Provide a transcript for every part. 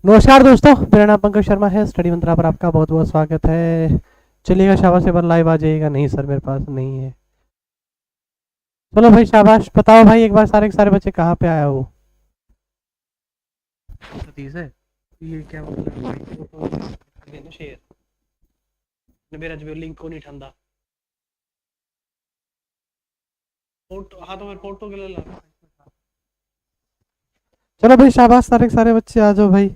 नमस्कार दोस्तों, मेरा नाम पंकज शर्मा है। स्टडी मंत्रा पर आपका बहुत बहुत स्वागत है। चलिएगा, शाबाश से लाइव आ जाइएगा। नहीं सर, मेरे पास नहीं है। चलो भाई, शाबाश। बताओ भाई, एक बार सारे के सारे बच्चे कहाँ पे आया हो? सतीश है। ये क्या मतलब भाई? तो शेयर मेरा जो लिंक को नहीं ठंडा। फोटो, हाँ तो फिर फोटो के लिए ला। चलो भाई, शाबाश। सारे के सारे बच्चे आ जाओ भाई।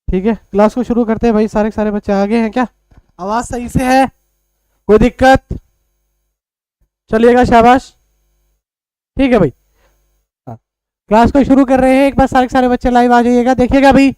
ठीक है, क्लास को शुरू करते हैं भाई। सारे के सारे बच्चे आगे हैं क्या? आवाज सही से है? कोई दिक्कत? चलिएगा, शाबाश। ठीक है भाई। हाँ, क्लास को शुरू कर रहे हैं। एक बार सारे के सारे बच्चे लाइव आ जाइएगा। देखिएगा भाई,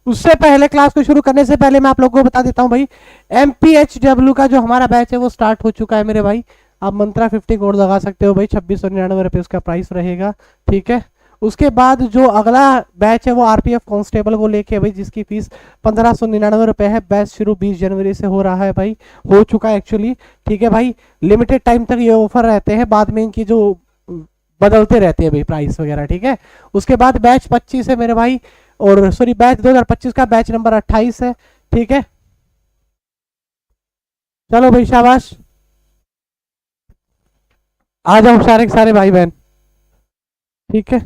उससे पहले, क्लास को शुरू करने से पहले मैं आप लोगों को बता देता हूँ भाई, MPHW का जो हमारा बैच है वो स्टार्ट हो चुका है मेरे भाई। आप मंत्रा 50 कोड लगा सकते हो भाई। 2699 उसका प्राइस रहेगा। ठीक है। उसके बाद जो अगला बैच है वो RPF कांस्टेबल को लेके भाई, जिसकी फीस 1599 है। बैच शुरू 20 जनवरी से हो रहा है भाई, हो चुका है एक्चुअली। ठीक है भाई, लिमिटेड टाइम तक ये ऑफर रहते हैं, बाद में इनकी जो बदलते रहते हैं भाई प्राइस वगैरह। ठीक है। उसके बाद बैच 25 है मेरे भाई, और सॉरी, बैच 2025 का बैच नंबर 28 है। ठीक है। चलो भाई, शाबाश। आ जाओ सारे के सारे भाई बहन। ठीक है।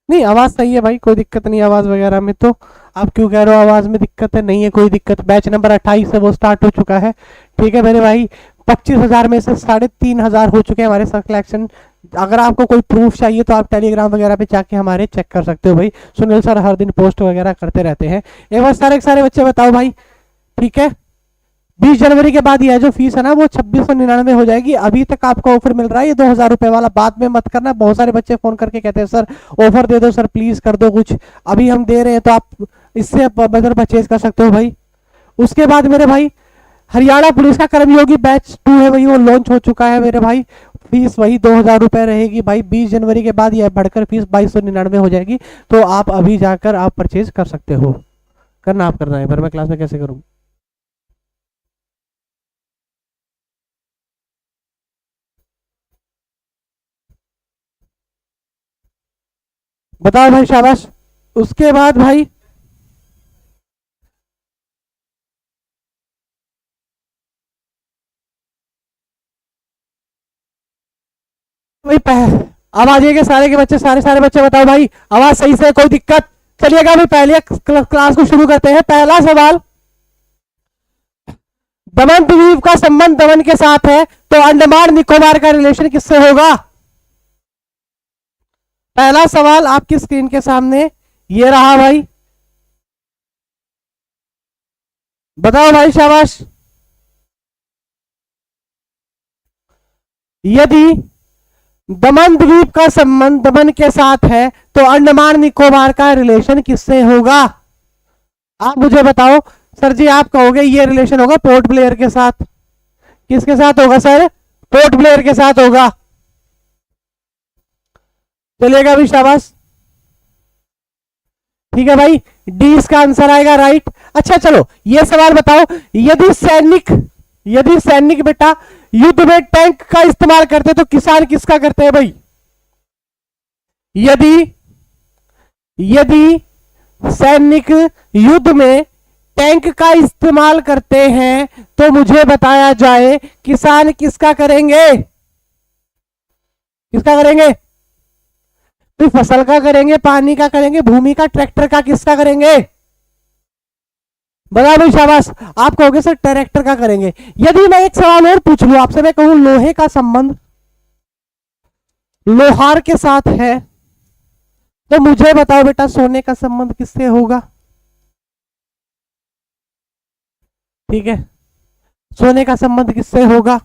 नहीं, आवाज सही है भाई, कोई दिक्कत नहीं आवाज वगैरह में तो। आप क्यों कह रहे हो आवाज में दिक्कत है? नहीं है कोई दिक्कत। बैच नंबर 28 है, वो स्टार्ट हो चुका है। ठीक है मेरे भाई। 25,000 में से 3,500 हो चुके हैं हमारे सिलेक्शन। अगर आपको कोई प्रूफ चाहिए तो आप टेलीग्राम वगैरह पे जाके हमारे चेक कर सकते हो भाई। सुनील सर हर दिन पोस्ट वगैरह करते रहते हैं। एक बार सारे सारे बच्चे बताओ भाई। ठीक है। 20 जनवरी के बाद यह जो फीस है ना वो 2699 हो जाएगी। अभी तक आपको ऑफर मिल रहा है ये 2000 रुपए वाला। बाद में मत करना। बहुत सारे बच्चे फोन करके कहते हैं सर ऑफर दे दो सर, प्लीज कर दो कुछ। अभी हम दे रहे हैं तो आप इससे बेहतर परचेज कर सकते हो भाई। उसके बाद मेरे भाई, हरियाणा पुलिस का कर्मयोगी बैच 2 है भाई, वो लॉन्च हो चुका है मेरे भाई। फीस वही 2000 रुपए रहेगी भाई। 20 जनवरी के बाद यह बढ़कर फीस 2299 हो जाएगी। तो आप अभी जाकर आप परचेज कर सकते हो। करना आप करना है, पर मैं क्लास में कैसे करूँ? बताओ भाई, शाबाश। उसके बाद भाई, भाई अब आ जाइए सारे के बच्चे। सारे सारे बच्चे बताओ भाई, आवाज सही से? कोई दिक्कत? चलिएगा भाई, पहले क्लास को शुरू करते हैं। पहला सवाल, दमन द्वीप का संबंध दमन के साथ है तो अंडमान निकोबार का रिलेशन किससे होगा? पहला सवाल आपकी स्क्रीन के सामने ये रहा भाई। बताओ भाई, शाबाश। यदि दमन द्वीप का संबंध दमन के साथ है तो अंडमान निकोबार का रिलेशन किससे होगा? आप मुझे बताओ। सर जी, आप कहोगे ये रिलेशन होगा पोर्ट ब्लेयर के साथ। किसके साथ होगा सर? पोर्ट ब्लेयर के साथ होगा। चलिएगा भी, शाबाश। ठीक है भाई, डी इसका आंसर आएगा, राइट। अच्छा चलो, ये सवाल बताओ। यदि सैनिक बेटा युद्ध में टैंक का इस्तेमाल करते तो किसान किसका करते हैं भाई? यदि यदि सैनिक युद्ध में टैंक का इस्तेमाल करते हैं तो मुझे बताया जाए किसान किसका करेंगे? किसका करेंगे? तो फसल का करेंगे, पानी का करेंगे, भूमि का, ट्रैक्टर का, किसका करेंगे? बताओ भाई, शाबाश। आप कहोगे सर ट्रैक्टर का करेंगे। यदि मैं एक सवाल और पूछ लूं आपसे, मैं कहूं लोहे का संबंध लोहार के साथ है तो मुझे बताओ बेटा सोने का संबंध किससे होगा? ठीक है, सोने का संबंध किससे होगा?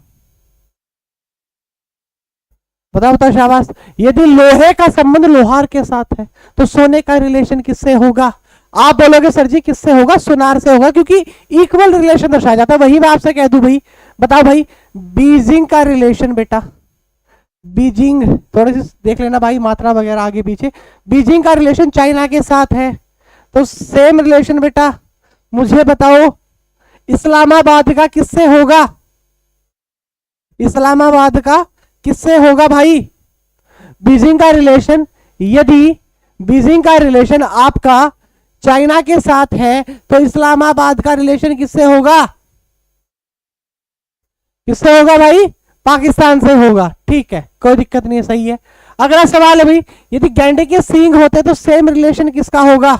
बताओ बताओ, शाबाश। यदि लोहे का संबंध लोहार के साथ है तो सोने का रिलेशन किससे होगा? आप बोलोगे सर जी किससे होगा? सुनार से होगा, क्योंकि इक्वल रिलेशन दर्शाया जाता है। वही मैं आपसे कह दूं भाई। बताओ भाई, बीजिंग का रिलेशन बेटा, बीजिंग थोड़ी सी देख लेना भाई, मात्रा वगैरह आगे पीछे। बीजिंग का रिलेशन चाइना के साथ है तो सेम रिलेशन बेटा मुझे बताओ इस्लामाबाद का किससे होगा? इस्लामाबाद का किससे होगा भाई? बीजिंग का रिलेशन यदि बीजिंग का रिलेशन आपका चाइना के साथ है, तो इस्लामाबाद का रिलेशन किससे होगा? किससे होगा भाई? पाकिस्तान से होगा। ठीक है, कोई दिक्कत नहीं है, सही है। अगला सवाल है भाई, यदि गैंडे के सींग होते तो सेम रिलेशन किसका होगा?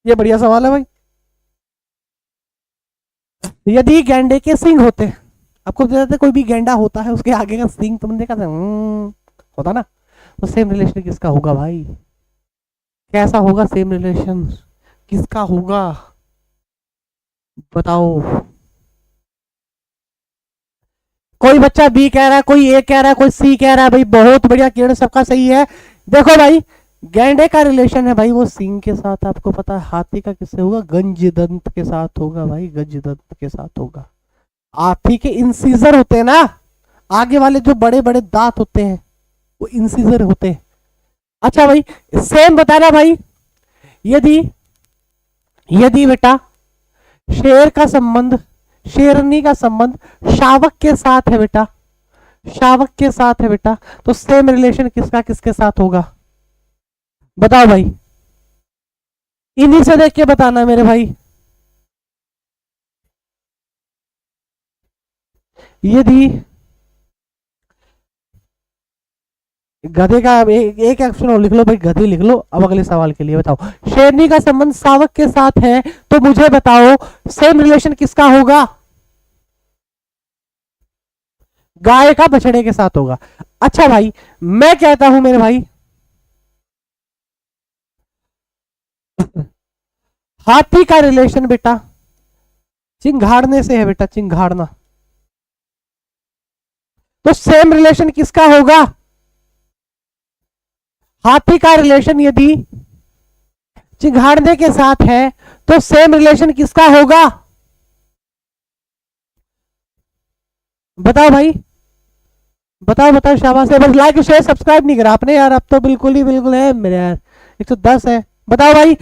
ये बढ़िया सवाल है भाई। यदि गैंडे के सींग होते, आपको पता है कोई भी गैंडा होता है उसके आगे का सींग तुमने देखा था होता ना, तो सेम रिलेशन किसका होगा भाई? कैसा होगा सेम रिलेशन, किसका होगा बताओ? कोई बच्चा बी कह रहा है, कोई ए कह रहा है, कोई सी कह रहा है। भाई बहुत बढ़िया, किरण सबका सही है। देखो भाई, गैंडे का रिलेशन है भाई वो सींग के साथ, आपको पता है। हाथी का किससे होगा? गंजदंत के साथ होगा भाई, गंजदंत के साथ होगा। हाथी के इंसीजर होते हैं ना, आगे वाले जो बड़े बड़े दांत होते हैं वो इंसीजर होते हैं। अच्छा भाई, सेम बताना भाई, यदि यदि बेटा शेर का संबंध, शेरनी का संबंध शावक के साथ है बेटा, शावक के साथ है बेटा, तो सेम रिलेशन किसका किसके साथ होगा? बताओ भाई, इन्हीं से देख के बताना मेरे भाई। यदि गधे का एक ऑप्शन और लिख लो भाई, गधे लिख लो। अब अगले सवाल के लिए बताओ, शेरनी का संबंध शावक के साथ है, तो मुझे बताओ सेम रिलेशन किसका होगा? गाय का बछड़े के साथ होगा। अच्छा भाई, मैं कहता हूं मेरे भाई, हाथी का रिलेशन बेटा चिंघाड़ने से है बेटा, चिंघाड़ना, तो सेम रिलेशन किसका होगा? हाथी का रिलेशन यदि चिंघाड़ने के साथ है तो सेम रिलेशन किसका होगा? बताओ भाई, बताओ बताओ, शाबाश है। बस लाइक शेयर सब्सक्राइब नहीं करा आपने यार, अब तो बिल्कुल ही बिल्कुल है मेरे यार, 110 है। बताओ भाई,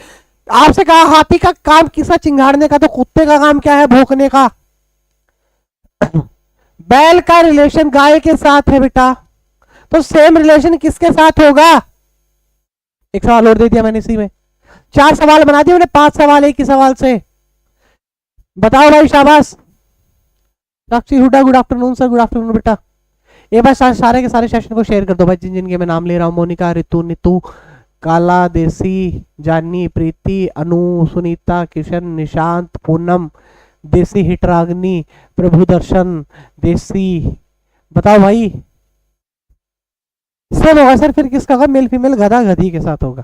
आपसे कहा हाथी का काम किसका चिंघाड़ने का, तो कुत्ते का काम क्या है? भौंकने का। बैल का रिलेशन गाय के साथ है बेटा, तो सेम रिलेशन किसके साथ होगा? एक सवाल और दे दिया मैंने इसी में, 4 सवाल बना दिए मैंने, 5 सवाल एक ही सवाल से। बताओ भाई, शाबाश। Sakshi Hooda, good afternoon sir, good afternoon बेटा। एक बार सारे के सारे सेशन को शेयर कर दो भाई, जिन जिनके मैं नाम ले रहा हूँ, मोनिका, रितु, नीतू, काला, देसी, जानी, प्रीति, अनु, सुनीता, किशन, निशांत, पूनम, देसी हिट, रागनी, प्रभु दर्शन, देसी। बताओ भाई, सेम होगा सर, फिर किसका होगा? मेल फीमेल गधा गधी के साथ होगा।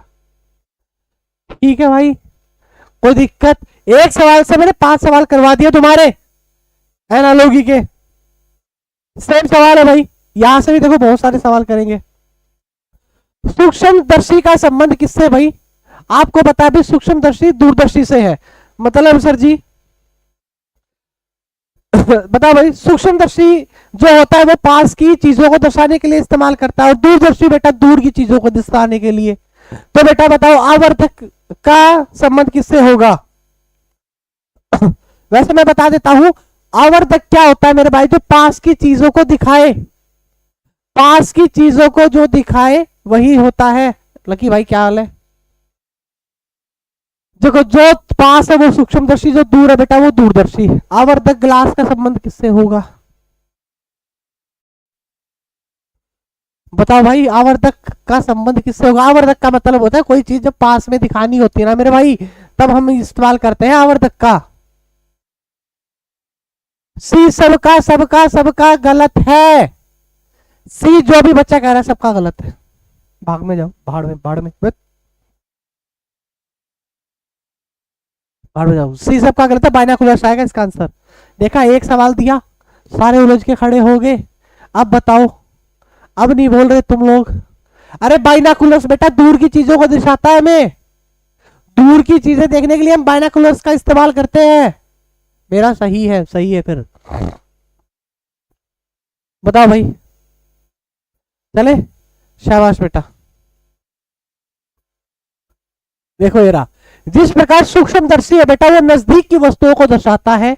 ठीक है भाई, कोई दिक्कत? एक सवाल से मैंने 5 सवाल करवा दिया तुम्हारे एनालॉजी के। सेम सवाल है भाई, यहां से भी देखो बहुत सारे सवाल करेंगे। सूक्ष्मदर्शी का संबंध किससे भाई? आपको पता है भी सूक्ष्मदर्शी दूरदर्शी से है, मतलब सर जी बताओ भाई, सूक्ष्मदर्शी जो होता है वो पास की चीजों को दर्शाने के लिए इस्तेमाल करता है, और दूरदर्शी बेटा दूर की चीजों को दर्शाने के लिए। तो बेटा बताओ, आवर्धक का संबंध किससे होगा? वैसे मैं बता देता हूं, आवर्धक क्या होता है मेरे भाई? जो पास की चीजों को दिखाए, पास की चीजों को जो दिखाए वही होता है। लकी भाई क्या हाल है? देखो, जो पास है वो सूक्ष्मदर्शी, जो दूर है बेटा वो दूरदर्शी। आवर्धक ग्लास का संबंध किससे होगा? बताओ भाई, आवर्धक का संबंध किससे होगा? आवर्धक का मतलब होता है कोई चीज जब पास में दिखानी होती है ना मेरे भाई, तब हम इस्तेमाल करते हैं आवर्धक का। सी सबका सबका सबका गलत है। सी जो भी बच्चा कह रहा है सबका गलत है। भाग में जाओ, भाड़ में, भाड़ में, भाड़ में जाओ। सी सबका गलत है, बाइनोकुलर्स आएगा इसका आंसर। देखा, एक सवाल दिया, सारे उलझ के खड़े हो गए। अब बताओ, अब नहीं बोल रहे तुम लोग। अरे बाइनोकुलर्स बेटा दूर की चीजों को दिखाता है हमें, दूर की चीजें देखने के लिए हम बाइनोकुलर्स का इस्तेमाल करते हैं। मेरा सही है, सही है फिर। बताओ भाई, चले, शाबाश बेटा। देखो ये रहा, जिस प्रकार सूक्ष्मदर्शी है बेटा वो नजदीक की वस्तुओं को दर्शाता है,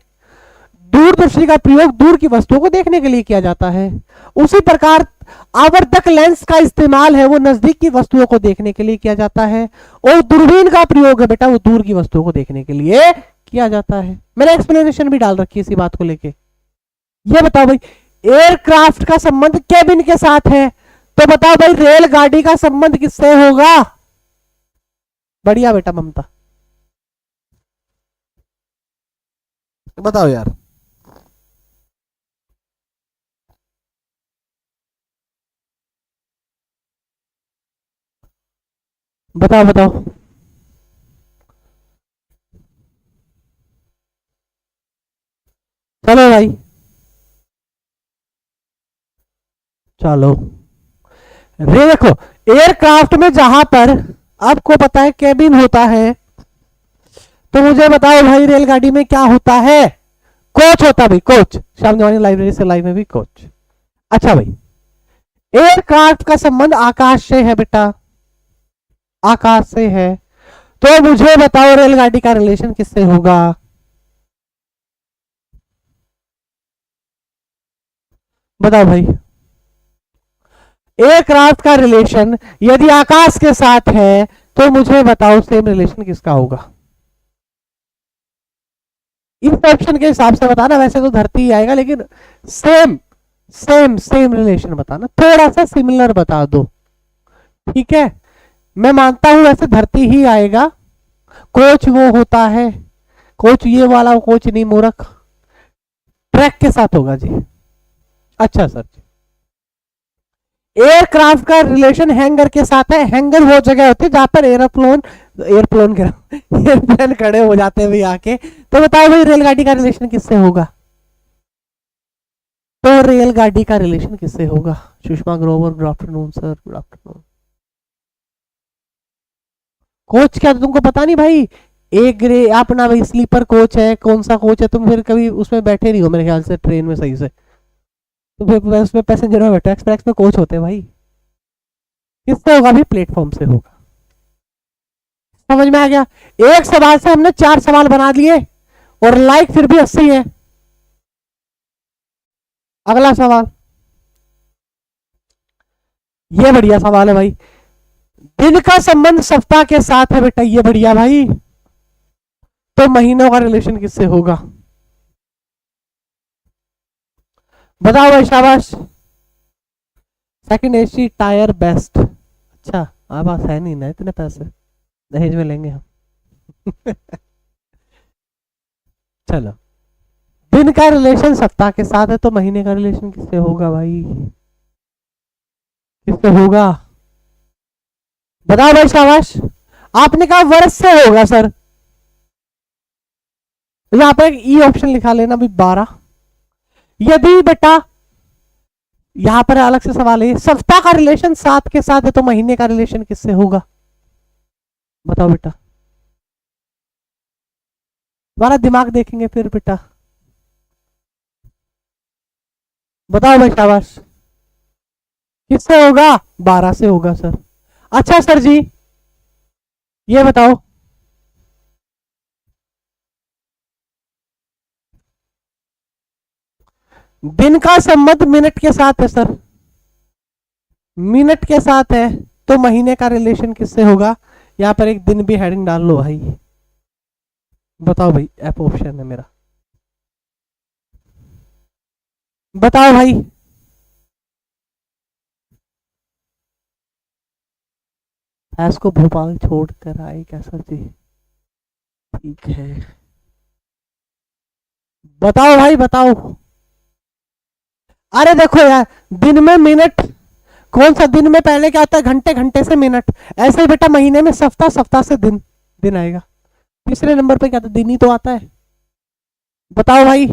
दूरदर्शी का प्रयोग दूर की वस्तुओं को देखने के लिए किया जाता है। उसी प्रकार आवर्धक लेंस का इस्तेमाल है वो नजदीक की वस्तुओं को देखने के लिए किया जाता है, और दूरबीन का प्रयोग है बेटा वो दूर की वस्तुओं को देखने के लिए किया जाता है। मैंने एक्सप्लेनेशन भी डाल रखी है इसी बात को लेके। ये बताओ भाई, एयरक्राफ्ट का संबंध केबिन के साथ है, तो बताओ भाई रेलगाड़ी का संबंध किससे होगा? बढ़िया बेटा ममता, बताओ यार। बताओ बताओ। चलो भाई, चलो रे देखो, एयरक्राफ्ट में जहां पर आपको पता है केबिन होता है, तो मुझे बताओ भाई रेलगाड़ी में क्या होता है? कोच होता है भाई, कोच। सामने वाली लाइब्रेरी से लाइव में भी कोच। अच्छा भाई, एयरक्राफ्ट का संबंध आकाश से है बेटा, आकाश से है, तो मुझे बताओ रेलगाड़ी का रिलेशन किससे होगा? बताओ भाई, एयरक्राफ्ट का रिलेशन यदि आकाश के साथ है तो मुझे बताओ सेम रिलेशन किसका होगा? इस ऑप्शन के हिसाब से बताना, वैसे तो धरती ही आएगा, लेकिन सेम सेम सेम रिलेशन बताना, थोड़ा सा सिमिलर बता दो, ठीक है? मैं मानता हूं वैसे धरती ही आएगा। कोच वो होता है, कोच ये वाला कोच नहीं मूर्ख, ट्रैक के साथ होगा जी। अच्छा सर जी, एयरक्राफ्ट का रिलेशन हैंगर के साथ है। हैंगर वो जगह होती है जहां पर एरोप्लेन एयरप्लेन एयरप्लेन खड़े हो जाते हैं भाई आके। तो बताओ भाई रेलगाड़ी का रिलेशन किससे होगा? तो रेलगाड़ी का रिलेशन किससे होगा? Sushma Grover, good afternoon sir, good afternoon. Coach क्या तुमको पता नहीं भाई? एक ग्रे अपना भाई स्लीपर कोच है, कौन सा कोच है? तुम फिर कभी उसमें बैठे नहीं हो मेरे ख्याल से, ट्रेन में सही से। तो फिर उसमें पैसेंजर में बैठो, एक्सप्रेस में कोच होते हैं भाई। किससे होगा? भी प्लेटफॉर्म से होगा। समझ में आ गया? एक सवाल से हमने 4 सवाल बना दिए, और लाइक फिर भी 80 है। अगला सवाल, ये बढ़िया सवाल है भाई। दिन का संबंध सप्ताह के साथ है बेटा, ये बढ़िया भाई, तो महीनों का रिलेशन किससे होगा? बताओ भाई, शाबाश। Second AC tyre best. अच्छा, हमारे पास है नहीं ना इतने पैसे, दहेज में लेंगे हम। चलो, दिन का रिलेशन सप्ताह के साथ है, तो महीने का रिलेशन किससे होगा भाई? किससे होगा? बताओ भाई, शाबाश। आपने कहा वर्ष से होगा सर, यहां पर एक ई ऑप्शन लिखा लेना भाई, 12। यदि बेटा यहां पर अलग से सवाल है, सप्ताह का रिलेशन 7 के साथ है, तो महीने का रिलेशन किससे होगा? बताओ बेटा, तुम्हारा दिमाग देखेंगे फिर बेटा। बताओ भाई, शाबाश। किससे होगा? 12 से होगा सर। अच्छा सर जी, ये बताओ, दिन का संबंध मिनट के साथ है सर, मिनट के साथ है, तो महीने का रिलेशन किससे होगा? यहां पर एक दिन भी हेडिंग डाल लो भाई। बताओ भाई, एफ ऑप्शन है मेरा। बताओ भाई, ऐस को भोपाल छोड़ कर आए क्या सर जी? ठीक है, बताओ भाई बताओ। अरे देखो यार, दिन में मिनट, कौन सा दिन में पहले क्या आता है? घंटे, घंटे से मिनट। ऐसे ही बेटा महीने में सप्ताह, सप्ताह से दिन, दिन आएगा। तीसरे नंबर पे क्या था? दिन ही तो आता है। बताओ भाई,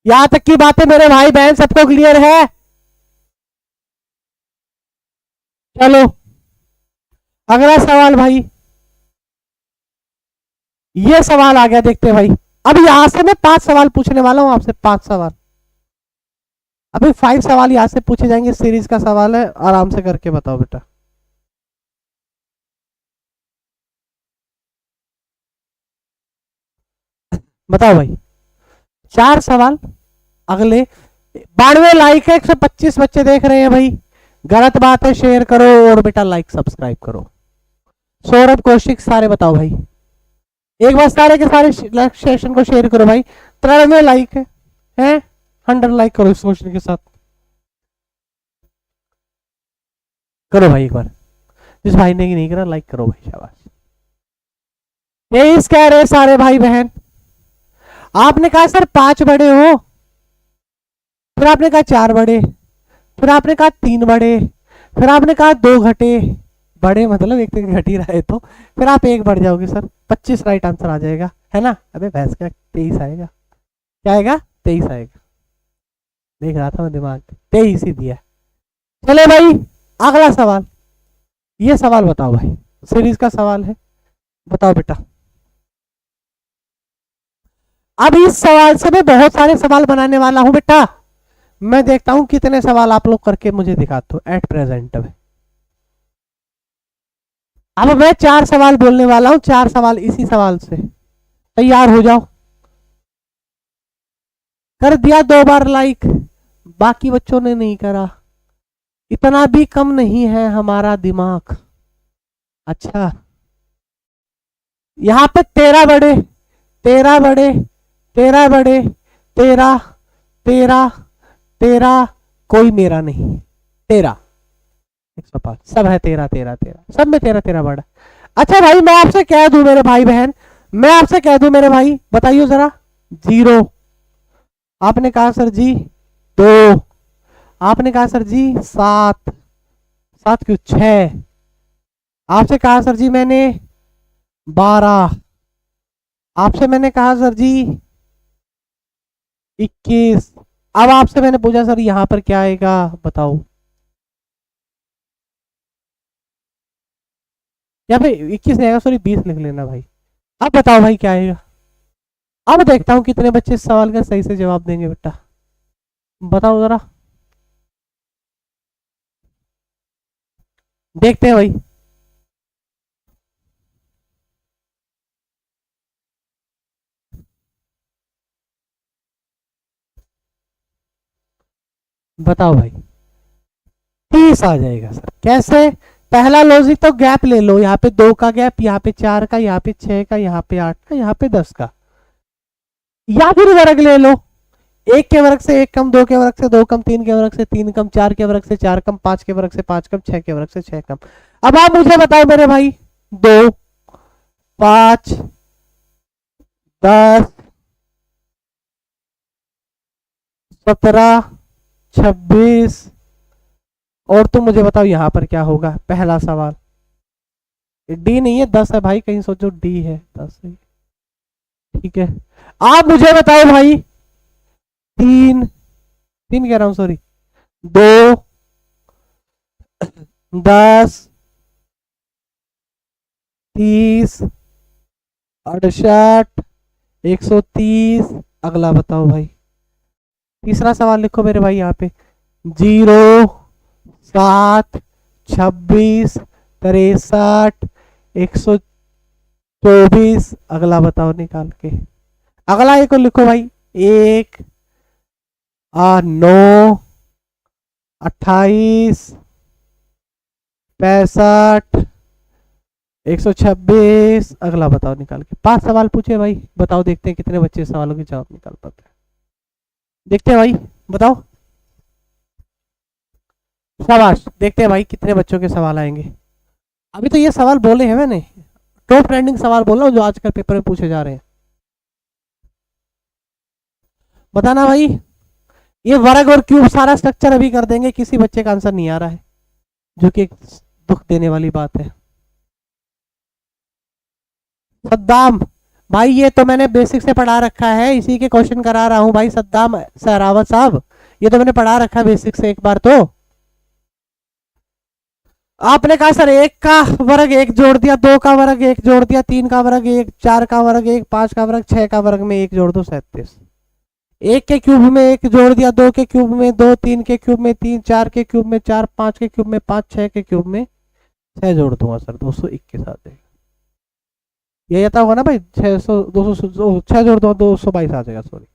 यहां तक की बातें मेरे भाई बहन सबको क्लियर है? चलो, अगला सवाल भाई, ये सवाल आ गया, देखते हैं भाई। अब यहां से मैं 5 सवाल पूछने वाला हूं आपसे, 5 सवाल। अभी 5 सवाल यहां से पूछे जाएंगे, सीरीज का सवाल है, आराम से करके बताओ बेटा। बताओ भाई, 4 सवाल अगले। 92 लाइक है, 125 बच्चे देख रहे हैं भाई, गलत बात है, शेयर करो और बेटा लाइक सब्सक्राइब करो। सौरभ कौशिक सारे बताओ भाई, एक बार सारे के सारे सेशन को शेयर करो भाई। 93 लाइक है 100 लाइक करो इस क्वेश्चन के साथ, करो भाई एक बार, जिस भाई ने नहीं करा लाइक करो भाई, शाबाश। 23 कह रहे सारे भाई बहन। आपने कहा सर 5 बड़े हो, फिर आपने कहा 4 बड़े, फिर आपने कहा 3 बड़े, फिर आपने कहा 2 घटे। बड़े मतलब एक तक घट ही रहे तो फिर आप एक बढ़ जाओगे सर, 25 राइट आंसर आ जाएगा, है ना। अबे भैंस का 23 आएगा, क्या आएगा 23 आएगा, देख रहा था मैं दिमाग, 23 ही दिया। चले भाई अगला सवाल, ये सवाल बताओ भाई, सीरीज का सवाल है, बताओ बेटा। अब इस सवाल से मैं बहुत सारे सवाल बनाने वाला हूं बेटा, मैं देखता हूं कितने सवाल आप लोग करके मुझे दिखाते हो एट प्रेजेंट में। अब मैं 4 सवाल बोलने वाला हूं, 4 सवाल इसी सवाल से, तैयार हो जाओ। कर दिया 2 बार लाइक, बाकी बच्चों ने नहीं करा, इतना भी कम नहीं है हमारा दिमाग। अच्छा यहां पे 13 बड़े, 13 बड़े, 13 बड़े, 13, 13, 13, कोई मेरा नहीं, 13, 105 सब है 13, 13, 13, सब में 13, 13 बड़ा। अच्छा भाई मैं आपसे कह दूं मेरे भाई बहन, मैं आपसे कह दूं मेरे भाई, बताइए जरा। 0 आपने कहा सर जी, 2 आपने कहा सर जी, 7, 7 क्यों 6 आपसे कहा सर जी मैंने, 12 आपसे मैंने कहा सर जी, 21। अब आपसे मैंने पूछा सर यहां पर क्या आएगा बताओ, या भाई 21 नहीं आएगा, सॉरी 20 लिख लेना भाई। अब बताओ भाई क्या आएगा, अब देखता हूं कितने बच्चे इस सवाल का सही से जवाब देंगे बेटा, बताओ जरा, देखते हैं भाई। बताओ भाई 30 आ जाएगा सर, कैसे। पहला लॉजिक तो गैप ले लो, यहाँ पे 2 का गैप, यहाँ पे 4 का, यहाँ पे 6 का, यहाँ पे 8 का, यहाँ पे 10 का, या फिर वर्ग ले लो, 1 के वर्ग से 1 कम, 2 के वर्ग से 2 कम, 3 के वर्ग से 3 कम, 4 के वर्ग से 4 कम, 5 के वर्ग से 5 कम, 6 के वर्ग से 6 कम। अब आप मुझे बताओ मेरे भाई, 2, 5, 10, 17, 26, और तुम मुझे बताओ यहां पर क्या होगा। पहला सवाल डी नहीं है 10 है भाई, कहीं सोचो डी है 10 है, ठीक है। आप मुझे बताओ भाई, 3, 3 कह रहा हूं सॉरी, 2, 10, 30, 68, 130, अगला बताओ भाई। तीसरा सवाल लिखो मेरे भाई यहाँ पे, 0, 7, 26, 63, 124, अगला बताओ निकाल के। अगला एक को लिखो भाई, 1, 9, 28, 65, 126, अगला बताओ निकाल के। 5 सवाल पूछे भाई, बताओ देखते हैं कितने बच्चे सवालों के जवाब निकाल पाते हैं, देखते हैं भाई, बताओ। शाबाश, देखते हैं भाई कितने बच्चों के सवाल आएंगे। अभी तो ये सवाल बोले हैं मैंने, टॉप ट्रेंडिंग सवाल बोल रहा हूँ जो आजकल पेपर में पूछे जा रहे हैं। बताना भाई, ये वर्ग और क्यूब सारा स्ट्रक्चर अभी कर देंगे, किसी बच्चे का आंसर नहीं आ रहा है, जो कि एक दुख देने वाली बात है। सद्दाम भाई, ये तो मैंने बेसिक से पढ़ा रखा है, इसी के क्वेश्चन करा रहा हूं भाई। सद्दाम सहरावत साहब, ये तो मैंने पढ़ा रखा है बेसिक से एक बार। तो आपने कहा सर 1 का वर्ग 1 जोड़ दिया, 2 का वर्ग 1 जोड़ दिया, 3 का वर्ग 1, 4 का वर्ग 1, 5 का वर्ग, 6 का वर्ग में 1 जोड़ दो 37। 1 के क्यूब में 1 जोड़ दिया, 2 के क्यूब में 2, 3 के क्यूब में 3, 4 के क्यूब में 4, 5 के क्यूब में 5, 6 के क्यूब में 6 जोड़ दूंगा सर 201 के साथ। ये आता होगा ना भाई, 600 200 6 जोड़ दो 222 आ जाएगा, सॉरी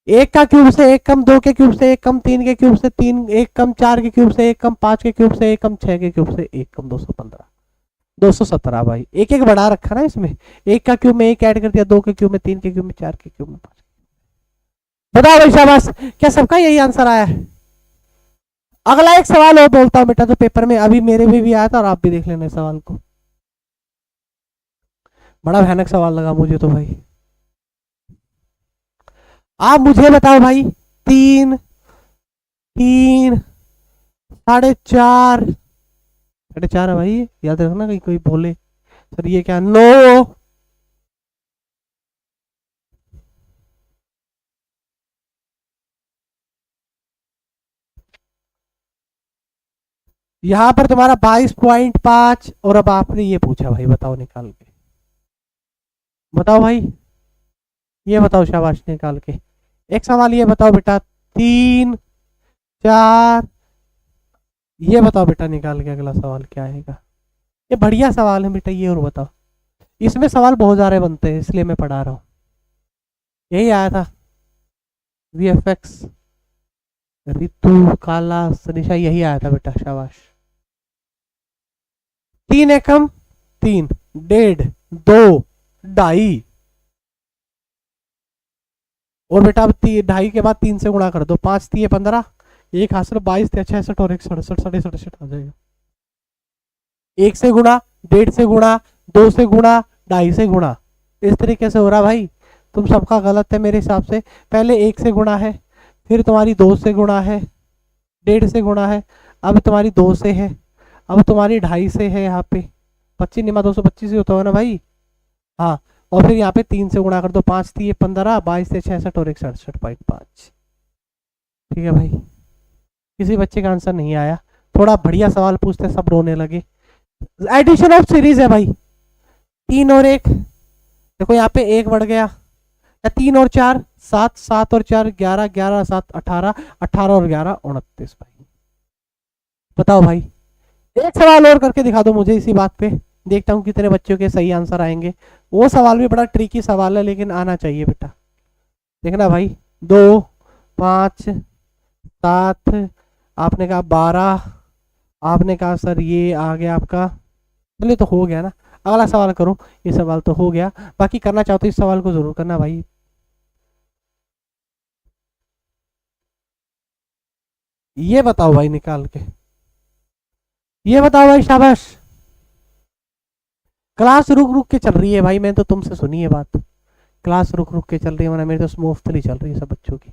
एक का क्यूब से एक कम, दो के क्यूब से एक कम, तीन के क्यूब से तीन एक कम, चार के क्यूब से एक कम, पांच के क्यूब से एक कम, छह के क्यूब से एक कम, 215, 217 भाई। एक एक बढ़ा रखा ना इसमें, एक का क्यूब में एक ऐड कर दिया, दो के क्यूब में तीन के क्यूब में चार के क्यूब में पांच। बताओ भाई शाबाश, क्या सबका यही आंसर आया है? अगला एक सवाल और बोलता हूं बेटा, तो पेपर में अभी मेरे भी आया था, और आप भी देख लेना सवाल को, बड़ा भयानक सवाल लगा मुझे तो भाई। आप मुझे बताओ भाई, तीन, तीन, साढ़े चार, साढ़े चार है भाई, याद रखना कहीं कोई बोले सर ये क्या, नो, यहां पर तुम्हारा 22.5, और अब आपने ये पूछा भाई, बताओ निकाल के, बताओ भाई, ये बताओ शाबाश निकाल के। एक सवाल ये बताओ बेटा, तीन, चार, ये बताओ बेटा निकाल के अगला सवाल क्या आएगा। ये बढ़िया सवाल है बेटा, ये और बताओ, इसमें सवाल बहुत सारे बनते हैं इसलिए मैं पढ़ा रहा हूँ। यही आया था, VFX, रितु, काला, सनिशा, यही आया था बेटा, शाबाश। तीन एकम, तीन, डेढ़, दो, ढाई, और बेटा अब ढाई के बाद तीन से गुणा कर दो, पांच तीय 15, एक हासिल 22 थे 66 और एक 67, 67 आ जाएगा। एक से गुणा, डेढ़ से गुणा, दो से गुणा, ढाई से गुणा, इस तरीके से हो रहा भाई। तुम सबका गलत है मेरे हिसाब से, पहले एक से गुणा है, फिर तुम्हारी दो से गुणा है, डेढ़ से गुणा है, अब तुम्हारी दो से है, अब तुम्हारी ढाई से है, यहाँ पे 25 निमा 225 ही होता है ना भाई, हाँ, और फिर यहाँ पे तीन से गुणा कर दो, पांच तीय 15, 22 से 66 और एक 67.5। ठीक है भाई, किसी बच्चे का आंसर नहीं आया, थोड़ा बढ़िया सवाल पूछते सब रोने लगे। एडिशन ऑफ सीरीज है भाई, तीन और एक, देखो यहाँ पे एक बढ़ गया, या तीन और चार सात, सात और चार 11, 11 सात 18, 18 और 11 29 भाई। बताओ भाई, एक सवाल और करके दिखा दो मुझे इसी बात पे, देखता हूँ कितने बच्चों के सही आंसर आएंगे। वो सवाल भी बड़ा ट्रिकी सवाल है लेकिन आना चाहिए बेटा, देखना भाई। दो, पाँच, सात, आपने कहा 12, आपने कहा सर ये आ गया आपका, चलिए तो हो गया ना। अगला सवाल करो, ये सवाल तो हो गया, बाकी करना चाहो तो इस सवाल को जरूर करना भाई। ये बताओ भाई निकाल के, ये बताओ भाई शाबाश। क्लास रुक रुक के चल रही है भाई, मैं तो तुमसे सुनी है बात, क्लास रुक रुक के चल रही है, वरना मेरी तो मुफ्तली चल रही है सब बच्चों की।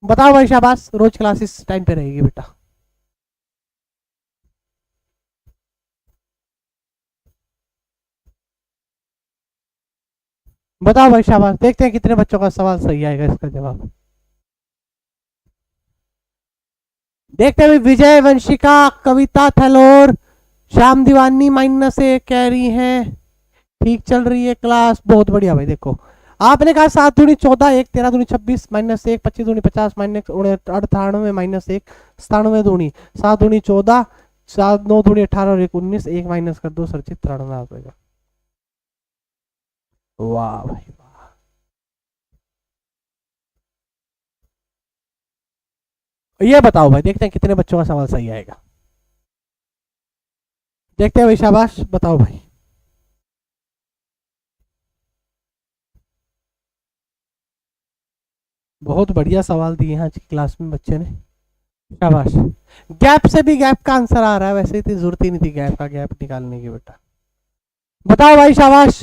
बताओ भाई शाबाश, रोज क्लास इस टाइम पे रहेगी बेटा। बताओ भाई शाबाश, देखते हैं कितने बच्चों का सवाल सही आएगा इसका जवाब। देखते हैं भाई, विजय, वंशिका, कविता, थलोर, श्याम दीवानी -1 कह रही हैं ठीक चल रही है क्लास, बहुत बढ़िया भाई। देखो आपने कहा 7 दूनी 14, 1 13 दूनी 26, -1 25 दूनी 50, -98 -1 97 दूनी 7 दूनी 14, 7 9 दूनी 18 और 1 19, एक माइनस कर दो सर जी 93 आ जाएगा। वाह भाई वाह, ये बताओ भाई, देखते हैं कितने बच्चों का सवाल सही आएगा, देखते हैं भाई शाबाश। बताओ भाई, बहुत बढ़िया सवाल दिए हैं आज की क्लास में बच्चे ने, शाबाश। गैप से भी गैप का आंसर आ रहा है, वैसे इतनी जरूरत ही नहीं थी गैप का, गैप निकालने की बेटा। बताओ भाई शाबाश,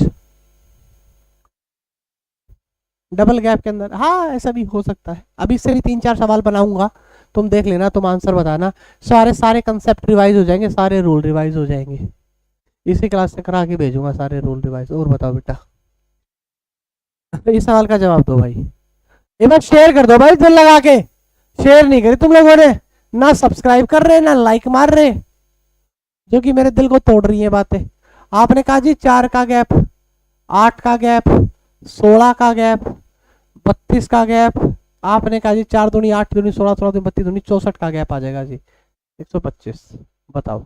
डबल गैप के अंदर, हाँ ऐसा भी हो सकता है। अभी इससे भी 3 4 सवाल बनाऊंगा, तुम देख लेना, तुम आंसर बताना, सारे सारे कंसेप्ट रिवाइज हो जाएंगे, सारे रूल रिवाइज हो जाएंगे, इसी क्लास से करा के भेजूंगा सारे रूल रिवाइज। और बताओ बेटा, इस सवाल का जवाब दो भाई, एक बार शेयर कर दो भाई दिल लगा के, शेयर नहीं करी तुम लोगों ने, ना सब्सक्राइब कर रहे ना लाइक मार रहे, जो कि मेरे दिल को तोड़ रही है बातें। आपने कहा जी 4 का गैप, 8 का गैप, 16 का गैप, 32 का गैप, आपने कहा जी 4 दूनी 8 दूनी 16, 16 दूनी 32 दूनी 64 का गैप आ जाएगा जी 125। बताओ,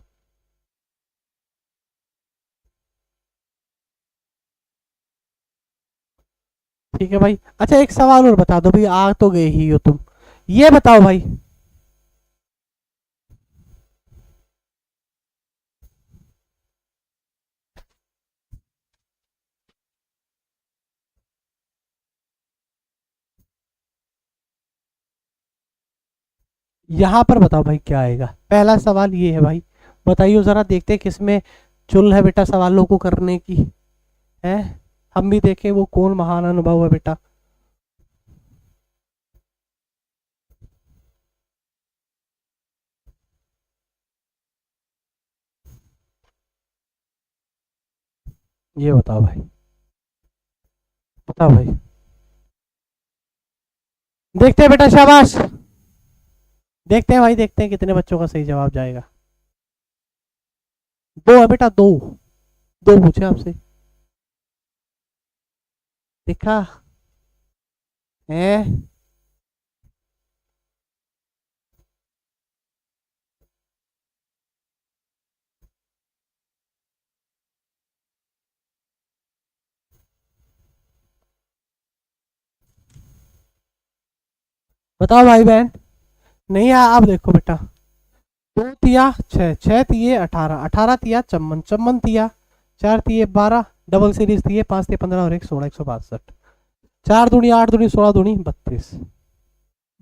ठीक है भाई। अच्छा एक सवाल और बता दो भाई, आ तो गए ही हो तुम, ये बताओ भाई, यहाँ पर बताओ भाई क्या आएगा। पहला सवाल ये है भाई, बताइए जरा, देखते हैं किसमें चुल है बेटा सवालों को करने की, है, हम भी देखें वो कौन महान अनुभव है बेटा। ये बताओ भाई, बताओ भाई, देखते हैं बेटा, शाबाश, देखते हैं भाई, देखते हैं कितने बच्चों का सही जवाब जाएगा। दो है बेटा, दो, दो पूछे आपसे, देखा है। बताओ भाई बहन, नहीं है, आप देखो बेटा, दो तिया छः, छः तिये अठारह, अठारह तिया चम्मन, चम्मन तिया चार तिये बारह, डबल सीरीज तिये पाँच तिये 15 और एक 16, 162, चार दूनी आठ दूनी 16 दूनी 32,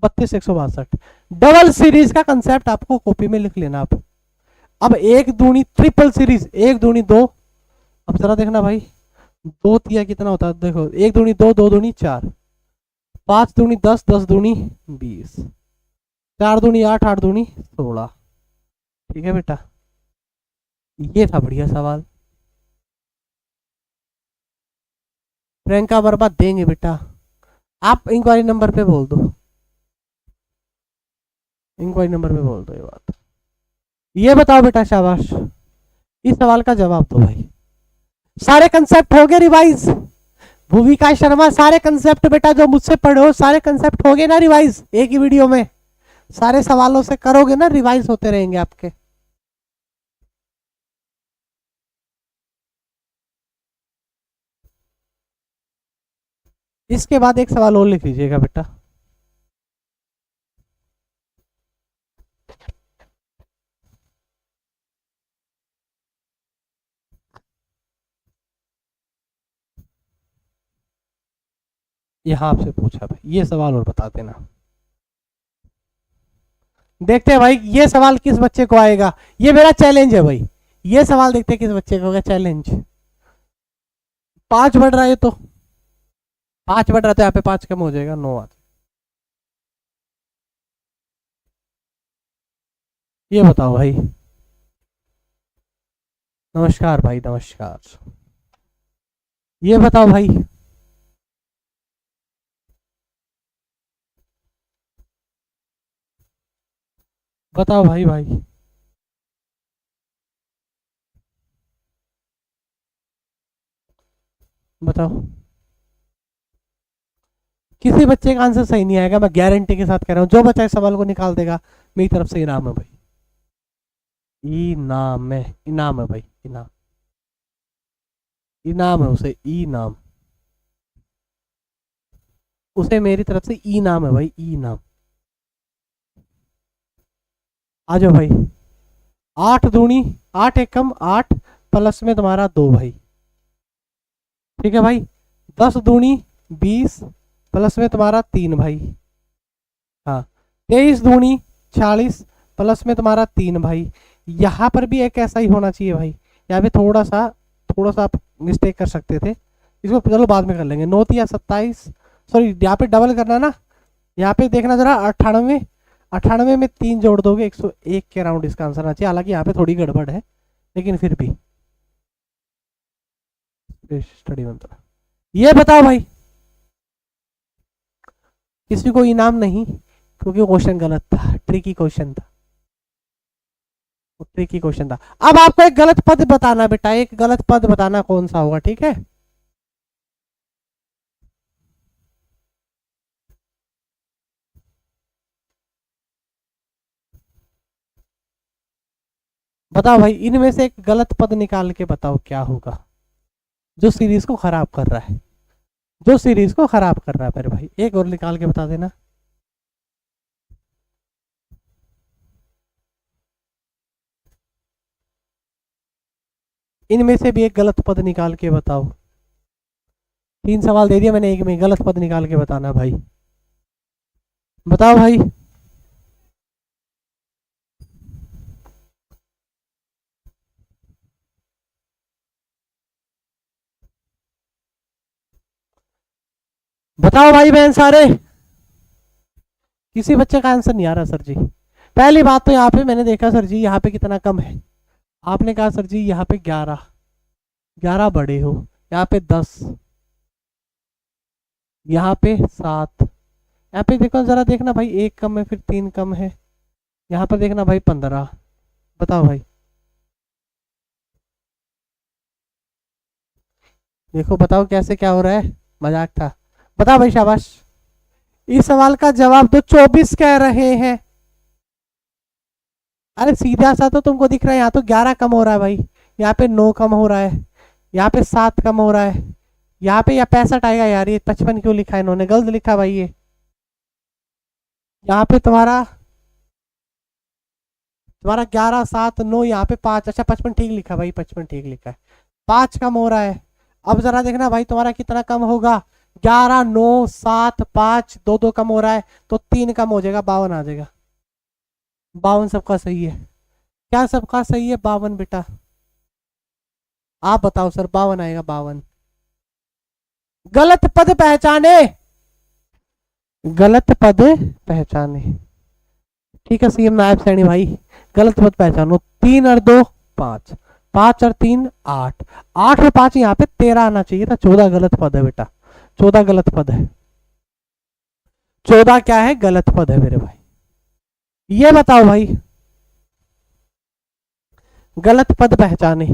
32 162। डबल सीरीज का कंसेप्ट आपको कॉपी में लिख लेना आप। अब एक दूनी ट्रिपल सीरीज, एक दूनी दो, अब जरा देखना भाई, दो तिया कितना होता है, देखो एक दूनी दो, दो दूनी चार, पांच दूनी 10, 10 दूनी 20, चार दूनी आठ, आठ दूनी 16। ठीक है बेटा, ये था बढ़िया सवाल, प्रियंका वर्मा देंगे बेटा, आप इंक्वायरी नंबर पे बोल दो, इंक्वायरी नंबर पे बोल दो ये बात। ये बताओ बेटा, शाबाश, इस सवाल का जवाब दो भाई। सारे कंसेप्ट हो गए रिवाइज, भूमिका शर्मा, सारे कंसेप्ट बेटा जो मुझसे पढ़े हो सारे कंसेप्ट हो गए ना रिवाइज, एक ही वीडियो में सारे सवालों से करोगे ना, रिवाइज होते रहेंगे आपके। इसके बाद एक सवाल और लिख लीजिएगा बेटा, यहां आपसे पूछा भाई, ये सवाल और बता देना। देखते हैं भाई ये सवाल किस बच्चे को आएगा, ये मेरा चैलेंज है भाई, ये सवाल देखते हैं किस बच्चे को होगा चैलेंज। पांच बढ़ रहा है तो, पांच बढ़ रहा तो यहाँ पे पांच कम हो जाएगा, नौ आ, ये बताओ भाई। नमस्कार भाई, नमस्कार, ये बताओ भाई, बताओ भाई भाई, बताओ। किसी बच्चे का आंसर सही नहीं आएगा, मैं गारंटी के साथ कह रहा हूँ, जो बच्चा इस सवाल को निकाल देगा मेरी तरफ से इनाम है भाई, इनाम है, इनाम है भाई, इनाम, इनाम है उसे, इनाम, उसे मेरी तरफ से इनाम है भाई, इनाम। आ जाओ भाई, आठ दूनी, आठ एकम आठ, प्लस में तुम्हारा दो भाई, ठीक है भाई, दस दूनी 20, प्लस में तुम्हारा तीन भाई, हाँ, तेईस दूनी 46, प्लस में तुम्हारा तीन भाई। यहाँ पर भी एक ऐसा ही होना चाहिए भाई, यहाँ पे थोड़ा सा आप मिस्टेक कर सकते थे, इसको चलो बाद में कर लेंगे। नौ या 27, सॉरी यहाँ पे डबल करना ना, यहाँ पे देखना जरा, 98, 98 में तीन जोड़ दोगे 101 के अराउंड इसका आंसर आना चाहिए, हालांकि यहाँ पे थोड़ी गड़बड़ है लेकिन फिर भी स्टडी बनता। ये बताओ भाई, किसी को इनाम नहीं क्योंकि क्वेश्चन गलत था, ट्रिकी क्वेश्चन था, ट्रिकी क्वेश्चन था। अब आपको एक गलत पद बताना बेटा, एक गलत पद बताना कौन सा होगा, ठीक है। बताओ भाई, इनमें से एक गलत पद निकाल के बताओ क्या होगा जो सीरीज को खराब कर रहा है। जो सीरीज को खराब कर रहा है मेरे भाई। एक और निकाल के बता देना। इनमें से भी एक गलत पद निकाल के बताओ। 3 सवाल दे दिया मैंने, एक में गलत पद निकाल के बताना भाई। बताओ भाई। बताओ भाई बहन सारे। किसी बच्चे का आंसर नहीं आ रहा सर जी। पहली बात तो यहाँ पे मैंने देखा सर जी, यहाँ पे कितना कम है। आपने कहा सर जी यहाँ पे 11, 11 बड़े हो। यहाँ पे 10, यहाँ पे 7, यहाँ पे देखो जरा, देखना भाई, एक कम है, फिर 3 कम है। यहाँ पर देखना भाई 15। बताओ भाई। देखो बताओ कैसे क्या हो रहा है, मजाक था। बताओ भाई, शाबाश। इस सवाल का जवाब तो 24 कह रहे हैं। अरे सीधा सा तो तुमको दिख रहा है, यहाँ तो 11 कम हो रहा है भाई, यहाँ पे 9 कम हो रहा है, यहाँ पे 7 कम हो रहा है, यहाँ पे या 65 आएगा यार। ये 55 क्यों लिखा है इन्होंने, गलत लिखा भाई ये। यहाँ पे तुम्हारा 11 7 9, यहाँ पे 5। अच्छा 55 ठीक लिखा भाई, 55 ठीक लिखा है। 5 कम हो रहा है। अब जरा देखना भाई तुम्हारा कितना कम होगा। 11 9 7 5, 2 2 कम हो रहा है, तो 3 कम हो जाएगा, 52 आ जाएगा। 52 सबका सही है। क्या सबका सही है? 52 बेटा। आप बताओ सर, 52 आएगा, 52। गलत पद पहचाने, गलत पद पहचाने। ठीक है सीएम नायब सैनी भाई, गलत पद पहचानो। 3 और 2 5, 5 और 3 8, 8 और 5 यहाँ पे 13 आना चाहिए था। 14 गलत पद है बेटा, 14 गलत पद है। 14 क्या है? गलत पद है मेरे भाई। ये बताओ भाई, गलत पद पहचाने,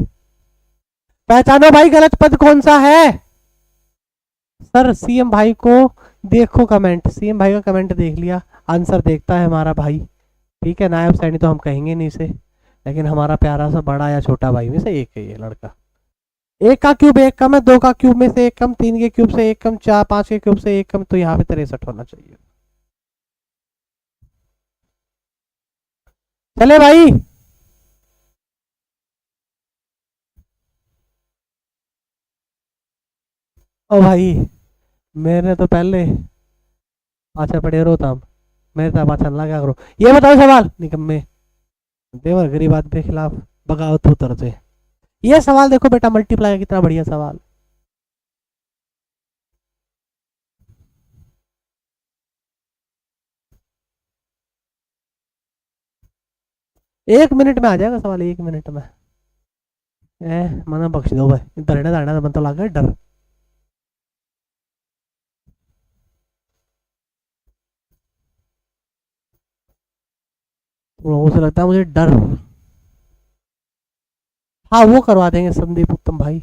पहचानो भाई गलत पद कौन सा है। सर सीएम भाई को देखो कमेंट, सीएम भाई का कमेंट देख लिया, आंसर देखता है हमारा भाई। ठीक है, नायब सैनी तो हम कहेंगे नहीं इसे, लेकिन हमारा प्यारा सा बड़ा या छोटा भाई में से एक है ये लड़का। 1 का क्यूब 1 कम है, 2 का क्यूब में से 1 कम, 3 के क्यूब से 1 कम, 4 5 के क्यूब से 1 कम, तो यहाँ पे 63 होना चाहिए। चले भाई। ओ भाई, मेरे तो पहले पाछा पड़े रोता हम, मेरे तो पाछा लगा करो। ये बताओ सवाल निकम्मे, देवर गरीब आदमी के खिलाफ बगावत उतरते। ये सवाल देखो बेटा, मल्टीप्लाई का कितना बढ़िया सवाल। एक मिनट में आ जाएगा सवाल, 1 मिनट में। मना बख्श दो भाई, डरने डरना मन तो लग गया डर। लोगों से लगता है मुझे डर। हाँ वो करवा देंगे संदीप उत्तम भाई।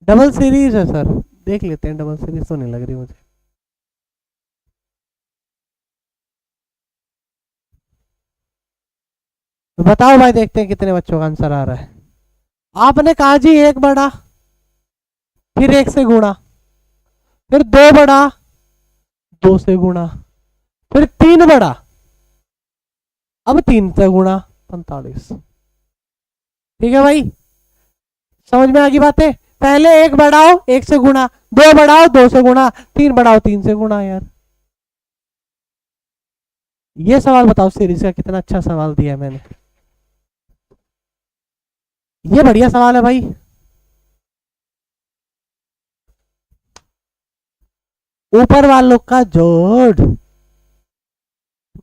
डबल सीरीज है सर, देख लेते हैं। डबल सीरीज तो नहीं लग रही मुझे। तो बताओ भाई, देखते हैं कितने बच्चों का आंसर आ रहा है। आपने कहा जी 1 बड़ा, फिर 1 से गुणा, फिर 2 बड़ा, 2 से गुणा, फिर 3 बड़ा, अब 3 से गुणा, 45। ठीक है भाई, समझ में आ गई बातें। पहले 1 बढ़ाओ 1 से गुणा, 2 बढ़ाओ 2 से गुणा, 3 बढ़ाओ 3 से गुणा। यार ये सवाल बताओ सीरीज का, कितना अच्छा सवाल दिया है मैंने। ये बढ़िया सवाल है भाई। ऊपर वालों का जोड़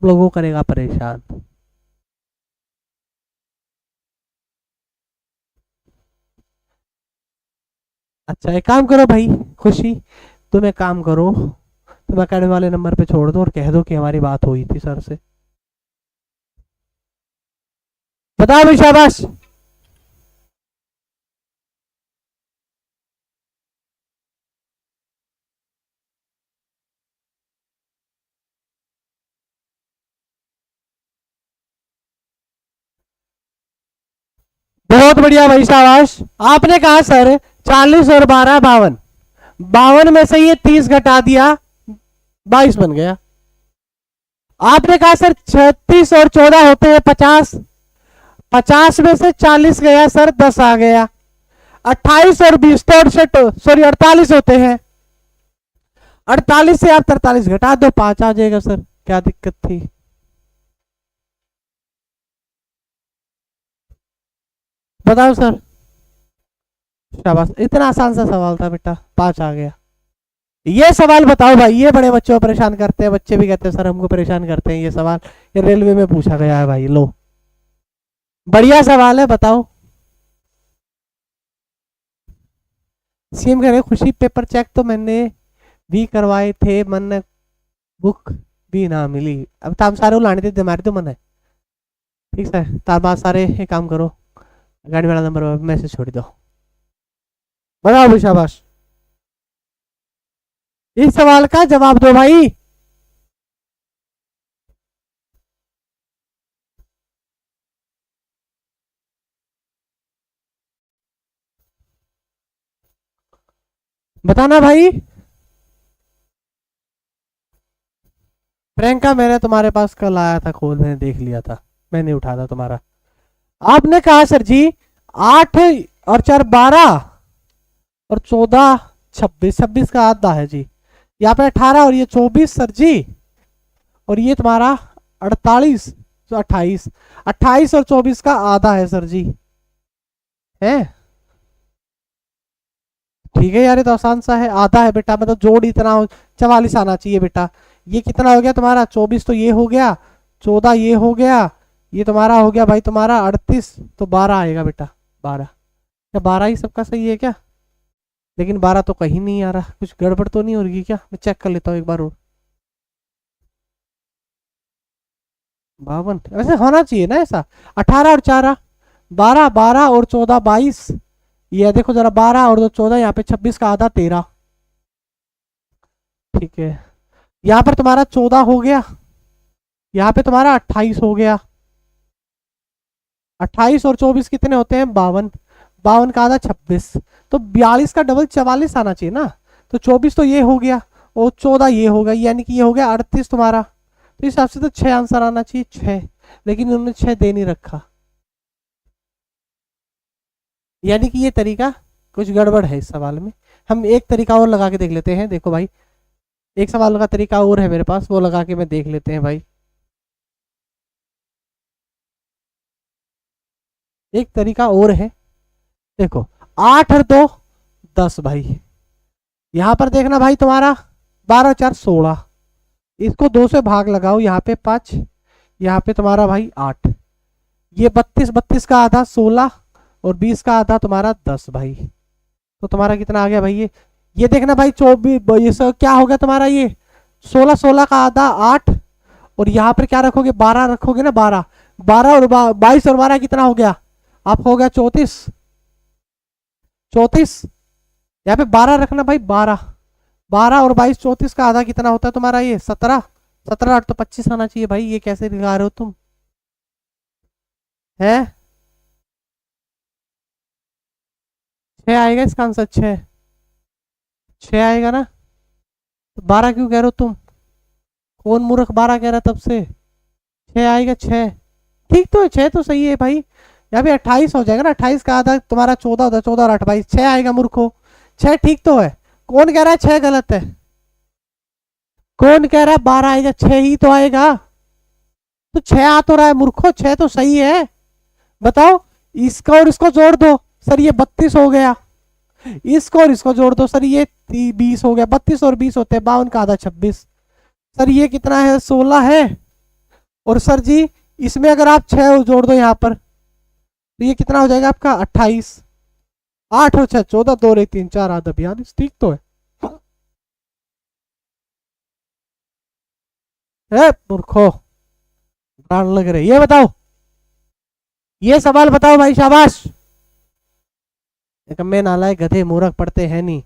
लोगों को करेगा परेशान। अच्छा एक काम करो भाई, खुशी तुम एक काम करो, तुम अकेडमी वाले नंबर पे छोड़ दो और कह दो कि हमारी बात हुई थी सर से। बताओ भाई, शाबाश। बहुत बढ़िया भाई, शाबाश। आपने कहा सर 40 और 12 52, 52 में से ये 30 घटा दिया, 22 बन गया। आपने कहा सर 36 और 14 होते हैं 50, 50 में से 40 गया सर, 10 आ गया। 28 और 20 तो 68, सॉरी 48 होते हैं। 48 से आप 43 घटा दो, 5 आ जाएगा सर, क्या दिक्कत थी। बताओ सर। शाबाश, इतना आसान सा सवाल था बेटा, 5 आ गया। ये सवाल बताओ भाई, ये बड़े बच्चों को परेशान करते हैं, बच्चे भी कहते हैं सर हमको परेशान करते हैं ये सवाल। ये रेलवे में पूछा गया है भाई, लो बढ़िया सवाल है, बताओ। सीएम कह रहे खुशी पेपर चेक तो मैंने भी करवाए थे, मन बुक भी ना मिली। अब ताम सारे लाने थे हमारे तो मन है। ठीक है, तार बात सारे एक काम करो, गाड़ी वाला नंबर मैसेज छोड़ दो। बताओ भाई, शाबाश। इस सवाल का जवाब दो भाई। बताना भाई। प्रियंका, मैंने तुम्हारे पास कल आया था, खोल मैंने देख लिया था, मैंने उठा था तुम्हारा। आपने कहा सर जी 8 और 4 12 और 14 26, 26 का आधा है जी। यहाँ पे 18 और ये 24 सर जी, और ये तुम्हारा 48 तो 28, 28 और 24 का आधा है सर जी, है। ठीक है यार, ये तो आसान सा है, आधा है बेटा, मतलब जोड़ इतना 44 आना चाहिए बेटा। ये कितना हो गया तुम्हारा 24, तो ये हो गया 14, ये हो गया, ये तुम्हारा हो गया भाई तुम्हारा 38, तो 12 आएगा बेटा, 12। क्या 12 ही सबका सही है क्या? लेकिन 12 तो कहीं नहीं आ रहा, कुछ गड़बड़ तो नहीं हो रही क्या? मैं चेक कर लेता हूँ एक बार और। 52 वैसे होना चाहिए ना ऐसा। 18 और 4 12, 12 और 14 22, ये देखो जरा 12 और 2 14, यहाँ पे 26 का आधा 13। ठीक है, यहाँ पर तुम्हारा 14 हो गया, यहाँ पे तुम्हारा 28 हो गया। 28 और 24 कितने होते हैं 52, 52 का आधा 26, तो 42 का डबल 44 आना चाहिए ना। तो 24 तो ये हो गया, और 14 ये हो गया, यानी कि ये हो गया 38 तुम्हारा। तो इस हिसाब से तो 6 आंसर आना चाहिए, 6। लेकिन उन्होंने 6 दे नहीं रखा, यानी कि ये तरीका कुछ गड़बड़ है इस सवाल में। हम एक तरीका और लगा के देख लेते हैं, देखो भाई, एक सवाल का तरीका और है मेरे पास, वो लगा के मैं देख लेते हैं भाई। एक तरीका और है, देखो 8 और 2 10 भाई। यहाँ पर देखना भाई तुम्हारा 12 4 16, इसको 2 से भाग लगाओ, यहाँ पे 5, यहाँ पे तुम्हारा भाई 8, ये 32, 32 का आधा 16 और 20 का आधा तुम्हारा 10 भाई। तो तुम्हारा कितना आ गया भाई ये देखना भाई 24, ये सब क्या होगा तुम्हारा, ये 16, 16 का आधा 8, और यहाँ पर क्या रखोगे 12 रखोगे ना, 12, 12 और 22 और 12 कितना हो गया, आप हो गया 34, 34। यहाँ पे 12 रखना भाई, 12, 12 और 22 34 का आधा कितना होता है तुम्हारा, ये 17, 17 8 तो 25 आना चाहिए भाई। ये कैसे दिखा रहे हो तुम, है 6 आएगा इसका आंसर, 6, 6 आएगा ना। तो 12 क्यों कह रहे हो तुम, कौन मूर्ख 12 कह रहा है तब से, 6 आएगा 6। ठीक तो है, 6 तो सही है भाई। यहाँ पे 28 हो जाएगा ना, 28 का आधा तुम्हारा 14 होता है, 14 और 8 22, 6 आएगा मूर्खो, 6 ठीक तो है। कौन कह रहा है 6 गलत है, कौन कह रहा है 12 आएगा, 6 ही तो आएगा। तो 6 आ तो रहा है मूर्खो, 6 तो सही है। बताओ, इसका और इसको जोड़ दो सर, ये 32 हो गया, इसको और इसको जोड़ दो सर, ये 20 हो गया, 32 और 20 होते हैं 52 का आधा 26। सर ये कितना है 16 है, और सर जी इसमें अगर आप 6 जोड़ दो यहाँ पर, तो ये कितना हो जाएगा आपका 28, 8 और 6 14, 2 और 3 4 आधा 42, ठीक तो है मूर्खो, प्राण लग रहे। ये बताओ, ये सवाल बताओ भाई, शाबाश। मैं नालायक गधे मूर्ख पढ़ते हैं नहीं।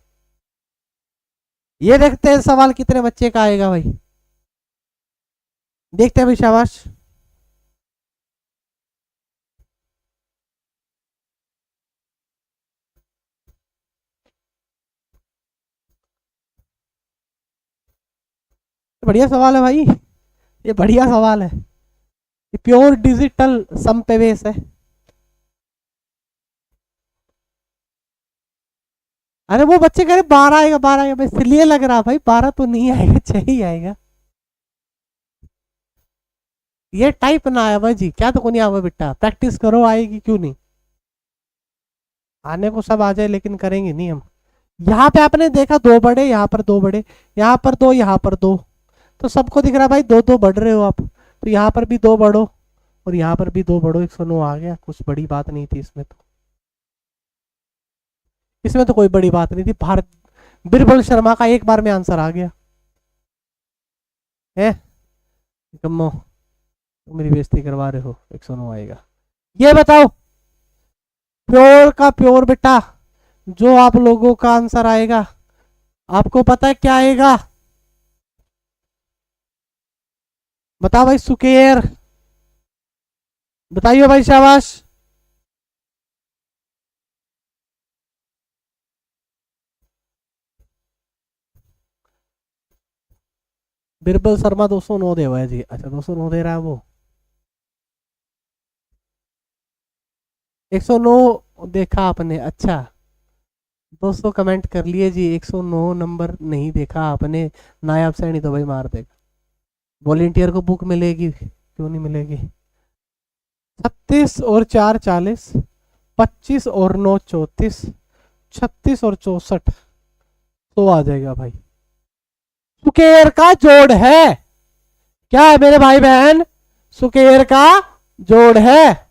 ये देखते हैं सवाल कितने बच्चे का आएगा भाई, देखते हैं भाई, शाबाश। बढ़िया सवाल है भाई, ये बढ़िया सवाल है, ये प्योर डिजिटल सम पे बेस है। अरे वो बच्चे कह रहे 12 आएगा 12 आएगा, इसलिए लग रहा भाई 12 तो नहीं आएगा, 6 ही आएगा। ये टाइप ना आया भाई जी, क्या तो को नहीं आवा बेटा, प्रैक्टिस करो, आएगी क्यों नहीं। आने को सब आ जाए लेकिन करेंगे नहीं हम। यहाँ पे आपने देखा 2 बड़े, यहाँ पर 2 बड़े, यहाँ पर 2, यहाँ पर 2, तो सबको दिख रहा भाई 2-2 बढ़ रहे हो आप, तो यहाँ पर भी 2 बढ़ो और यहाँ पर भी 2 बढ़ो, 109 आ गया, कुछ बड़ी बात नहीं थी इसमें तो, इसमें तो कोई बड़ी बात नहीं थी। भारत बिरबल शर्मा का एक बार में आंसर आ गया है। कम्मो तुम मेरी बेइज्जती करवा रहे हो, 109 आएगा। ये बताओ प्योर का प्योर बेटा, जो आप लोगों का आंसर आएगा, आपको पता है क्या आएगा? बताओ भाई, सुकेर, बताइए भाई, शाबाश। बिरबल शर्मा 209 दे हुआ है जी, अच्छा 209 दे रहा है वो, 109 देखा आपने, अच्छा 200 कमेंट कर लिए जी, 109 नंबर नहीं देखा आपने, नायाब से नहीं तो भाई मार देगा। वॉलेंटियर को बुक मिलेगी, क्यों नहीं मिलेगी। 36 और 4 40, 25 और 9 34, 36 और 64 तो आ जाएगा भाई। सुकेर का जोड़ है, क्या है मेरे भाई बहन? सुकेर का जोड़ है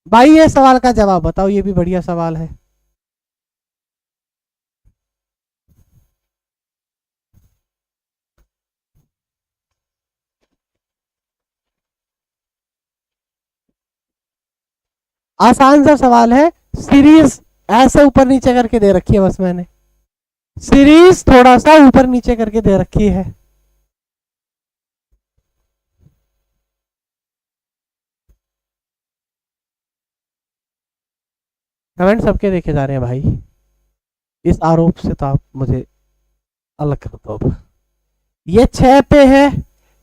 भाई। ये सवाल का जवाब बताओ, ये भी बढ़िया सवाल है। आसान सा सवाल है, सीरीज ऐसे ऊपर नीचे करके दे रखी है, बस मैंने सीरीज थोड़ा सा ऊपर नीचे करके दे रखी है। कमेंट सबके देखे जा रहे हैं भाई, इस आरोप से तो आप मुझे अलग कर दो अब। ये 6 पे है,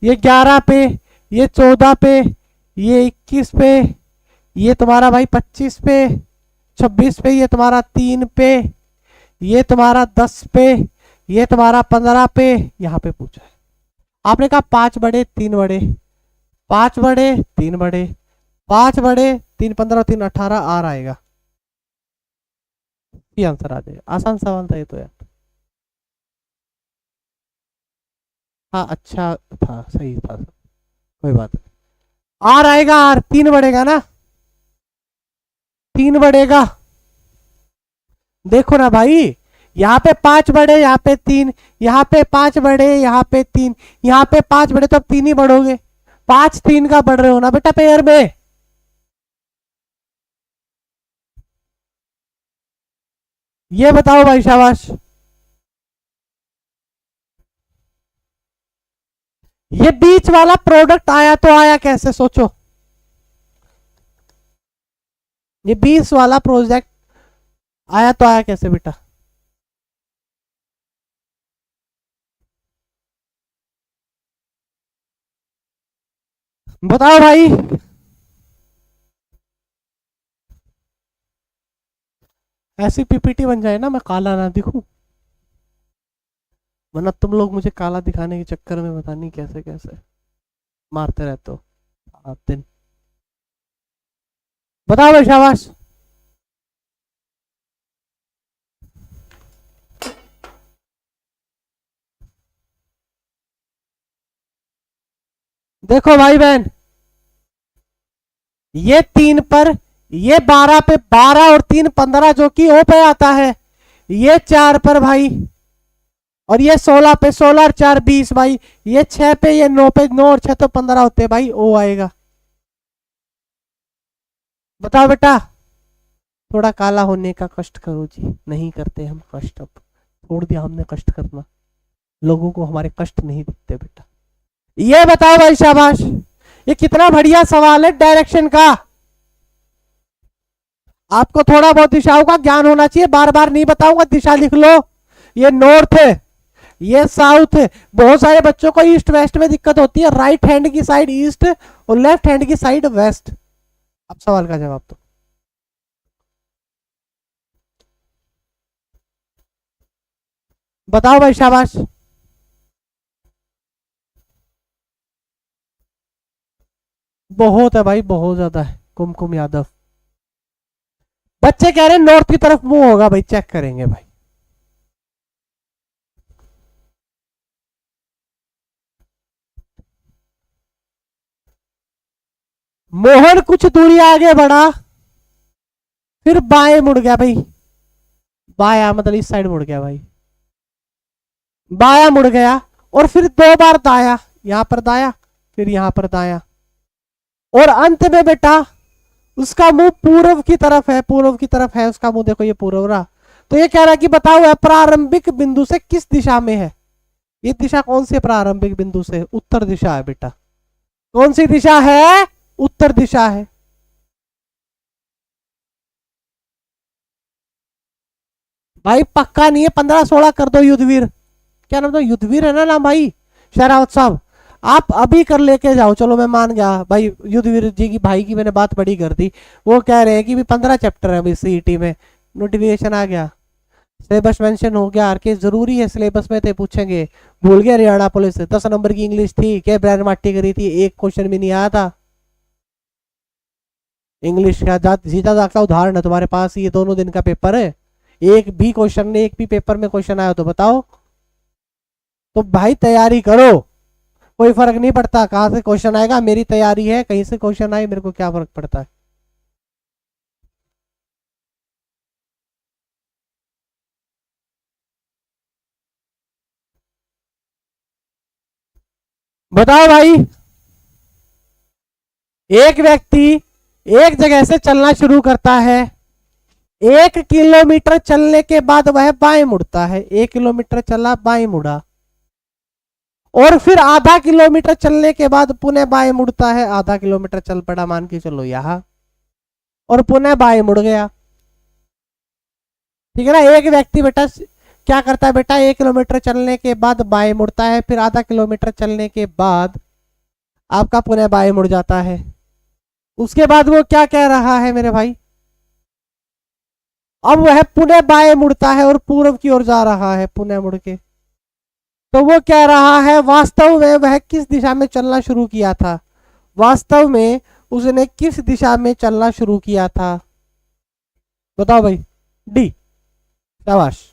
ये 11 पे, ये 14 पे, ये 21 पे, ये तुम्हारा भाई 25 पे, 26 पे, ये तुम्हारा 3 पे, ये तुम्हारा 10 पे, ये तुम्हारा 15 पे। यहाँ पे पूछा है आपने, कहा 5 बड़े 3 बड़े, 5 बड़े 3 बड़े, 5 बड़े 3 15 3 18 आर आएगा, ये आंसर आ जाएगा। आसान सवाल था ये तो यार। हाँ अच्छा था, सही था, कोई बात नहीं। आर आएगा, आर 3 बढ़ेगा ना, 3 बढ़ेगा, देखो ना भाई, यहाँ पे 5 बढ़े, यहाँ पे 3, यहाँ पे 5 बढ़े, यहाँ पे 3, यहाँ पे 5 बढ़े, तो अब 3 ही बढ़ोगे, 5 3 का बढ़ रहे हो ना बेटा पेयर में। ये बताओ भाई, शाबाश। ये बीच वाला प्रोडक्ट आया तो आया कैसे, सोचो। ये 20 वाला प्रोजेक्ट आया तो आया कैसे बेटा? बताओ भाई। ऐसी पीपीटी बन जाए ना, मैं काला ना दिखूं, वरना तुम लोग मुझे काला दिखाने के चक्कर में पता नहीं कैसे कैसे मारते रहते हो सारा दिन। बताओ भाई, शाबाश। देखो भाई बहन, ये 3 पर, ये 12 पे, 12 और 3 15 जो कि ओ पे आता है, ये 4 पर भाई, और ये 16 पे, 16 और 4 20 भाई, ये 6 पे, ये 9 पे, 9 और 6 तो 15 होते हैं भाई, ओ आएगा। बताओ बेटा, थोड़ा काला होने का कष्ट करो जी, नहीं करते हम कष्ट, अब छोड़ दिया हमने कष्ट करना, लोगों को हमारे कष्ट नहीं दिखते बेटा। ये बताओ भाई, शाबाश, ये कितना बढ़िया सवाल है डायरेक्शन का। आपको थोड़ा बहुत दिशाओं का ज्ञान होना चाहिए, बार बार नहीं बताऊंगा, दिशा लिख लो। ये नॉर्थ है, ये साउथ है। बहुत सारे बच्चों को ईस्ट वेस्ट में दिक्कत होती है, राइट हैंड की साइड ईस्ट और लेफ्ट हैंड की साइड वेस्ट। अब सवाल का जवाब तो बताओ भाई, शाबाश। बहुत है भाई, बहुत ज्यादा है। कुमकुम यादव। बच्चे कह रहे हैं नॉर्थ की तरफ मुंह होगा भाई, चेक करेंगे भाई। मोहन कुछ दूरी आगे बढ़ा, फिर बाएं मुड़ गया भाई। बाया मतलब इस साइड मुड़ गया भाई। बाया मुड़ गया और फिर 2 बार दाया, यहां पर दाया, फिर यहां पर दाया, और अंत में बेटा उसका मुंह पूर्व की तरफ है, पूर्व की तरफ है उसका मुंह। देखो ये पूर्व रहा। तो ये कह रहा है कि बताओ प्रारंभिक बिंदु से किस दिशा में है। ये दिशा कौन सी है प्रारंभिक बिंदु से? उत्तर दिशा है बेटा। कौन सी दिशा है? उत्तर दिशा है। भाई पक्का नहीं है, 15-16 कर दो युद्धवीर। क्या नाम था? युद्धवीर है ना नाम भाई? शरावत साहब आप अभी कर लेके जाओ। चलो मैं मान गया भाई, युद्धवीर जी की भाई की मैंने बात बड़ी कर दी। वो कह रहे हैं कि भी 15 चैप्टर है अभी सीईटी में। नोटिफिकेशन आ गया, सिलेबस मेंशन हो गया। आरके जरूरी है सिलेबस में थे, पूछेंगे। भूल गया हरियाणा पुलिस 10 नंबर की इंग्लिश थी, क्या ब्रैन माटी करी थी, एक क्वेश्चन भी नहीं आया था इंग्लिश का। सीधा जाता उदाहरण है तुम्हारे पास, ये दोनों दिन का पेपर है, एक भी क्वेश्चन नहीं, एक भी पेपर में क्वेश्चन आया तो बताओ। तो भाई तैयारी करो, कोई फर्क नहीं पड़ता कहां से क्वेश्चन आएगा। मेरी तैयारी है, कहीं से क्वेश्चन आए मेरे को क्या फर्क पड़ता है। बताओ भाई, एक व्यक्ति एक जगह से चलना शुरू करता है, 1 किलोमीटर चलने के बाद वह बाएं मुड़ता है। 1 किलोमीटर चला, बाएं मुड़ा, और फिर आधा किलोमीटर चलने के बाद पुनः बाएं मुड़ता है। आधा किलोमीटर चल पड़ा मान के चलो यहां, और पुनः बाएं मुड़ गया। ठीक है ना? एक व्यक्ति बेटा क्या करता है बेटा, 1 किलोमीटर चलने के बाद बाएं मुड़ता है, फिर आधा किलोमीटर चलने के बाद आपका पुनः बाएं मुड़ जाता है। उसके बाद वो क्या कह रहा है मेरे भाई, अब वह पुनः बाएं मुड़ता है और पूर्व की ओर जा रहा है पुनः मुड़ के। तो वो कह रहा है वास्तव में वह किस दिशा में चलना शुरू किया था। वास्तव में उसने किस दिशा में चलना शुरू किया था? बताओ भाई। डी। शाबाश।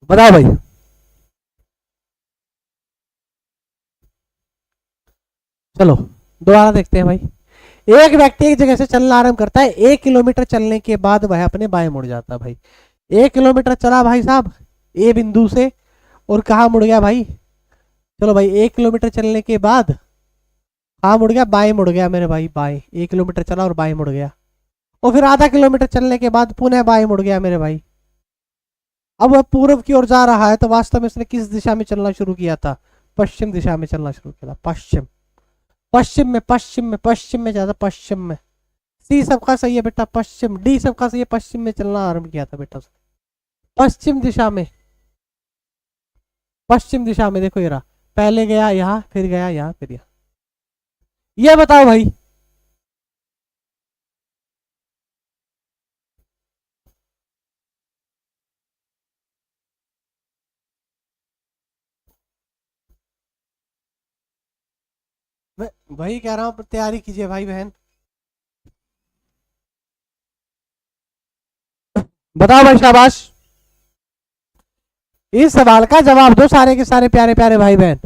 बताओ भाई। चलो दोबारा देखते हैं भाई। एक व्यक्ति एक जगह से चलना आरंभ करता है, 1 किलोमीटर चलने के बाद वह अपने बाएं मुड़ जाता है भाई। 1 किलोमीटर चला भाई साहब ए बिंदु से, और कहा मुड़ गया भाई? चलो भाई 1 किलोमीटर चलने के बाद कहा मुड़ गया? बाएं मुड़ गया मेरे भाई, बाएं। 1 किलोमीटर चला और बाएं मुड़ गया, और फिर आधा किलोमीटर चलने के बाद पुनः बाएं मुड़ गया मेरे भाई। अब वह पूर्व की ओर जा रहा है, तो वास्तव में उसने किस दिशा में चलना शुरू किया था? पश्चिम दिशा में चलना शुरू किया था। पश्चिम, पश्चिम में, पश्चिम में, पश्चिम में ज्यादा, पश्चिम में। सी सबका सही है बेटा, पश्चिम। डी सबका सही है, पश्चिम में चलना आरंभ किया था बेटा उसने, पश्चिम दिशा में। पश्चिम दिशा में देखो ये रहा, पहले गया यहाँ, फिर गया यहाँ, फिर यहाँ। ये बताओ भाई, वही कह रहा हूं, तैयारी कीजिए भाई बहन। बताओ भाई, शाबाश। इस सवाल का जवाब दो सारे के सारे प्यारे प्यारे भाई बहन।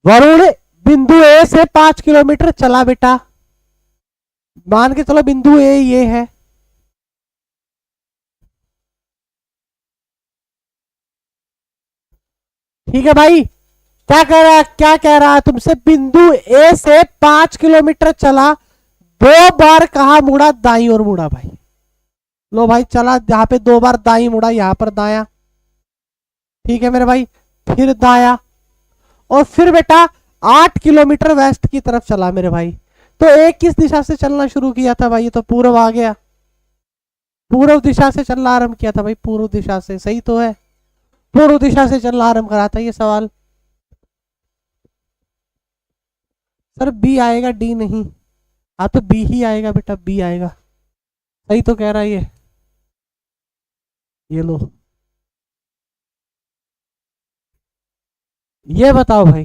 वरुण बिंदु ए से 5 किलोमीटर चला बेटा, मान के चलो बिंदु ए ये है। ठीक है भाई, क्या कह रहा है, क्या कह रहा है तुमसे? बिंदु ए से 5 किलोमीटर चला, 2 बार कहा मुड़ा? दाई और मुड़ा भाई। लो भाई चला, यहाँ पे 2 बार दाई मुड़ा, यहाँ पर दाया। ठीक है मेरे भाई, फिर दाया, और फिर बेटा 8 किलोमीटर वेस्ट की तरफ चला मेरे भाई। तो एक किस दिशा से चलना शुरू किया था भाई? ये तो पूर्व आ गया, पूर्व दिशा से चलना आरंभ किया था भाई, पूर्व दिशा से, सही तो है, पूर्व दिशा से चलना आरंभ करा था। ये सवाल सर बी आएगा, डी नहीं। हाँ तो बी ही आएगा बेटा, बी आएगा, सही तो कह रहा है ये लो, ये बताओ भाई,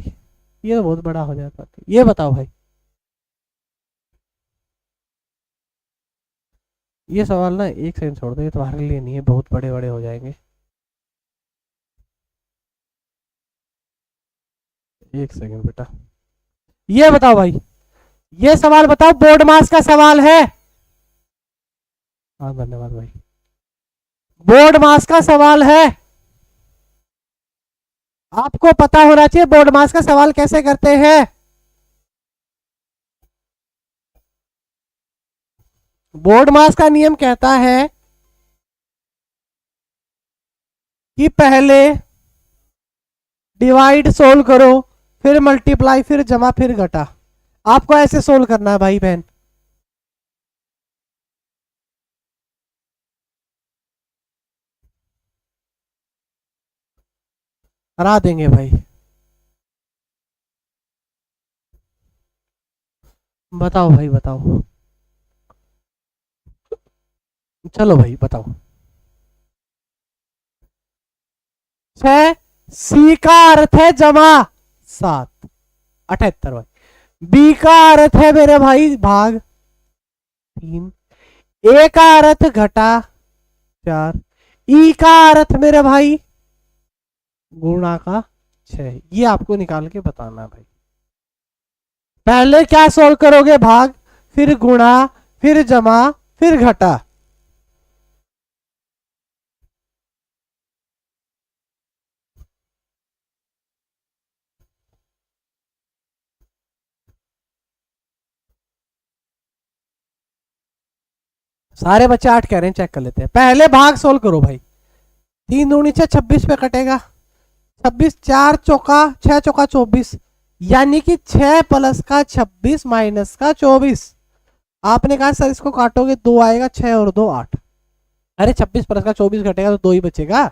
ये तो बहुत बड़ा हो जाता है, ये बताओ भाई, ये सवाल ना एक सेकंड छोड़ दो, ये तुम्हारे लिए नहीं है, बहुत बड़े बड़े हो जाएंगे। एक सेकंड बेटा, ये बताओ भाई, ये सवाल बताओ, बोर्ड मास का सवाल है। हाँ धन्यवाद भाई, बोर्ड मास का सवाल है, आपको पता होना चाहिए बोर्ड मास का सवाल कैसे करते हैं। बोर्ड मास का नियम कहता है कि पहले डिवाइड सोल्व करो, फिर मल्टीप्लाई, फिर जमा, फिर घटा। आपको ऐसे सोल्व करना है भाई बहन। हरा देंगे भाई, बताओ भाई बताओ, चलो भाई बताओ। 6 सी का अर्थ है जमा 7, 78 भाई। बी का अर्थ है मेरे भाई भाग 3, ए का अर्थ घटा 4, ई का अर्थ मेरे भाई गुणा का 6। ये आपको निकाल के बताना है भाई। पहले क्या सोल्व करोगे? भाग, फिर गुणा, फिर जमा, फिर घटा। सारे बच्चे 8 कह रहे हैं, चेक कर लेते हैं। पहले भाग सोल्व करो भाई, 3 दूनी 6, 26 पे कटेगा, 26, 4 चौका 6 चौका 24, यानी कि 6 प्लस का 26 माइनस का 24। आपने कहा सर इसको काटोगे 2 आएगा, 6 और 2 8। अरे 26 प्लस का 24 घटेगा तो 2 ही बचेगा,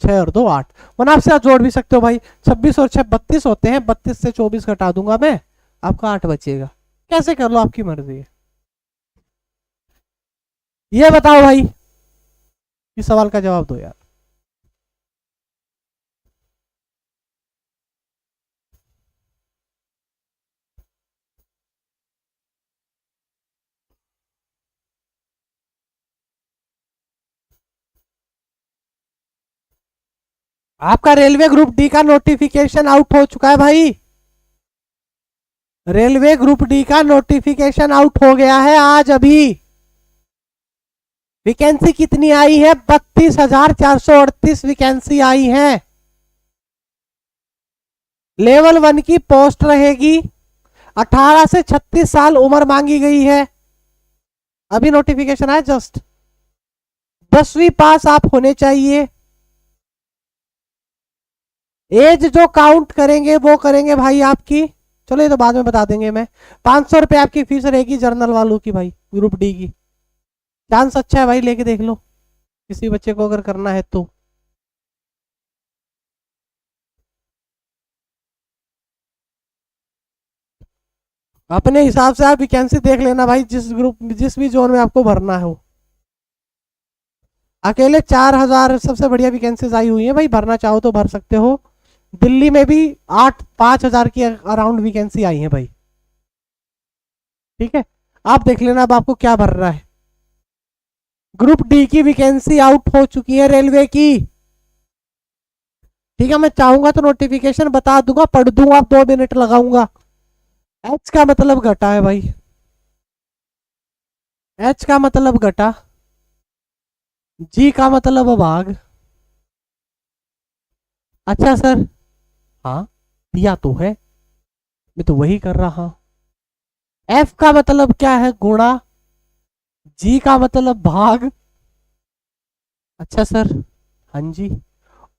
6 और 2 8। वरना आपसे आप जोड़ भी सकते हो भाई, 26 और 6 32 होते हैं, 32 से 24 घटा दूंगा मैं, आपका 8 बचेगा। कैसे कर लो, आपकी मर्जी है। ये बताओ भाई, इस सवाल का जवाब दो यार। आपका रेलवे ग्रुप डी का नोटिफिकेशन आउट हो चुका है भाई, रेलवे ग्रुप डी का नोटिफिकेशन आउट हो गया है आज अभी। वैकेंसी कितनी आई है? 32,438 वैकेंसी आई है। लेवल 1 की पोस्ट रहेगी, 18 से 36 साल उम्र मांगी गई है। अभी नोटिफिकेशन आया जस्ट, 10वीं पास आप होने चाहिए। एज जो काउंट करेंगे वो करेंगे भाई आपकी, चलो ये तो बाद में बता देंगे। मैं 500 रुपए आपकी फीस रहेगी जर्नल वालों की भाई, ग्रुप डी की। चांस अच्छा है भाई, लेके देख लो किसी बच्चे को अगर करना है तो। अपने हिसाब से आप वैकेंसी देख लेना भाई, जिस ग्रुप जिस भी जोन में आपको भरना है। अकेले 4000 सबसे बढ़िया वैकेंसीज आई हुई है भाई, भरना चाहो तो भर सकते हो। दिल्ली में भी 5,000 की अराउंड वैकेंसी आई है भाई, ठीक है। आप देख लेना अब आपको क्या भर रहा है। ग्रुप डी की वैकेंसी आउट हो चुकी है रेलवे की, ठीक है। मैं चाहूंगा तो नोटिफिकेशन बता दूंगा, पढ़ दूंगा, 2 मिनट लगाऊंगा। एच का मतलब घटा है भाई, एच का मतलब घटा, जी का मतलब भाग। अच्छा सर, हाँ दिया तो है, मैं तो वही कर रहा हूं। एफ का मतलब क्या है? गुणा। जी का मतलब भाग। अच्छा सर, हाँ जी।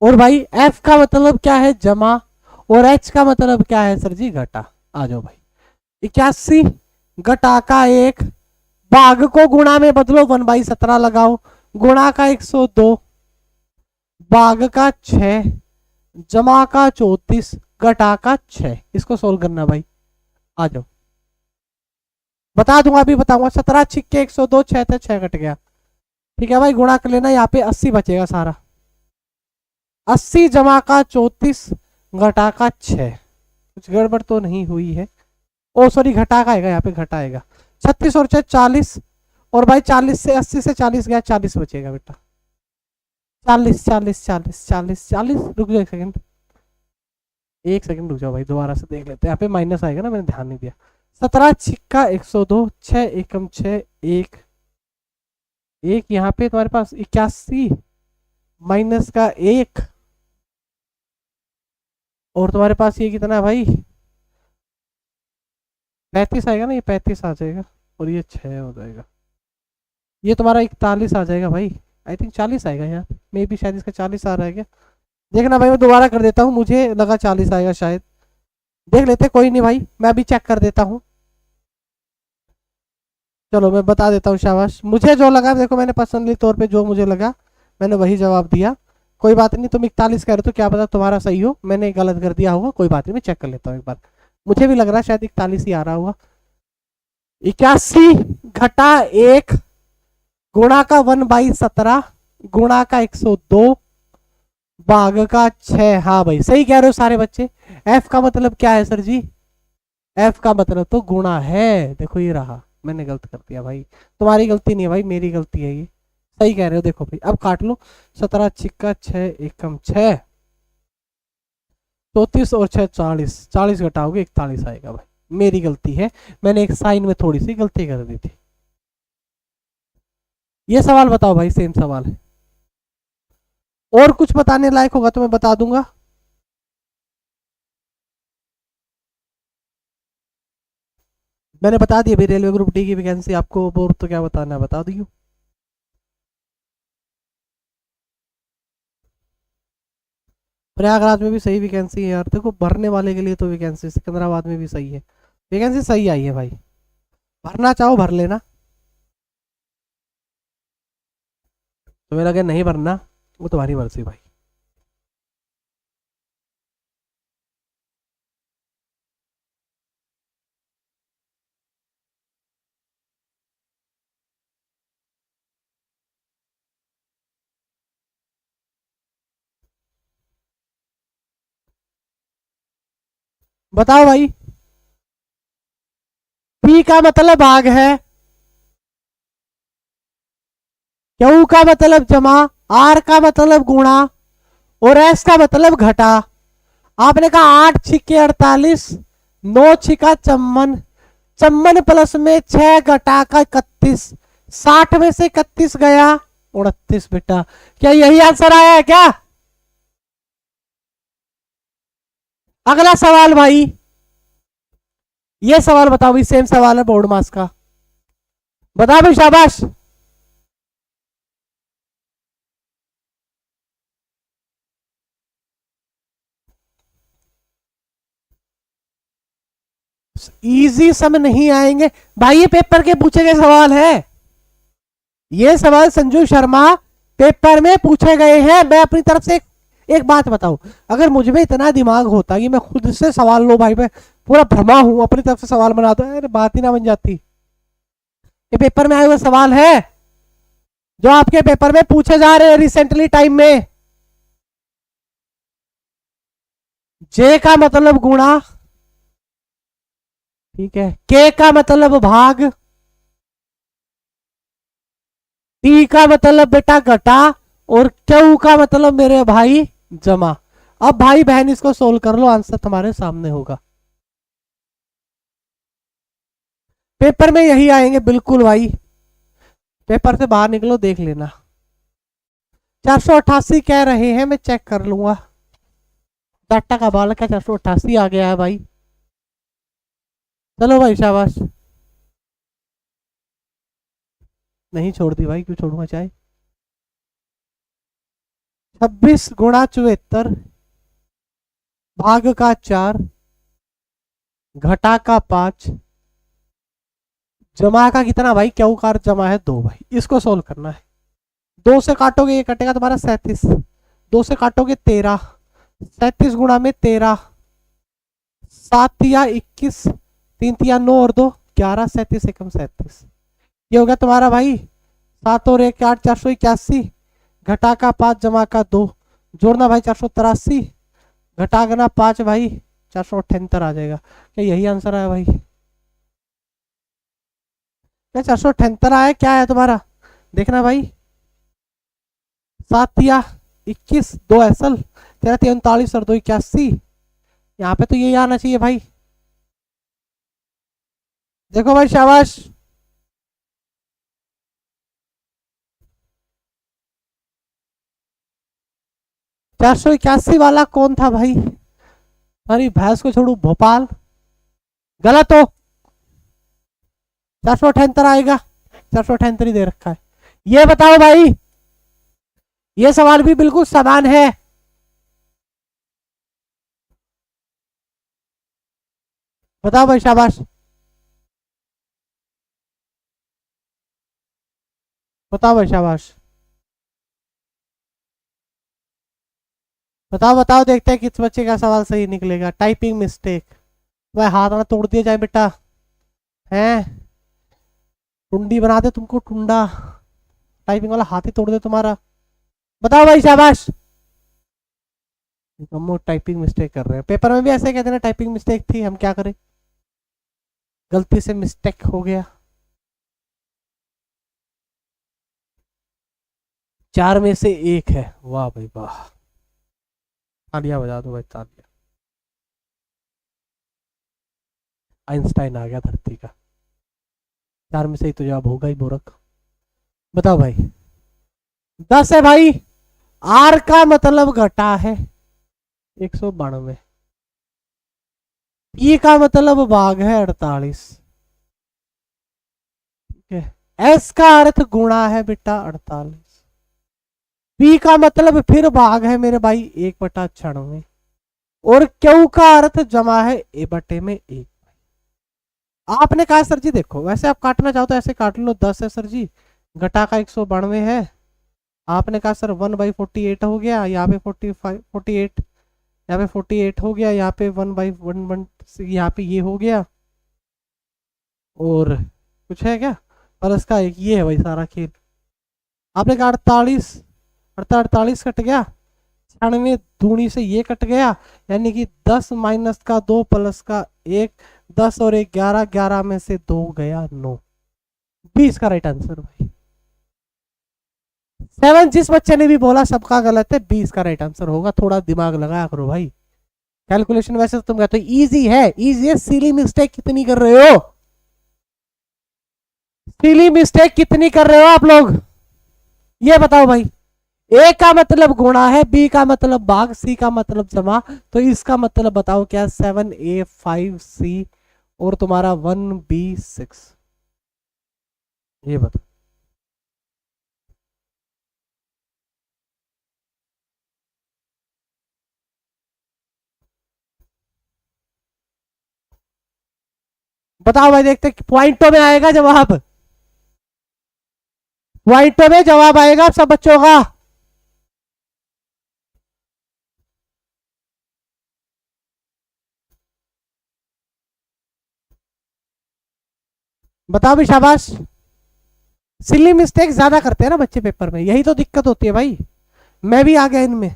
और भाई एफ का मतलब क्या है? जमा। और एच का मतलब क्या है सर जी, घटा। आ जाओ भाई, 81 घटा का 1, भाग को गुणा में बदलो, 1/17 लगाओ, गुणा का 102, भाग का 6, जमा का 34, घटा का 6। इसको सोल्व करना भाई, आ जाओ बता दूंगा, अभी बताऊंगा। 17 छिक्के 102, 6 थे 6 कट गया। ठीक है भाई, गुणा कर लेना, यहाँ पे 80 बचेगा सारा। 80 जमा का 34 घटा का 6, कुछ गड़बड़ तो नहीं हुई है। ओ सॉरी, घटा का आएगा यहाँ पे, घटा आएगा। 36 और 6 40, और भाई 40 से 80 से 40 गया, 40 बचेगा बेटा। 40 40 40 40 40, रुक जाओ 1 सेकंड, 1 सेकंड रुक जाओ भाई, दोबारा से देख लेते हैं। यहाँ पे माइनस आएगा ना, मैंने ध्यान नहीं दिया। 17 छिक्का 102, 6 एकम 6, 1 1, यहाँ पे तुम्हारे पास 81 माइनस का 1, और तुम्हारे पास ये कितना है भाई, 35 आएगा ना, ये 35 आ जाएगा, और ये 6 हो जाएगा, ये तुम्हारा 41 आ जाएगा भाई। आई थिंक 40 आएगा यहाँ, मे भी शायद इसका 40 आ रहा है क्या, देखना भाई, मैं दोबारा कर देता हूँ, मुझे लगा 40 आएगा शायद, देख लेते, कोई नहीं भाई, मैं अभी चेक कर देता हूँ। चलो मैं बता देता हूँ, शाबाश, मुझे जो लगा, देखो मैंने पर्सनली तौर पे जो मुझे लगा मैंने वही जवाब दिया। कोई बात नहीं, तुम 41 कह रहे हो तो क्या पता तुम्हारा सही हो, मैंने गलत कर दिया होगा, कोई बात नहीं, मैं चेक कर लेता हूँ एक बार। मुझे भी लग रहा है शायद 41 ही आ रहा होगा। 81 घटा 1 गुणा का 1/17 गुणा का 102 भाग का 6। हाँ भाई सही कह रहे हो सारे बच्चे। एफ का मतलब क्या है सर जी, एफ का मतलब तो गुणा है। देखो ये रहा, मैंने गलत कर दिया भाई, तुम्हारी गलती नहीं है भाई, मेरी गलती है ये, सही कह रहे हो। देखो भाई अब काट लो, 17 छिक्का 6 एकम 6, 34 और 6 40, 40 घटाओगे 41 आएगा भाई, मेरी गलती है, मैंने एक साइन में थोड़ी सी गलती कर दी थी। ये सवाल बताओ भाई, सेम सवाल है, और कुछ बताने लायक होगा तो मैं बता दूंगा। मैंने बता दिया भाई, रेलवे ग्रुप डी की वैकेंसी आपको, और तो क्या बताना है, बता दी। प्रयागराज में भी सही वैकेंसी है यार, देखो भरने वाले के लिए तो वैकेंसी, सिकंदराबाद में भी सही है वैकेंसी, सही आई है भाई, भरना चाहो भर लेना, तुम्हें लगे नहीं भरना वो तुम्हारी मर्जी भाई। बताओ भाई, पी का मतलब भाग है, क्यू का मतलब जमा, आर का मतलब गुणा, और एस का मतलब घटा। आपने कहा 8 छिक्के 48, 9 छिका 54, 54 प्लस में 6 घटा का 31, 60 में से 31 गया 29 बेटा। क्या यही आंसर आया है क्या? अगला सवाल भाई, ये सवाल बताओ भाई, सेम सवाल है बोर्ड मास का, बताओ भाई, शाबाश। इजी सम नहीं आएंगे भाई, ये पेपर के पूछे गए सवाल है, ये सवाल संजू शर्मा पेपर में पूछे गए हैं। मैं अपनी तरफ से एक बात बताऊं, अगर मुझ में इतना दिमाग होता कि मैं खुद से सवाल लो भाई, मैं पूरा भ्रमा हूं, अपनी तरफ से सवाल बना दो, अरे बात ही ना बन जाती। ये पेपर में आए हुए सवाल है जो आपके पेपर में पूछे जा रहे हैं रिसेंटली टाइम में। जे का मतलब गुणा, ठीक है, के का मतलब भाग, टी का मतलब बेटा घटा, और क्यू का मतलब मेरे भाई जमा। अब भाई बहन इसको सोल्व कर लो, आंसर तुम्हारे सामने होगा, पेपर में यही आएंगे बिल्कुल भाई, पेपर से बाहर निकलो देख लेना। 488 कह रहे हैं, मैं चेक कर लूंगा, डाटा का बालक है, 488 आ गया है भाई, चलो भाई शाबाश। नहीं छोड़ दी भाई, क्यों छोड़ूंगा चाहे। 26 गुणा 74, भाग का 4, घटा का 5, जमा का कितना भाई, क्यू कार जमा है 2 भाई। इसको सोल्व करना है। 2 से काटोगे ये कटेगा तुम्हारा 37, 2 से काटोगे 13, 37 गुणा में 13, 7 या 21, 3 या 9 और 2 11, 37 एकम 37। ये हो गया तुम्हारा भाई 7 और 1 8, 481, घटा का 5 जमा का 2, जोड़ना भाई 483, घटाना 5 भाई 478 आ जाएगा। क्या यही आंसर आया भाई? क्या 478 आया? क्या है तुम्हारा देखना भाई। 7 या 21, 2 एसल, 13 39 और 2 81। यहाँ पे तो यही आना चाहिए भाई। देखो भाई शाबाश। चार सौ इक्यासी वाला कौन था भाई? अरे भैंस को छोड़ू, भोपाल गलत हो। 478 आएगा, 478 ही दे रखा है। ये बताओ भाई, ये सवाल भी बिल्कुल समान है। बताओ भाई शाबाश, बताओ भाई शाबाश, बताओ बताओ, देखते हैं किस बच्चे का सवाल सही निकलेगा। टाइपिंग मिस्टेक, वह हाथ ना तोड़ दिया जाए बेटा, हैं टुंडी बना दे तुमको, टुंडा टाइपिंग वाला हाथ ही तोड़ दे तुम्हारा। बताओ भाई शाबाश। हम टाइपिंग मिस्टेक कर रहे हैं, पेपर में भी ऐसे कहते हैं टाइपिंग मिस्टेक थी, हम क्या करें, गलती से मिस्टेक हो गया। 4 में से 1 है, वाह भाई वाह, तालियां बजा दो भाई तालियां। आइंस्टाइन आ गया धरती का। 4 में से 1 तो जवाब होगा ही मूर्ख। बताओ भाई। 10 है भाई, आर का मतलब घटा है 192, ई का मतलब भाग है 48, ठीक है। एस का अर्थ गुणा है बेटा 48, पी का मतलब फिर भाग है मेरे भाई 1/96, और क्यू का अर्थ जमा है ए बटे में 1। आपने कहा सर जी देखो, वैसे आप काटना चाहो तो ऐसे काट लो, 10 है सर जी, घटा का 192 है। आपने कहा सर 1/48 हो गया, यहाँ पे 45 48, यहाँ पे 48 हो गया, यहाँ पे 1/1 यहाँ पे ये हो गया, और कुछ है क्या प्लस का एक, ये है भाई सारा खेल। आपने कहा 48, 48 कट गया, 96 दूनी से ये कट गया, यानी कि 10 माइनस का 2 प्लस का 1, 10 और 1 11, 11 में से 2 गया 9, 20 का राइट आंसर भाई। 7 जिस बच्चे ने भी बोला सबका गलत है, 20 का राइट आंसर होगा। थोड़ा दिमाग लगाया करो भाई, कैलकुलेशन वैसे तो तुम कहते हो इजी है, इजी है, सिली मिस्टेक कितनी कर रहे हो, सिली मिस्टेक कितनी कर रहे हो आप लोग, ये बताओ भाई। ए का मतलब गुणा है, बी का मतलब भाग, सी का मतलब जमा, तो इसका मतलब बताओ क्या, 7A5C और तुम्हारा 1B6, ये बताओ। बताओ भाई, देखते पॉइंटों में आएगा जवाब, पॉइंटों में जवाब आएगा सब बच्चों का। बताओ भी शाबाश। सिली मिस्टेक ज्यादा करते हैं ना बच्चे पेपर में, यही तो दिक्कत होती है भाई। मैं भी आ गया इनमें,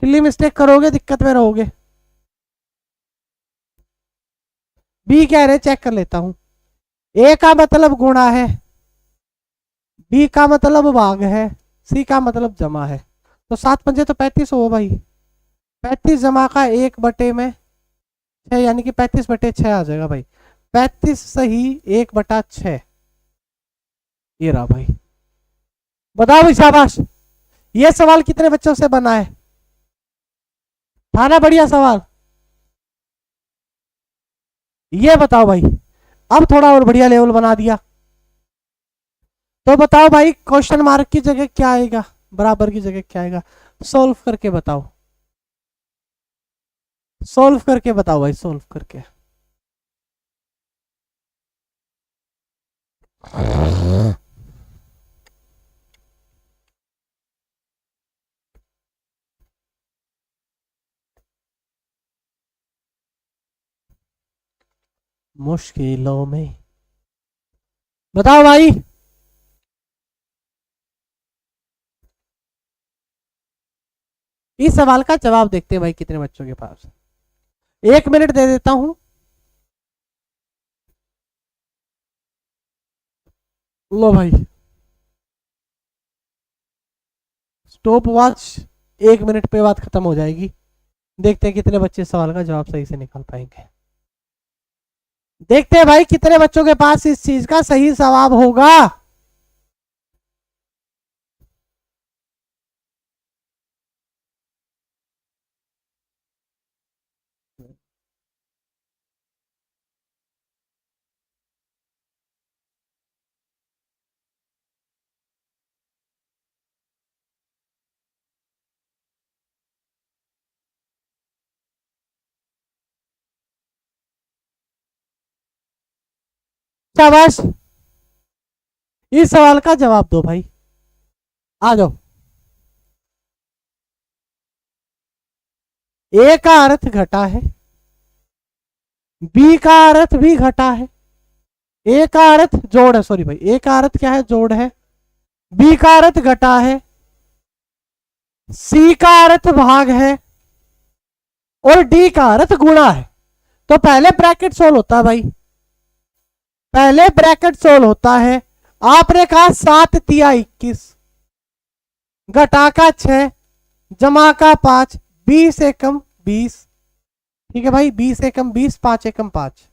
सिली मिस्टेक करोगे दिक्कत में रहोगे। बी कह रहे, चेक कर लेता हूं। ए का मतलब गुणा है, बी का मतलब भाग है, सी का मतलब जमा है, तो 7×5 तो 35 हो भाई। 35 जमा का 1/6, यानी कि 35/6 आ जाएगा भाई। 35 सही 1/6, ये रहा भाई। बताओ भाई शाबाश। ये सवाल कितने बच्चों से बना है, था ना बढ़िया सवाल, ये बताओ भाई। अब थोड़ा और बढ़िया लेवल बना दिया, तो बताओ भाई क्वेश्चन मार्क की जगह क्या आएगा, बराबर की जगह क्या आएगा, सॉल्व करके बताओ, सॉल्व करके बताओ भाई, सॉल्व करके। मुश्किलों में बताओ भाई। इस सवाल का जवाब देखते हैं भाई कितने बच्चों के पास। 1 मिनट दे देता हूं। लो भाई, स्टॉप वॉच 1 मिनट पे बात खत्म हो जाएगी। देखते हैं कितने बच्चे इस सवाल का जवाब सही से निकाल पाएंगे। देखते हैं भाई कितने बच्चों के पास इस चीज का सही जवाब होगा। शाबाश, इस सवाल का जवाब दो भाई, आ जाओ। ए का अर्थ घटा है, बी का अर्थ भी घटा है, ए का अर्थ जोड़ है, सॉरी भाई, ए का अर्थ क्या है, जोड़ है, बी का अर्थ घटा है, सी का अर्थ भाग है, और डी का अर्थ गुणा है। तो पहले ब्रैकेट सोल्व होता है भाई, पहले ब्रैकेट सोल्व होता है। आपने कहा 7 तिया 21, घटा का 6, जमा का 5, 20 एकम 20। ठीक है भाई, 20 एकम 20, 5 एकम 5,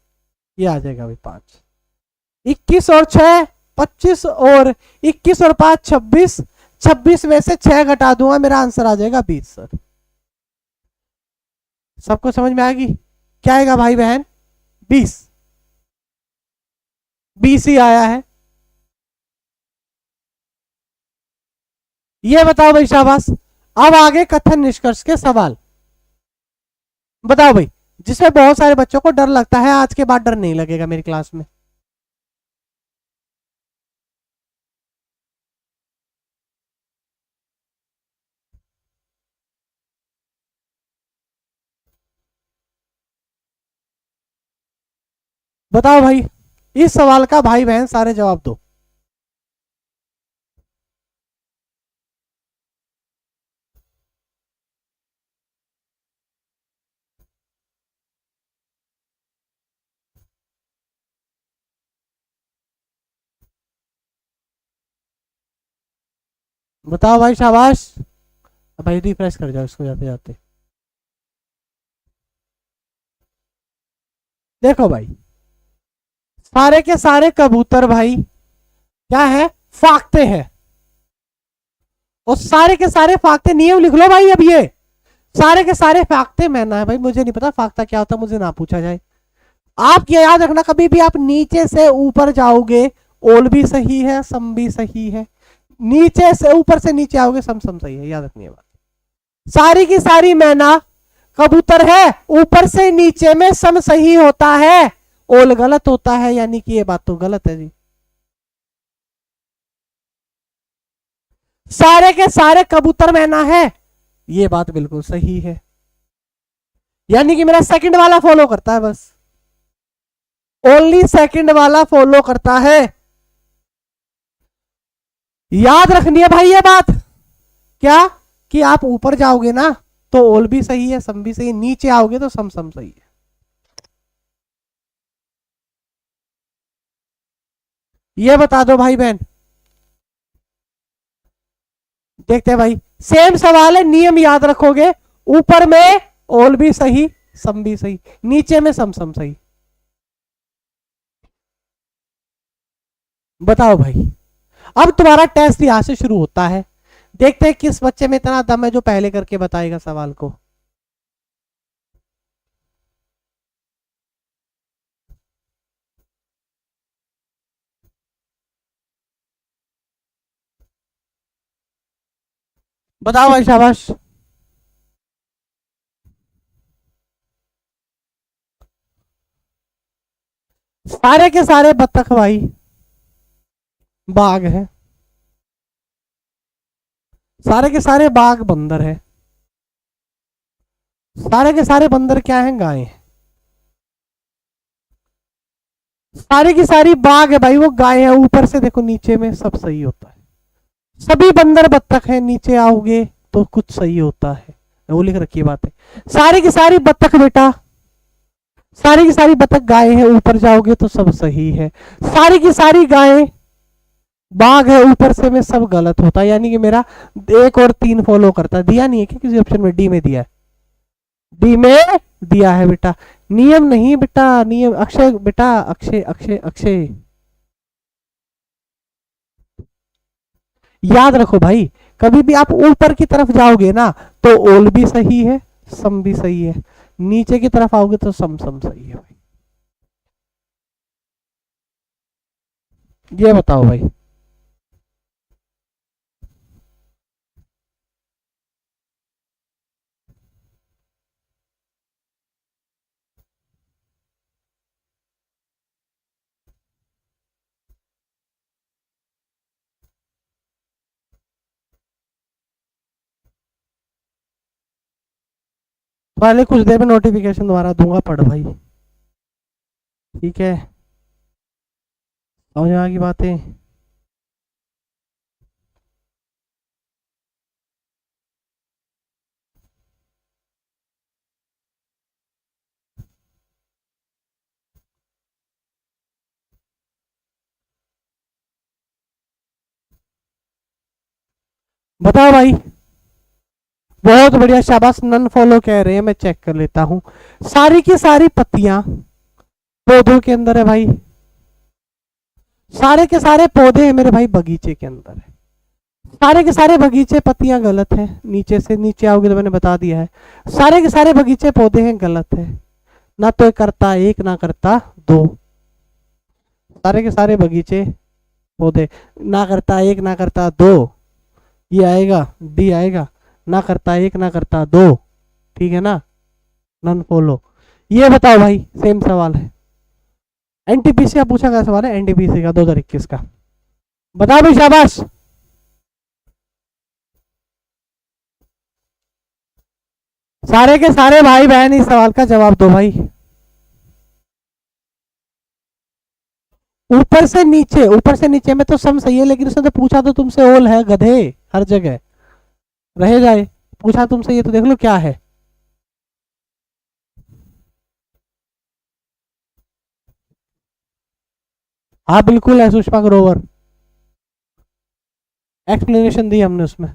ये आ जाएगा भाई 5। 21 और 6 25, और 21 और 5 26, 26 में से 6 घटा दूंगा, मेरा आंसर आ जाएगा 20 सर। सबको समझ में आएगी क्या आएगा भाई बहन, 20, 20 ही आया है। ये बताओ भाई, शाबाश। अब आगे कथन निष्कर्ष के सवाल। बताओ भाई, जिसमें बहुत सारे बच्चों को डर लगता है, आज के बाद डर नहीं लगेगा मेरी क्लास में। बताओ भाई, इस सवाल का भाई बहन सारे जवाब दो। बताओ भाई, शाबाश। भाई रिफ्रेश कर जाओ इसको जाते जाते। देखो भाई, सारे के सारे कबूतर भाई क्या है, फाकते हैं, और सारे के सारे फाकते, नियम लिख लो भाई। अब ये सारे के सारे फाकते मैना है भाई, मुझे नहीं पता फाकता क्या होता, मुझे ना पूछा जाए। आप ये याद रखना, कभी भी आप नीचे से ऊपर जाओगे, ओल भी सही है, सम भी सही है, नीचे से ऊपर से नीचे आओगे, सम सम सही है, याद रखनी है बात। सारी की सारी मैना कबूतर है, ऊपर से नीचे में सम सही होता है, ओल गलत होता है, यानी कि ये बात तो गलत है जी। सारे के सारे कबूतर मैना है, ये बात बिल्कुल सही है, यानी कि मेरा सेकंड वाला फॉलो करता है, बस ओनली सेकंड वाला फॉलो करता है। याद रखनी है भाई ये बात, क्या कि आप ऊपर जाओगे ना तो ओल भी सही है, सम भी सही है, नीचे आओगे तो सम सम सही है। ये बता दो भाई बहन। देखते हैं भाई, सेम सवाल है, नियम याद रखोगे, ऊपर में ओल भी सही, सम भी सही, नीचे में सम सम सही। बताओ भाई, अब तुम्हारा टेस्ट यहां से शुरू होता है। देखते हैं किस बच्चे में इतना दम है जो पहले करके बताएगा सवाल को। बताओ भाई, शाबाश। सारे के सारे बत्तख भाई बाघ है, सारे के सारे बाघ बंदर है, सारे के सारे बंदर क्या हैं, गाय हैं, सारी की सारी बाघ है भाई वो गाय है। ऊपर से देखो नीचे में सब सही होता है, सभी बंदर बत्तख है, नीचे आओगे तो कुछ सही होता है, वो लिख रखी बात है। सारी की सारी बत्तख बेटा, सारी की सारी बत्तख गाय है, ऊपर जाओगे तो सब सही है। सारी की सारी गाय बाघ है, ऊपर से में सब गलत होता है, यानी कि मेरा 1 और 3 फॉलो करता है। दिया नहीं है क्या किसी ऑप्शन में? डी में दिया है, डी में दिया है बेटा। नियम नहीं बेटा, नियम अक्षय बेटा, अक्षय अक्षय अक्षय याद रखो भाई, कभी भी आप ऊपर की तरफ जाओगे ना तो ओल भी सही है, सम भी सही है, नीचे की तरफ आओगे तो सम सम सही है भाई। ये बताओ भाई, पहले कुछ देर में नोटिफिकेशन दोबारा दूंगा, पढ़ भाई, ठीक है? समझ में आ गई बातें? बताओ भाई, बहुत बढ़िया, शाबाश। नन फॉलो कह रहे हैं, मैं चेक कर लेता हूं। सारी की सारी पत्तियां पौधों के अंदर है भाई, सारे के सारे पौधे हैं मेरे भाई बगीचे के अंदर है, सारे के सारे बगीचे पत्तियां गलत है, नीचे से नीचे आओगे तो मैंने बता दिया है। सारे के सारे बगीचे पौधे हैं, गलत है, ना तो करता 1 ना करता 2। सारे के सारे बगीचे पौधे, ना करता 1 ना करता 2, ये आएगा, डी आएगा, ना करता 1 ना करता 2, ठीक है ना? नन फॉलो। ये बताओ भाई, सेम सवाल है, एनटीपीसी का पूछा गया सवाल है, एनटीपीसी का 2021 का। बताओ भाई, शाबाश। सारे के सारे भाई बहन इस सवाल का जवाब दो भाई। ऊपर से नीचे में तो सम सही है, लेकिन उसने तो पूछा तो तुमसे ओल है गधे, हर जगह रह जाए, पूछा तुमसे ये तो देख लो क्या है। हाँ बिल्कुल है, सुषमा ग्रोवर, एक्सप्लेनेशन दी हमने उसमें।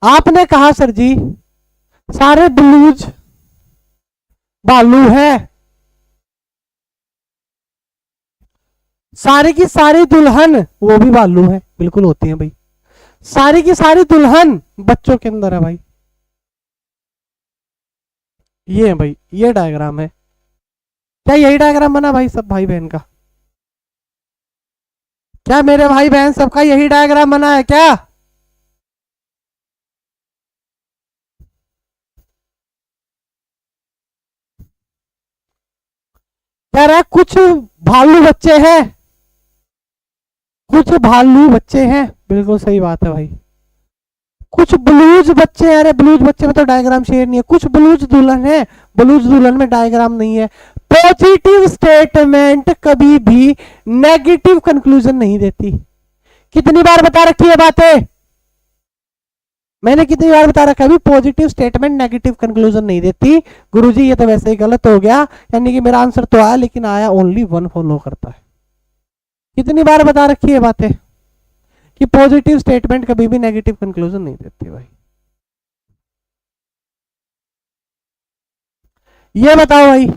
आपने कहा सर जी सारे ब्लूज भालू है, सारी की सारी दुल्हन वो भी भालू है, बिल्कुल होती है भाई। सारी की सारी दुल्हन बच्चों के अंदर है भाई, ये है भाई, ये डायग्राम है। क्या यही डायग्राम बना भाई सब भाई बहन का? क्या मेरे भाई बहन सबका यही डायग्राम बना है क्या? कह रहा है कुछ भालू बच्चे हैं, कुछ भालू बच्चे हैं, बिल्कुल सही बात है भाई। कुछ ब्लूज बच्चे हैं, अरे ब्लूज बच्चे में तो डायग्राम शेयर नहीं है। कुछ ब्लूज दुल्हन है, ब्लूज दुल्हन में डायग्राम नहीं है। पॉजिटिव स्टेटमेंट कभी भी नेगेटिव कंक्लूजन नहीं देती। कितनी बार बता रखी है बातें मैंने, कितनी बार बता रखा है अभी, पॉजिटिव स्टेटमेंट नेगेटिव कंक्लूजन नहीं देती। गुरुजी ये तो वैसे ही गलत हो गया, यानी कि मेरा आंसर तो आया लेकिन आया ओनली 1 फॉलो करता है। कितनी बार बता रखी है बातें कि पॉजिटिव स्टेटमेंट कभी भी नेगेटिव कंक्लूजन नहीं देती भाई। ये बताओ भाई,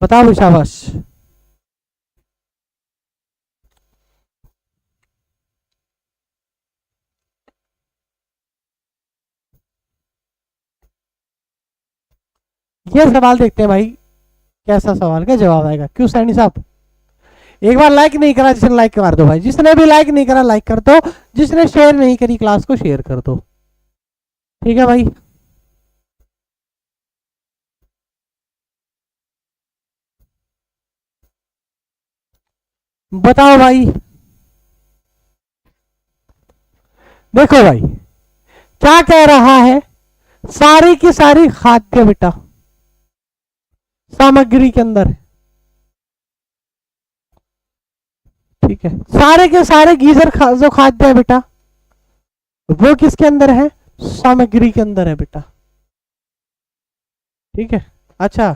बताओ शाबाश। ये सवाल देखते हैं भाई, कैसा सवाल का जवाब आएगा। क्यों सैनी साहब, एक बार लाइक नहीं करा जिसने लाइक कर दो भाई, जिसने भी लाइक नहीं करा लाइक कर दो, जिसने शेयर नहीं करी क्लास को शेयर कर दो। ठीक है भाई। बताओ भाई, देखो भाई क्या कह रहा है, सारी की सारी खाद्य बेटा सामग्री के अंदर है। ठीक है, सारे के सारे गीजर जो खाद्य है बेटा वो किसके अंदर है, सामग्री के अंदर है बेटा। ठीक है, अच्छा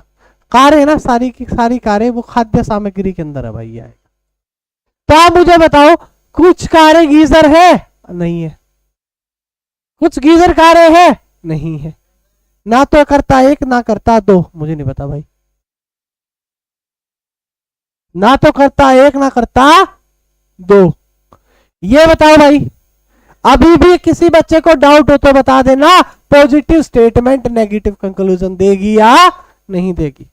कार है ना, सारी की सारी कारें वो खाद्य सामग्री के अंदर है भाई आएगा। तो आप मुझे बताओ, कुछ कारें गीजर है, नहीं है। कुछ गीजर कारें है, नहीं है। ना तो करता एक ना करता दो, मुझे नहीं पता भाई। ना तो करता एक ना करता दो, ये बताओ भाई। अभी भी किसी बच्चे को डाउट हो तो बता देना, पॉजिटिव स्टेटमेंट नेगेटिव कंक्लूजन देगी या नहीं देगी।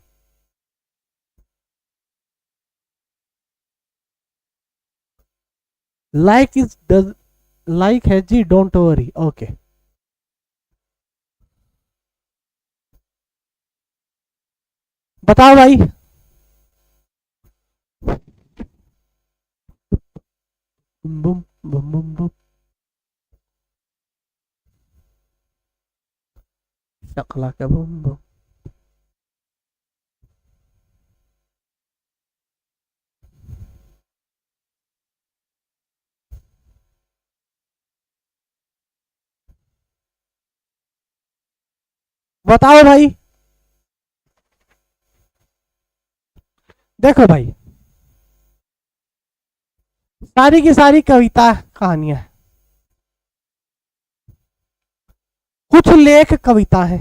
लाइक इज लाइक है जी, डोंट वरी, ओके। बताओ भाई, बुम बुम बुम बुम बुम, शकला का बुम बुम। बताओ भाई, देखो भाई सारी की सारी कविता कहानियां, कुछ लेख कविता है,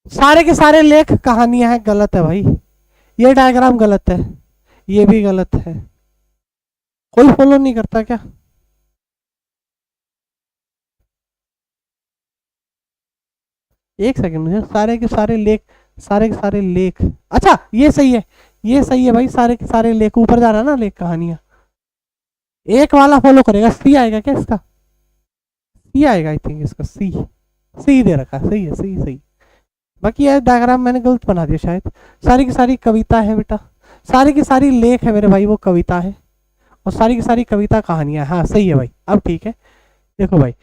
सारे के सारे लेख कहानियां हैं, गलत है भाई। ये डायग्राम गलत है, ये भी गलत है। कोई फॉलो नहीं करता क्या? एक सेकंड, मुझे सारे के सारे लेख, सारे के सारे लेख, अच्छा ये सही है, ये सही है भाई। सारे के सारे लेख ऊपर जा रहा है ना, लेख कहानियां। एक वाला फॉलो करेगा, सी आएगा क्या इसका? सी आएगा आई थिंक इसका, सी। सी दे रखा है, सही है, सही सही। बाकी ये डायग्राम मैंने गलत बना दिया शायद। सारी की सारी कविता है बेटा, सारी की सारी लेख है मेरे भाई, वो कविता है। और सारी की सारी कविता कहानियां, हाँ सही है भाई, अब ठीक है। देखो भाई,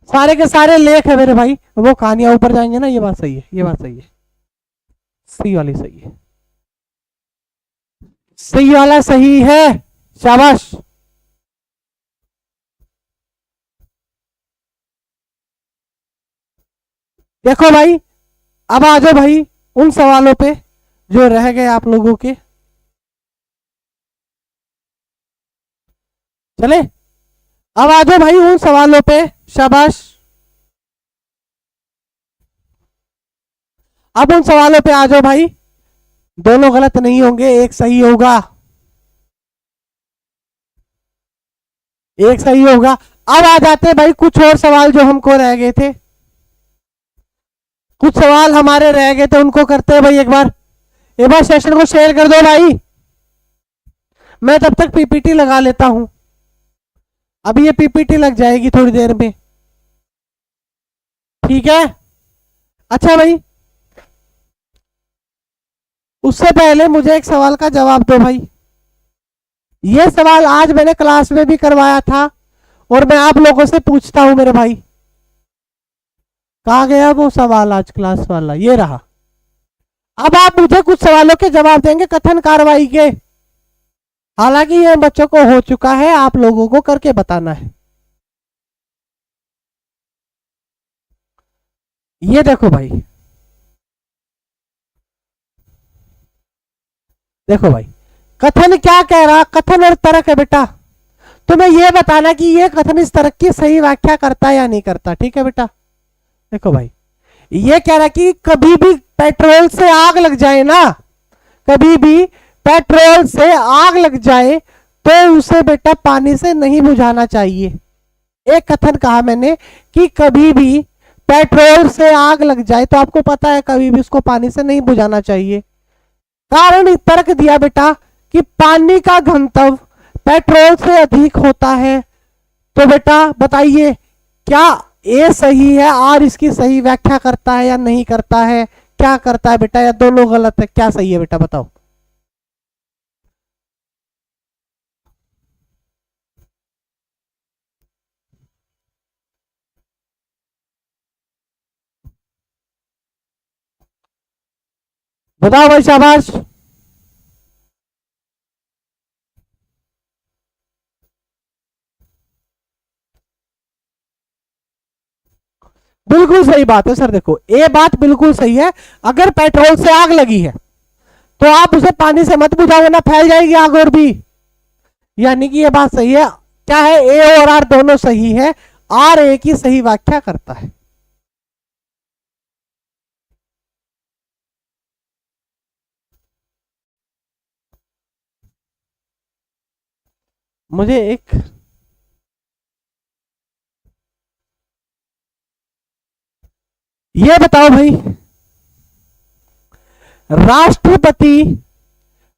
सारे के सारे लेख है मेरे भाई, वो कहानियां ऊपर जाएंगे ना, ये बात सही है, ये बात सही है। सी वाली सही है, सी वाला सही है, शाबाश। देखो भाई, अब आ जाओ भाई उन सवालों पे जो रह गए आप लोगों के। चले, अब आ जाओ भाई उन सवालों पे, शाबाश। अब उन सवालों पे आ जाओ भाई, दोनों गलत नहीं होंगे, एक सही होगा, एक सही होगा। अब आ जाते हैं भाई कुछ और सवाल जो हमको रह गए थे, कुछ सवाल हमारे रह गए थे, उनको करते हैं भाई। एक बार सेशन को शेयर कर दो भाई, मैं तब तक पीपीटी लगा लेता हूं। अभी ये पीपीटी लग जाएगी थोड़ी देर में, ठीक है? अच्छा भाई, उससे पहले मुझे एक सवाल का जवाब दो भाई। ये सवाल आज मैंने क्लास में भी करवाया था और मैं आप लोगों से पूछता हूं मेरे भाई, कहां गया वो सवाल आज क्लास वाला? ये रहा। अब आप मुझे कुछ सवालों के जवाब देंगे कथन कार्रवाई के। हालांकि ये बच्चों को हो चुका है, आप लोगों को करके बताना है। ये देखो भाई, देखो भाई कथन क्या कह रहा, कथन और तर्क है बेटा। तुम्हें यह बताना कि यह कथन इस तर्क की सही व्याख्या करता है या नहीं करता, ठीक है बेटा? देखो भाई, ये कह रहा कि कभी भी पेट्रोल से आग लग जाए ना, कभी भी पेट्रोल से आग लग जाए तो उसे बेटा पानी से नहीं बुझाना चाहिए। एक कथन कहा मैंने कि कभी भी पेट्रोल से आग लग जाए तो आपको पता है कभी भी उसको पानी से नहीं बुझाना चाहिए। कारण तर्क दिया बेटा कि पानी का घनत्व पेट्रोल से अधिक होता है, तो बेटा बताइए क्या ए सही है, आर इसकी सही व्याख्या करता है या नहीं करता है, क्या करता है बेटा, या दोनों गलत है, क्या सही है बेटा बताओ। बताओ भाई शाबाश। बिल्कुल सही बात है सर, देखो ये बात बिल्कुल सही है। अगर पेट्रोल से आग लगी है तो आप उसे पानी से मत बुझाओ ना, फैल जाएगी आग और भी। यानी कि ये बात सही है। क्या है, ए और आर दोनों सही है, आर ए की सही व्याख्या करता है। मुझे एक ये बताओ भाई, राष्ट्रपति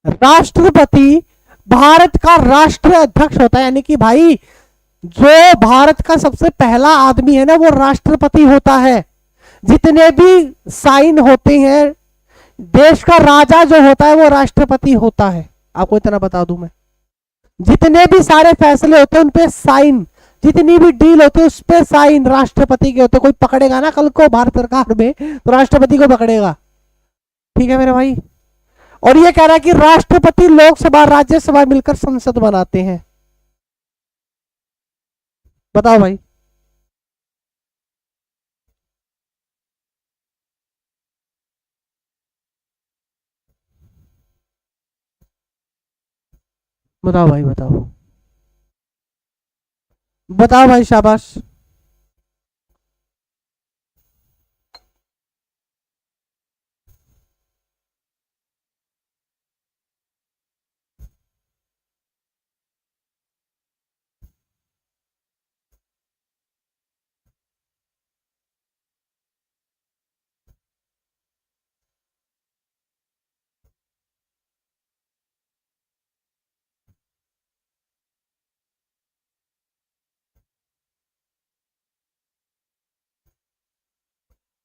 राष्ट्रपति भारत का राष्ट्रीय अध्यक्ष होता है, यानी कि भाई जो भारत का सबसे पहला आदमी है ना वो राष्ट्रपति होता है। जितने भी साइन होते हैं, देश का राजा जो होता है वो राष्ट्रपति होता है। आपको इतना बता दूं मैं, जितने भी सारे फैसले होते हैं उन पे साइन, जितनी भी डील होती है उस पे साइन राष्ट्रपति के होते हैं। कोई पकड़ेगा ना कल को भारत सरकार में तो राष्ट्रपति को पकड़ेगा। ठीक है मेरे भाई। और ये कह रहा है कि राष्ट्रपति लोकसभा राज्यसभा मिलकर संसद बनाते हैं। बताओ भाई। बताओ भाई बताओ। बताओ भाई शाबाश।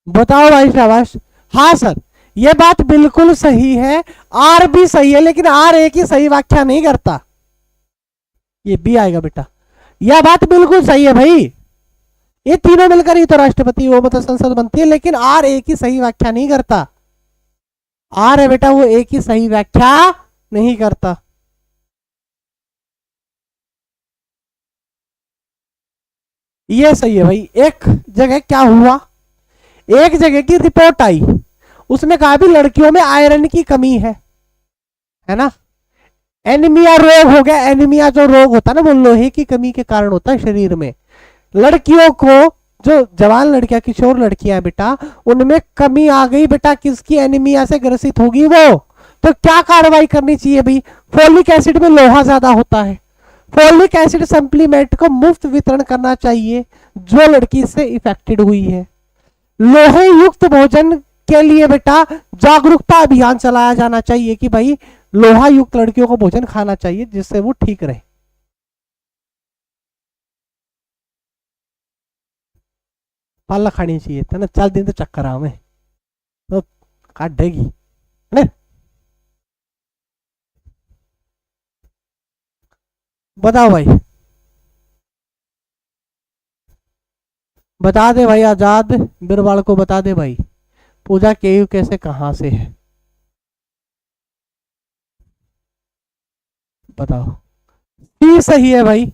बताओ भाई शाबाश। हाँ सर, ये बात बिल्कुल सही है, आर भी सही है, लेकिन आर ए की सही व्याख्या नहीं करता। ये बी आएगा बेटा। यह बात बिल्कुल सही है भाई, ये तीनों मिलकर ही तो राष्ट्रपति वो मतलब संसद बनती है, लेकिन आर ए की सही व्याख्या नहीं करता। आर है बेटा वो ए की सही व्याख्या नहीं करता। ये सही है भाई। एक जगह क्या हुआ, एक जगह की रिपोर्ट आई, उसमें कहा भी लड़कियों में आयरन की कमी है ना। एनीमिया रोग हो गया। एनीमिया जो रोग होता है ना वो लोहे की कमी के कारण होता है शरीर में। लड़कियों को, जो जवान लड़कियां किशोर लड़कियां बेटा, उनमें कमी आ गई बेटा, किसकी, एनीमिया से ग्रसित होगी वो। तो क्या कार्रवाई करनी चाहिए भाई, फोलिक एसिड में लोहा ज्यादा होता है, फोलिक एसिड सप्लीमेंट को मुफ्त वितरण करना चाहिए जो लड़की से इफेक्टेड हुई है। लोहे युक्त भोजन के लिए बेटा जागरूकता अभियान चलाया जाना चाहिए कि भाई लोहा युक्त लड़कियों को भोजन खाना चाहिए जिससे वो ठीक रहे। पाला खानी चाहिए था ना, 4 दिन तो चक्कर आ में तो काट देगी ने? बताओ भाई। बता दे भाई, आजाद बिरवाल को बता दे भाई, पूजा केयू कैसे कहां से है बताओ। सी सही है भाई,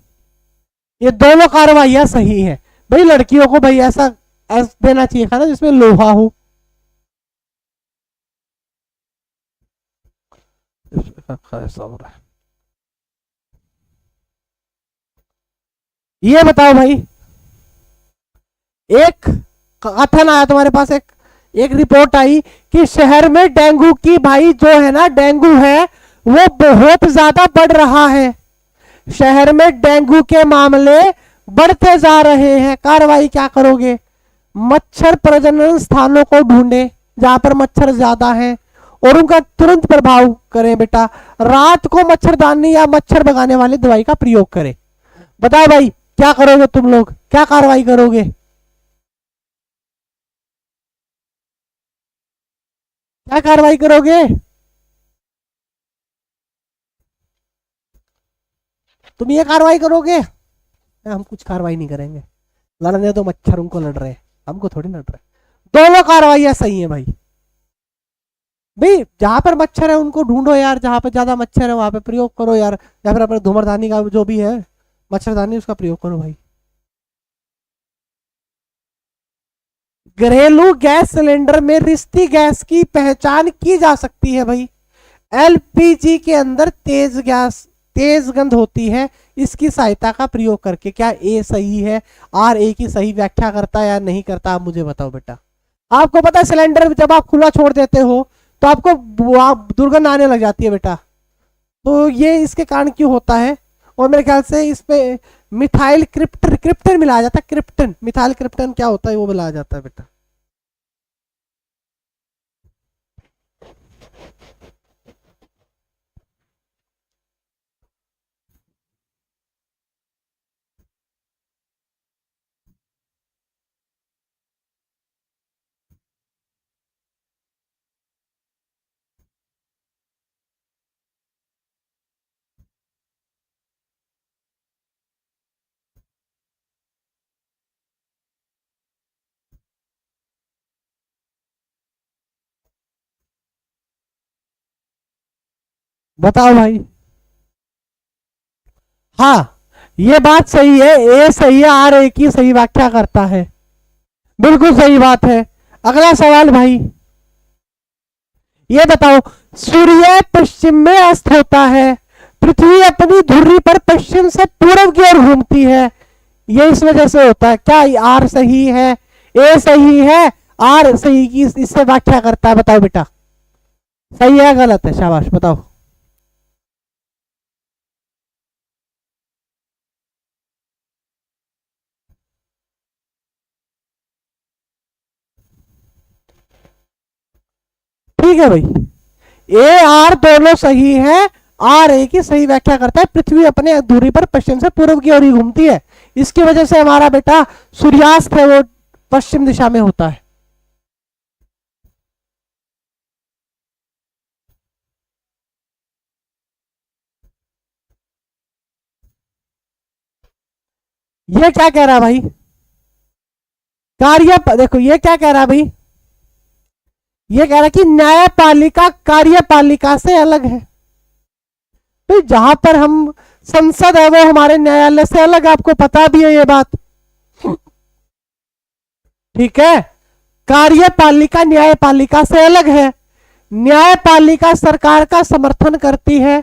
ये दोनों कार्रवाइयां सही है भाई। लड़कियों को भाई ऐसा देना चाहिए खाना जिसमें लोहा हो। ऐसा हो रहा है। ये बताओ भाई, एक कथन आया तुम्हारे पास, एक एक रिपोर्ट आई कि शहर में डेंगू की भाई जो है ना, डेंगू है वो बहुत ज्यादा बढ़ रहा है। शहर में डेंगू के मामले बढ़ते जा रहे हैं। कार्रवाई क्या करोगे, मच्छर प्रजनन स्थानों को ढूंढे जहां पर मच्छर ज्यादा है और उनका तुरंत प्रभाव करें बेटा। रात को मच्छरदानी या मच्छर भगाने वाली दवाई का प्रयोग करें। बताओ भाई, क्या करोगे तुम लोग, क्या कार्रवाई करोगे? क्या कार्रवाई करोगे? तुम ये कार्रवाई करोगे? हम कुछ कार्रवाई नहीं करेंगे, लड़ने दो, मच्छर उनको लड़ रहे हैं, हमको थोड़ी लड़ रहे। दोनों कार्रवाइयां सही है भाई। भाई जहां पर मच्छर है उनको ढूंढो यार, जहां पर ज्यादा मच्छर है वहां पे प्रयोग करो यार, या फिर अपने धूमरदानी का जो भी है मच्छरदानी उसका प्रयोग करो भाई। घरेलू गैस सिलेंडर में रिश्ती गैस की पहचान की जा सकती है भाई। एलपीजी के अंदर तेज गैस, तेज गंध होती है, इसकी सहायता का प्रयोग करके। क्या ए सही है? आर ए की सही व्याख्या करता है या नहीं करता, आप मुझे बताओ बेटा। आपको पता है सिलेंडर जब आप खुला छोड़ देते हो तो आपको दुर्गंध आने लग जाती है बेटा, तो ये इसके कारण क्यों होता है? और मेरे ख्याल से इस पे मिथाइल क्रिप्टन मिलाया जाता है, क्रिप्टन, मिथाइल क्रिप्टन क्या होता है वो मिलाया जाता है बेटा। बताओ भाई। हाँ ये बात सही है, ए सही है, आर ए की सही व्याख्या करता है, बिल्कुल सही बात है। अगला सवाल भाई, ये बताओ, सूर्य पश्चिम में अस्त होता है, पृथ्वी अपनी धुरी पर पश्चिम से पूर्व की ओर घूमती है, ये इस वजह से होता है। क्या आर सही है? ए सही है, आर सही की इससे व्याख्या करता है, बताओ बेटा सही है गलत है, शाबाश बताओ। ठीक है भाई, ए आर दोनों सही है, आर ए की सही व्याख्या करता है, पृथ्वी अपने दूरी पर पश्चिम से पूर्व की ओर ही घूमती है, इसकी वजह से हमारा बेटा सूर्यास्त है वो पश्चिम दिशा में होता है। ये क्या कह रहा है भाई? देखो ये क्या कह रहा है भाई, ये कह रहा है कि न्यायपालिका कार्यपालिका से अलग है। तो जहां पर हम संसद है वो हमारे न्यायालय से अलग है, आपको पता भी है ये बात, ठीक है। कार्यपालिका न्यायपालिका से अलग है, न्यायपालिका सरकार का समर्थन करती है,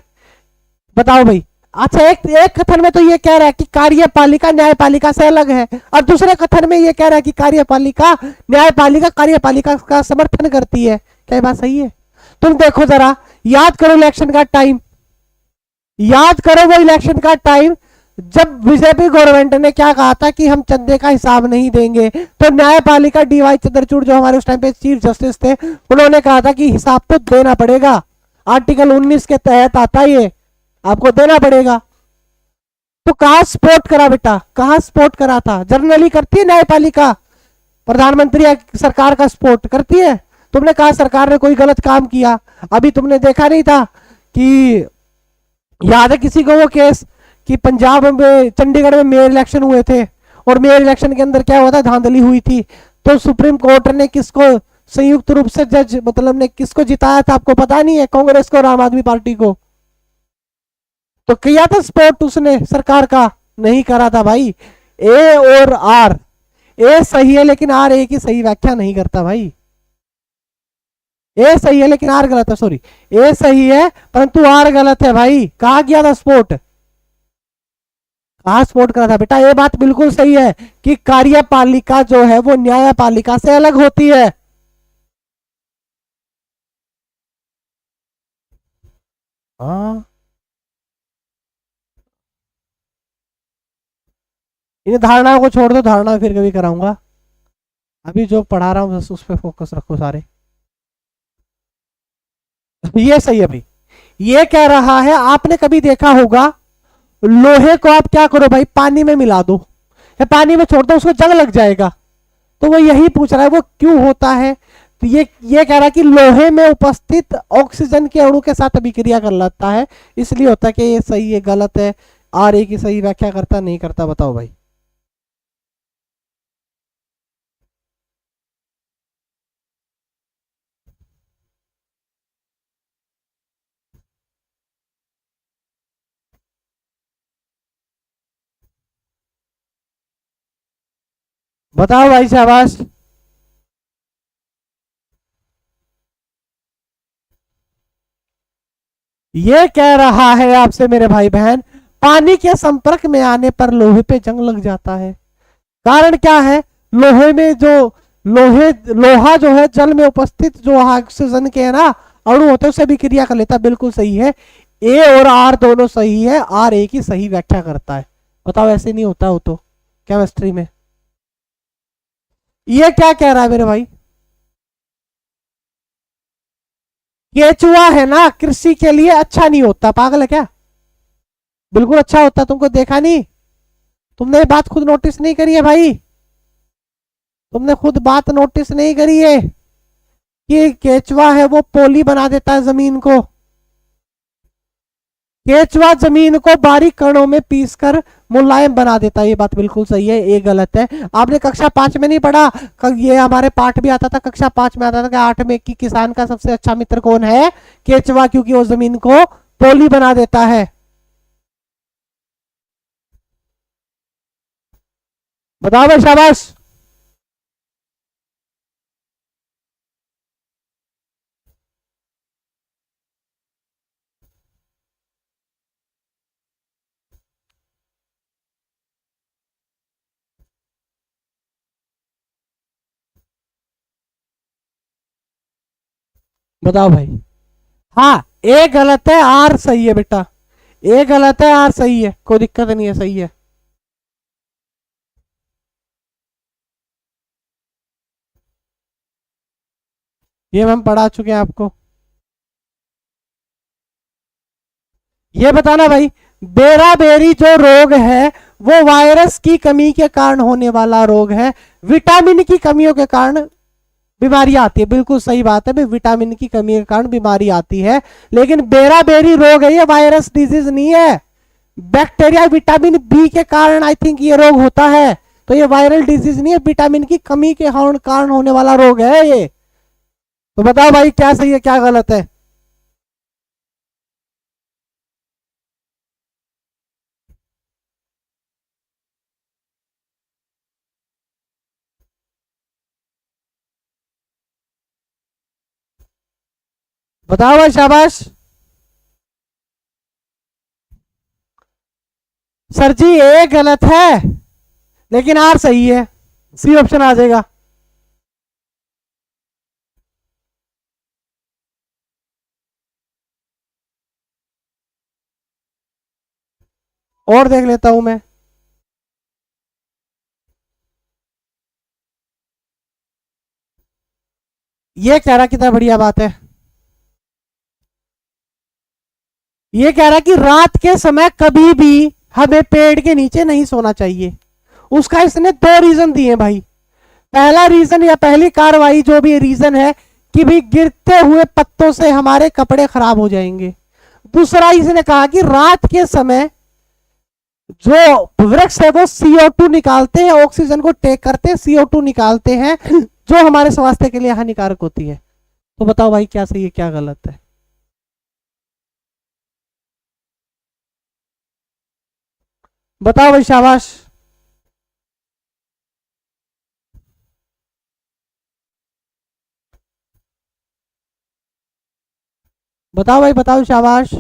बताओ भाई। अच्छा एक एक कथन में तो ये कह रहा है कि कार्यपालिका न्यायपालिका से अलग है, और दूसरे कथन में ये कह रहा है कि कार्यपालिका न्यायपालिका कार्यपालिका का समर्थन करती है। क्या ये बात सही है? तुम देखो जरा, याद करो इलेक्शन का टाइम, याद करो वो इलेक्शन का टाइम जब बीजेपी गवर्नमेंट ने क्या कहा था कि हम चंदे का हिसाब नहीं देंगे, तो न्यायपालिका डीवाई चंद्रचूड़ जो हमारे उस टाइम पे चीफ जस्टिस थे, उन्होंने कहा था कि हिसाब तो देना पड़ेगा, आर्टिकल 19 के तहत आता ये, आपको देना पड़ेगा। तो कहां सपोर्ट करा बेटा, कहां सपोर्ट करा था? जनरली करती है न्यायपालिका प्रधानमंत्री या सरकार का सपोर्ट करती है? तुमने कहा सरकार ने कोई गलत काम किया, अभी तुमने देखा नहीं था कि याद है किसी को वो केस कि पंजाब में चंडीगढ़ में मेयर इलेक्शन हुए थे, और मेयर इलेक्शन के अंदर क्या हुआ था, धांधली हुई थी, तो सुप्रीम कोर्ट ने किसको संयुक्त रूप से जज मतलब ने किसको जिताया था, आपको पता नहीं है? कांग्रेस को और आम आदमी पार्टी को। तो किया था सपोर्ट उसने सरकार का? नहीं करा था भाई। ए और आर, ए सही है लेकिन आर ए की सही व्याख्या नहीं करता भाई। ए सही है लेकिन आर गलत है, सॉरी, ए सही है परंतु आर गलत है भाई। कहा गया था सपोर्ट, कहा सपोर्ट करा था बेटा? ये बात बिल्कुल सही है कि कार्यपालिका जो है वो न्यायपालिका से अलग होती है। हाँ इन धारणाओं को छोड़ दो, धारणा फिर कभी कराऊंगा, अभी जो पढ़ा रहा हूं बस उस पर फोकस रखो सारे। ये सही है भाई। ये कह रहा है, आपने कभी देखा होगा लोहे को आप क्या करो भाई, पानी में मिला दो या पानी में छोड़ दो, उसको जंग लग जाएगा। तो वो यही पूछ रहा है वो क्यों होता है। तो ये कह रहा है कि लोहे में उपस्थित ऑक्सीजन के अणु के साथ अभिक्रिया कर लेता है, इसलिए होता है कि ये सही है गलत है, आर ए की सही व्याख्या करता नहीं करता, बताओ भाई। बताओ भाई, शाबाश। ये कह रहा है आपसे मेरे भाई बहन, पानी के संपर्क में आने पर लोहे पे जंग लग जाता है। कारण क्या है, लोहे में जो लोहा जो है जल में उपस्थित जो ऑक्सीजन के है ना अणु होते हैं उससे भी क्रिया कर लेता है, बिल्कुल सही है। ए और आर दोनों सही है, आर ए की सही व्याख्या करता है। बताओ ऐसे नहीं होता हो तो केमिस्ट्री में। ये क्या कह रहा है मेरे भाई, केचुआ है ना कृषि के लिए अच्छा नहीं होता, पागल है क्या, बिल्कुल अच्छा होता, तुमको देखा नहीं, तुमने ये बात खुद नोटिस नहीं करी है भाई, तुमने खुद बात नोटिस नहीं करी है कि केचुआ है वो पोली बना देता है जमीन को, केचुआ जमीन को बारीक कणों में पीसकर मुलायम बना देता है, ये बात बिल्कुल सही है, ये गलत है। आपने कक्षा 5 में नहीं पढ़ा, ये हमारे पाठ भी आता था, कक्षा 5 में आता था कि 8 में कि किसान का सबसे अच्छा मित्र कौन है, केचुआ, क्योंकि वो जमीन को पोली बना देता है। बताओ भाई, शाबाश। बताओ भाई। हाँ, ए गलत है, आर सही है बेटा, ए गलत है, आर सही है, कोई दिक्कत नहीं है, सही है। ये हम पढ़ा चुके हैं आपको। ये बताना भाई, बेराबेरी जो रोग है वो वायरस की कमी के कारण होने वाला रोग है, विटामिन की कमियों के कारण बीमारी आती है, बिल्कुल सही बात है भाई, विटामिन की कमी के कारण बीमारी आती है, लेकिन बेराबेरी रोग है, ये वायरस डिजीज नहीं है, बैक्टीरिया विटामिन बी के कारण आई थिंक ये रोग होता है, तो ये वायरल डिजीज नहीं है, विटामिन की कमी के कारण होने वाला रोग है ये। तो बताओ भाई क्या सही है क्या गलत है। बताओ भाई, शाबाश। सर जी ए गलत है, लेकिन आर सही है, सी ऑप्शन आ जाएगा। और देख लेता हूं मैं। ये कह रहा कितना बढ़िया बात है, ये कह रहा कि रात के समय कभी भी हमें पेड़ के नीचे नहीं सोना चाहिए। उसका इसने दो रीजन दिए भाई। पहला रीजन या पहली कार्रवाई जो भी रीजन है कि भी गिरते हुए पत्तों से हमारे कपड़े खराब हो जाएंगे। दूसरा इसने कहा कि रात के समय जो वृक्ष है वो CO2 निकालते हैं, ऑक्सीजन को टेक करते हैं, CO2 निकालते हैं जो हमारे स्वास्थ्य के लिए हानिकारक होती है। तो बताओ भाई क्या सही है क्या गलत है। बताओ भाई, शाबाश। बताओ भाई, बताओ, शाबाश।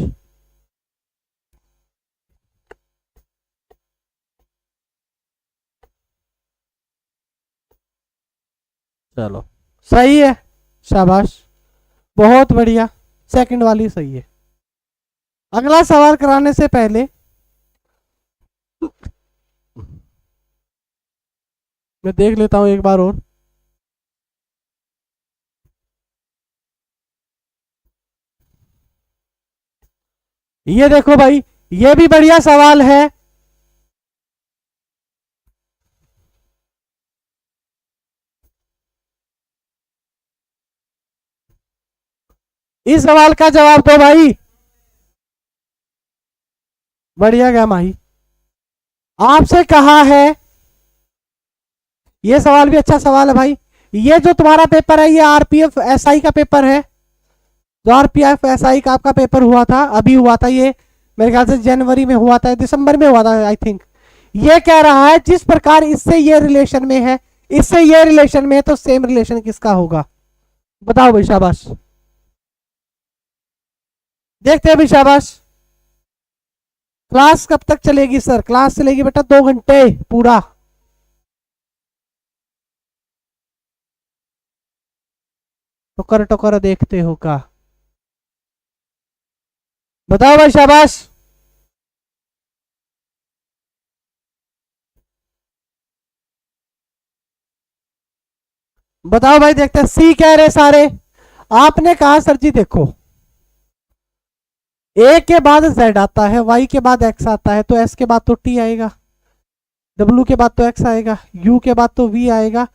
चलो सही है, शाबाश, बहुत बढ़िया, सेकंड वाली सही है। अगला सवाल कराने से पहले मैं देख लेता हूं एक बार और। ये देखो भाई, ये भी बढ़िया सवाल है। इस सवाल का जवाब दो भाई। बढ़िया गया माही। आपसे कहा है, ये सवाल भी अच्छा सवाल है भाई। ये जो तुम्हारा पेपर है, ये आरपीएफ एसआई का पेपर है। जो आरपीएफ एसआई का आपका पेपर हुआ था, अभी हुआ था ये, मेरे ख्याल से जनवरी में हुआ था, दिसंबर में हुआ था आई थिंक। ये कह रहा है जिस प्रकार इससे ये रिलेशन में है, इससे ये रिलेशन में है, तो सेम रिलेशन किसका होगा? बताओ भाई, शाबाश। देखते हैं भाई, शाबाश। क्लास कब तक चलेगी सर? क्लास चलेगी बेटा 2 घंटे पूरा। टोकर टोकर देखते हो का? बताओ भाई, शाबाश। बताओ भाई, देखते हैं। सी कह रहे सारे। आपने कहा सर जी देखो, ए के बाद जेड आता है, वाई के बाद एक्स आता है, तो एस के बाद तो टी आएगा, डब्ल्यू के बाद तो एक्स आएगा, यू के बाद तो वी आएगा।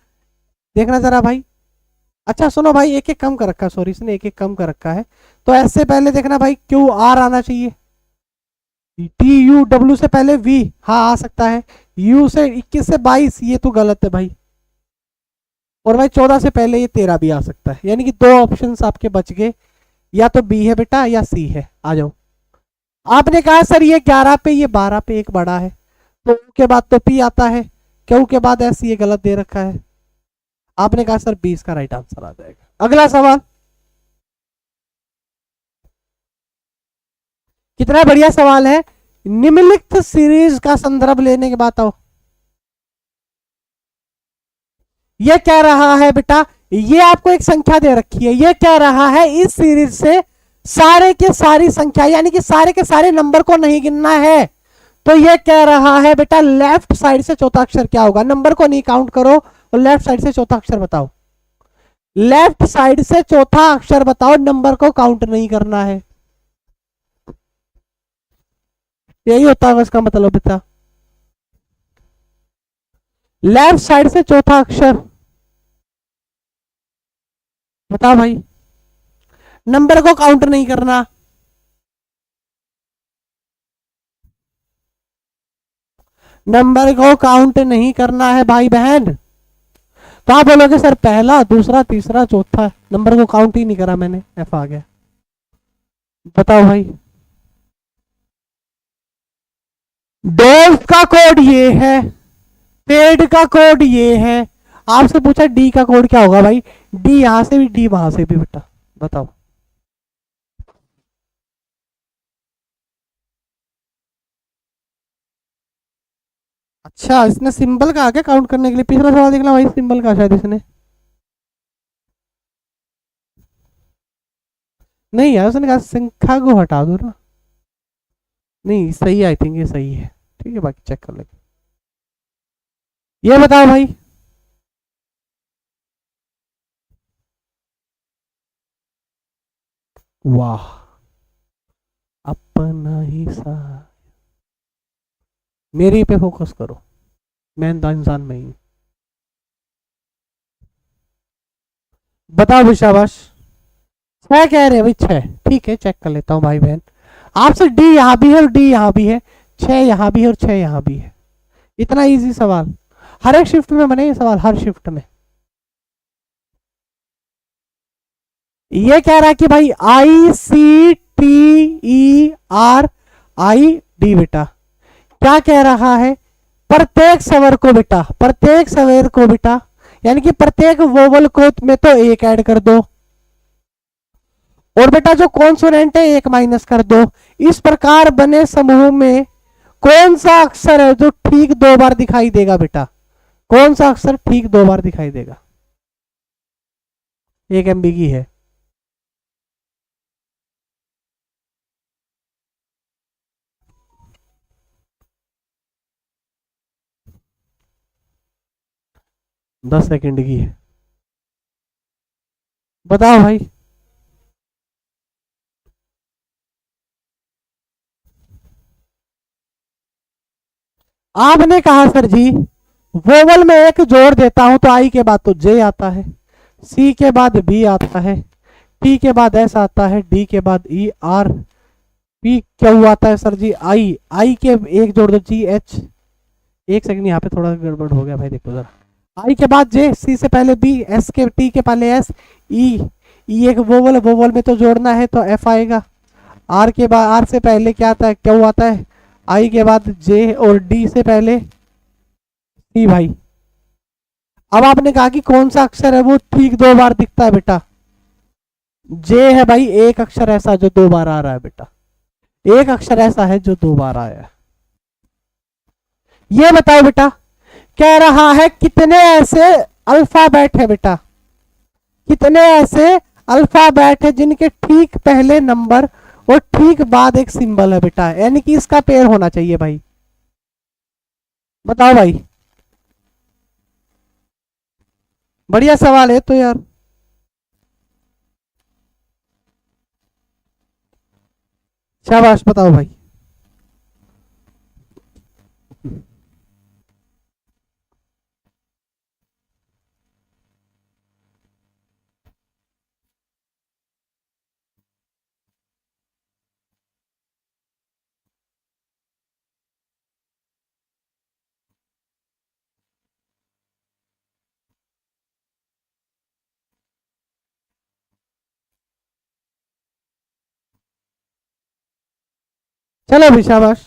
देखना जरा भाई। अच्छा सुनो भाई, एक एक कम कर रखा है, सॉरी इसने एक एक कम कर रखा है। तो एस से पहले देखना भाई क्यू आर आना चाहिए। टी यू डब्ल्यू से पहले वी, हाँ आ सकता है। यू से 21 से 22, ये तो गलत है भाई। और भाई 14 से पहले ये 13 भी आ सकता है, यानी कि 2 ऑप्शंस आपके बच गए। या तो बी है बेटा या सी है। आ जाओ। आपने कहा सर ये 11 पे, ये 12 पे एक बड़ा है, तो के बाद तो पी आता है, क्यू के बाद एस, ये गलत दे रखा है। आपने कहा सर 20 का राइट आंसर आ जाएगा। अगला सवाल। कितना बढ़िया सवाल है। निम्नलिखित सीरीज का संदर्भ लेने के बाद आओ। ये कह रहा है बेटा, ये आपको एक संख्या दे रखी है, ये कह रहा है इस सीरीज से सारे के सारी संख्या, यानी कि सारे के सारे नंबर को नहीं गिनना है। तो ये कह रहा है बेटा लेफ्ट साइड से चौथा अक्षर क्या होगा? नंबर को नहीं काउंट करो और लेफ्ट साइड से चौथा अक्षर बताओ। लेफ्ट साइड से चौथा अक्षर बताओ, नंबर को काउंट नहीं करना है। यही होता है इसका मतलब बेटा। लेफ्ट साइड से चौथा अक्षर बताओ भाई, नंबर को काउंट नहीं करना। नंबर को काउंट नहीं करना है भाई बहन। तो आप बोलोगे सर पहला दूसरा तीसरा चौथा, नंबर को काउंट ही नहीं करा मैंने, एफ आ गया। बताओ भाई। डोव का कोड ये है, पेड का कोड ये है। आपसे पूछा डी का कोड क्या होगा भाई? डी यहां से भी, डी वहां से भी बेटा। बताओ। अच्छा, इसने सिंबल का आगे काउंट करने के लिए। पिछला सवाल देखना भाई, सिंबल का शायद इसने नहीं यार, उसने कहा संख्या को हटा दो ना। नहीं सही है, आई थिंक ये सही है। ठीक है, बाकी चेक कर लेंगे। ये बताओ भाई। वाह, अपना ही सा। मेरे पे फोकस करो, मैं तो इंसान में ही। बताओ भाई, शाबाश। 6 कह रहे हैं भाई, 6। ठीक है, चेक कर लेता हूँ भाई बहन। आपसे डी यहाँ भी है और डी यहाँ भी है, 6 यहाँ भी है और 6 यहाँ भी है। इतना इजी सवाल। हर एक शिफ्ट में बने ये सवाल, हर शिफ्ट में। ये कह रहा है कि भाई ICTERID बेटा, क्या कह रहा है? प्रत्येक स्वर को बेटा, प्रत्येक स्वर को बेटा, यानी कि प्रत्येक वोवल को में तो एक ऐड कर दो, और बेटा जो कॉन्सोनेंट है एक माइनस कर दो। इस प्रकार बने समूह में कौन सा अक्षर है जो ठीक 2 बार दिखाई देगा बेटा? कौन सा अक्षर ठीक 2 बार दिखाई देगा? 1 MB की है। दस सेकंड की है। बताओ भाई। आपने कहा सर जी वोवल में एक जोड़ देता हूं तो आई के बाद तो जे आता है, सी के बाद बी आता है, टी के बाद एस आता है, डी के बाद ई, आर, पी क्यू आता है सर जी, आई, आई के एक जोड़ दो जी एच। एक सेकंड यहाँ पे थोड़ा गड़बड़ हो गया भाई, देखो जरा। आई के बाद जे, सी से पहले बी, एस के टी के पहले एस, ई, ई एक वोवल है, वोवल में तो जोड़ना है तो एफ आएगा। आर के बाद, आर से पहले क्या आता है, क्यू आता है। आई के बाद जे और डी से पहले सी भाई। अब आपने कहा कि कौन सा अक्षर है वो ठीक 2 बार दिखता है बेटा, जे है भाई एक अक्षर ऐसा जो 2 बार आ रहा है बेटा, एक अक्षर ऐसा है जो 2 बार आया है। ये बताओ बेटा, कह रहा है कितने ऐसे अल्फाबेट है बेटा, कितने ऐसे अल्फाबेट है जिनके ठीक पहले नंबर और ठीक बाद एक सिंबल है बेटा, यानी कि इसका पेयर होना चाहिए भाई। बताओ भाई, बढ़िया सवाल है तो यार। शाबाश, बताओ भाई। चलो भी शाबाश।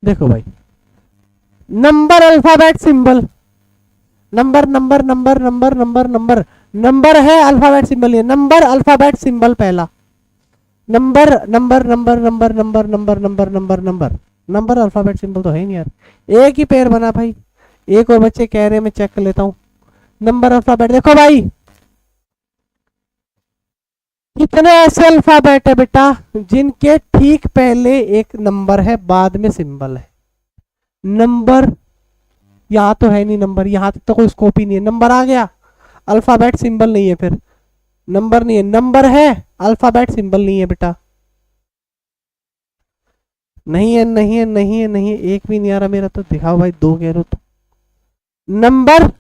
देखो भाई, number alphabet symbol, number number number number number number number है अल्फाबेट सिंबल, ये नंबर अल्फाबेट सिंबल पहला, number number number number number number number number number number alphabet symbol तो है ही नहीं यार। एक ही पेयर बना भाई, एक और बच्चे कह रहे, मैं चेक कर लेता हूं। नंबर अल्फाबेट देखो भाई, कितने ऐसे अल्फाबेट है बेटा जिनके ठीक पहले एक नंबर है बाद में सिंबल है। नंबर यहाँ तो है नहीं, नंबर यहाँ तक तो कोई स्कोप ही नहीं है, नंबर आ गया, अल्फाबेट सिंबल नहीं है, फिर नंबर नहीं है, नंबर है अल्फाबेट सिंबल नहीं है बेटा, नहीं है नहीं है नहीं है नहीं है, एक भी नहीं आ रहा मेरा तो, दिखाओ भाई, 2 कह रहे हो तो। नंबर,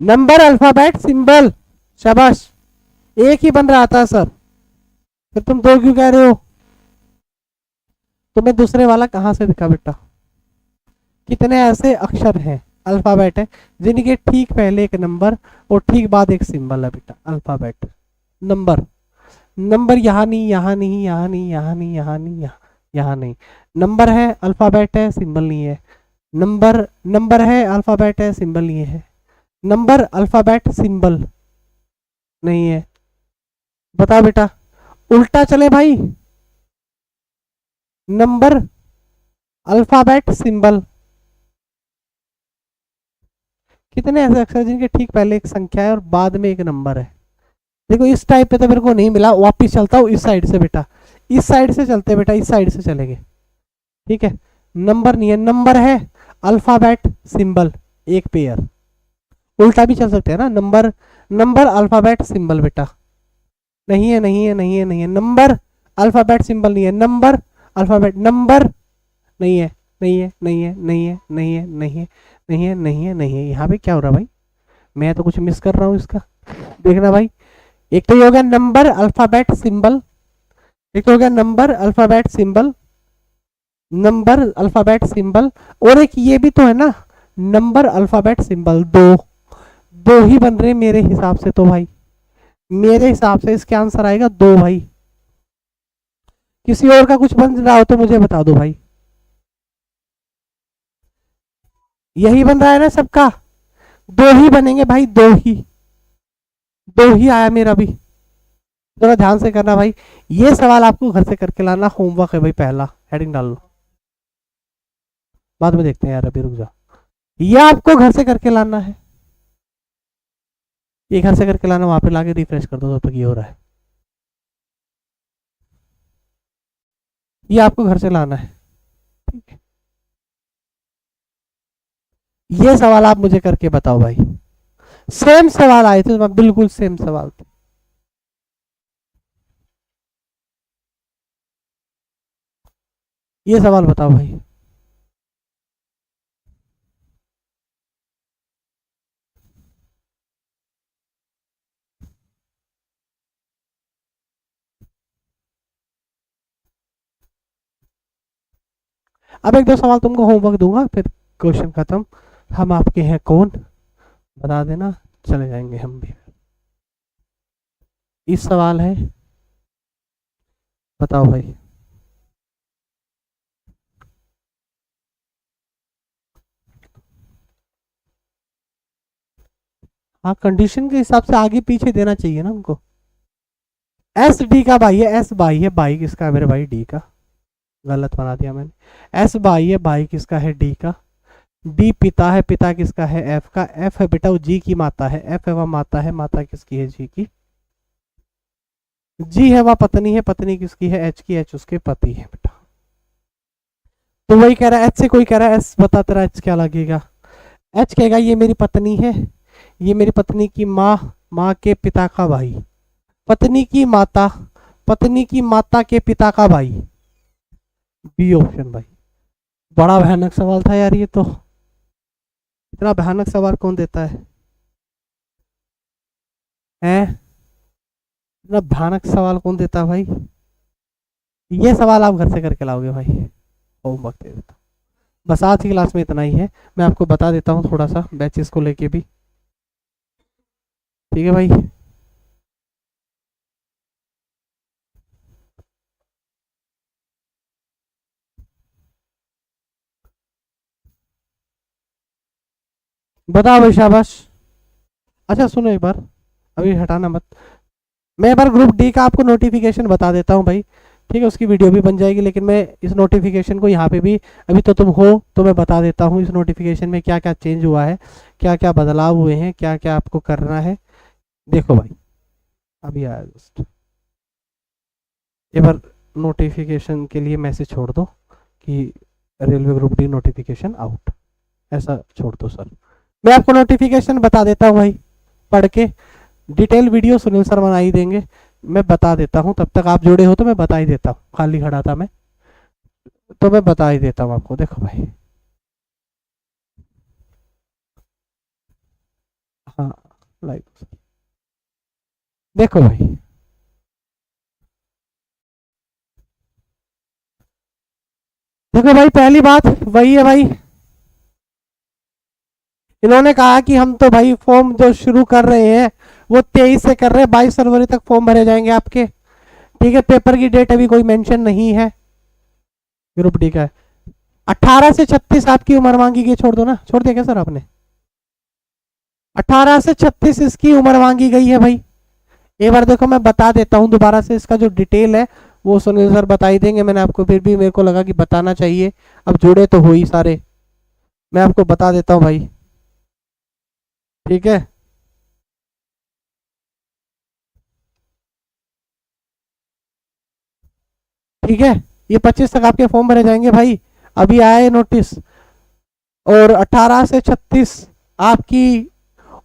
नंबर अल्फाबेट सिंबल, शाबाश, एक ही बन रहा था सर, फिर तुम 2 क्यों कह रहे हो? तुम्हें दूसरे वाला कहां से दिखा बेटा? कितने ऐसे अक्षर हैं, अल्फाबेट है जिनके ठीक पहले एक नंबर और ठीक बाद एक सिंबल है बेटा, अल्फाबेट। नंबर, नंबर यहाँ नहीं, यहाँ नहीं, यहाँ नहीं, यहाँ नहीं, यहाँ नहीं, यहाँ नहीं, नंबर है अल्फाबेट है सिंबल नहीं है, नंबर, नंबर है अल्फाबेट है सिंबल नहीं है, नंबर अल्फाबेट सिंबल नहीं है। बताओ बेटा, उल्टा चले भाई, नंबर अल्फाबेट सिंबल, कितने ऐसे अक्षर जिनके ठीक पहले एक संख्या है और बाद में एक नंबर है। देखो इस टाइप पे तो मेरे को नहीं मिला, वापिस चलता हूँ इस साइड से बेटा, इस साइड से चलते बेटा, इस साइड से चलेंगे, ठीक है। नंबर नहीं है, नंबर है अल्फाबेट सिंबल एक पेयर, उल्टा भी चल सकते हैं ना, नंबर, नंबर अल्फाबेट सिंबल बेटा, नहीं है नहीं है नहीं है नहीं है, नंबर अल्फाबेट सिंबल नहीं है, नंबर अल्फाबेट, नंबर नहीं है नहीं है नहीं है नहीं है नहीं है नहीं है नहीं है नहीं है नहीं है। यहाँ पे क्या हो रहा है भाई, मैं तो कुछ मिस कर रहा हूँ इसका, देखना भाई। एक तो ये हो गया नंबर अल्फाबेट सिंबल, एक तो हो गया number alphabet symbol, number alphabet symbol, और एक ये भी तो है ना, नंबर अल्फाबेट सिंबल, दो, दो ही बन रहे मेरे हिसाब से तो भाई, मेरे हिसाब से इसके आंसर आएगा 2 भाई। किसी और का कुछ बन रहा हो तो मुझे बता दो भाई। यही बन रहा है ना सबका, 2 ही बनेंगे भाई, 2 ही, 2 ही आया मेरा भी, थोड़ा ध्यान से करना भाई। ये सवाल आपको घर से करके लाना, होमवर्क है भाई, पहला हेडिंग डाल लो, बाद में देखते हैं यार, अभी रुक जा, ये आपको घर से करके लाना है, ये घर से करके लाना, वहां पे लाके रिफ्रेश कर दो तब तक ये हो रहा है, ये आपको घर से लाना है, ठीक है। ये सवाल आप मुझे करके बताओ भाई, सेम सवाल आए थे, बिल्कुल सेम सवाल थे। ये सवाल बताओ भाई। अब एक दो सवाल तुमको होमवर्क दूंगा, फिर क्वेश्चन खत्म। हम आपके हैं कौन, बता देना, चले जाएंगे हम भी। इस सवाल है, बताओ भाई। हाँ, कंडीशन के हिसाब से आगे पीछे देना चाहिए ना हमको। एस डी का भाई है, एस भाई है, भाई किसका है मेरे भाई, डी का। गलत बना दिया मैंने। एस भाई है, भाई किसका है, डी का। डी पिता है, पिता किसका है, एफ का। एफ है बेटा वो जी की माता है, एफ है वह माता है, माता किसकी है, जी की। जी है वह पत्नी है, पत्नी किसकी है, एच की, एच उसके पति है बेटा। तो वही कह रहा है, एच से कोई कह रहा है एस बता तेरा एच क्या लगेगा। एच कहेगा ये मेरी पत्नी है, ये मेरी पत्नी की माँ, माँ के पिता का भाई, पत्नी की माता, पत्नी की माता के पिता का भाई। बी ऑप्शन भाई। बड़ा भयानक सवाल था यार ये तो, इतना भयानक सवाल कौन देता है, हैं? इतना भयानक सवाल कौन देता है भाई। ये सवाल आप घर से करके लाओगे भाई, होमवर्क दे देता हूँ। बस आज की क्लास में इतना ही है। मैं आपको बता देता हूँ थोड़ा सा बैचेस को लेके भी, ठीक है भाई। बताओ भाई, शाबाश। अच्छा सुनो एक बार, अभी हटाना मत। मैं एक बार ग्रुप डी का आपको नोटिफिकेशन बता देता हूँ भाई, ठीक है। उसकी वीडियो भी बन जाएगी, लेकिन मैं इस नोटिफिकेशन को यहाँ पे भी, अभी तो तुम हो तो मैं बता देता हूँ इस नोटिफिकेशन में क्या क्या चेंज हुआ है, क्या क्या बदलाव हुए हैं, क्या क्या आपको करना है। देखो भाई, अभी आया जस्ट, एक बार नोटिफिकेशन के लिए मैसेज छोड़ दो कि railway group D notification out, ऐसा छोड़ दो सर। मैं आपको नोटिफिकेशन बता देता हूँ भाई, पढ़ के। डिटेल वीडियो सुनील सर बना ही देंगे, मैं बता देता हूँ। तब तक आप जुड़े हो तो मैं बता ही देता हूँ, खाली खड़ा था मैं तो मैं बता ही देता हूँ आपको। देखो भाई, हाँ लाइव, देखो भाई, देखो भाई, पहली बात वही है भाई, इन्होंने कहा कि हम तो भाई फॉर्म जो शुरू कर रहे हैं वो 23 से कर रहे हैं, 22 फरवरी तक फॉर्म भरे जाएंगे आपके, ठीक है। पेपर की डेट अभी कोई मेंशन नहीं है, ग्रुप डी का है। 18 से 36 आपकी उम्र मांगी गई, छोड़ दो ना, छोड़ दिया क्या सर आपने। 18 से 36 इसकी उम्र मांगी गई है भाई। एक बार देखो मैं बता देता हूँ दोबारा से, इसका जो डिटेल है वो सुनील सर बता ही देंगे। मैंने आपको फिर भी मेरे को लगा कि बताना चाहिए, अब जुड़े तो हो ही सारे, मैं आपको बता देता हूँ भाई, ठीक है। ठीक है, ये 25 तक आपके फॉर्म भरे जाएंगे भाई, अभी आया है नोटिस। और 18 से 36 आपकी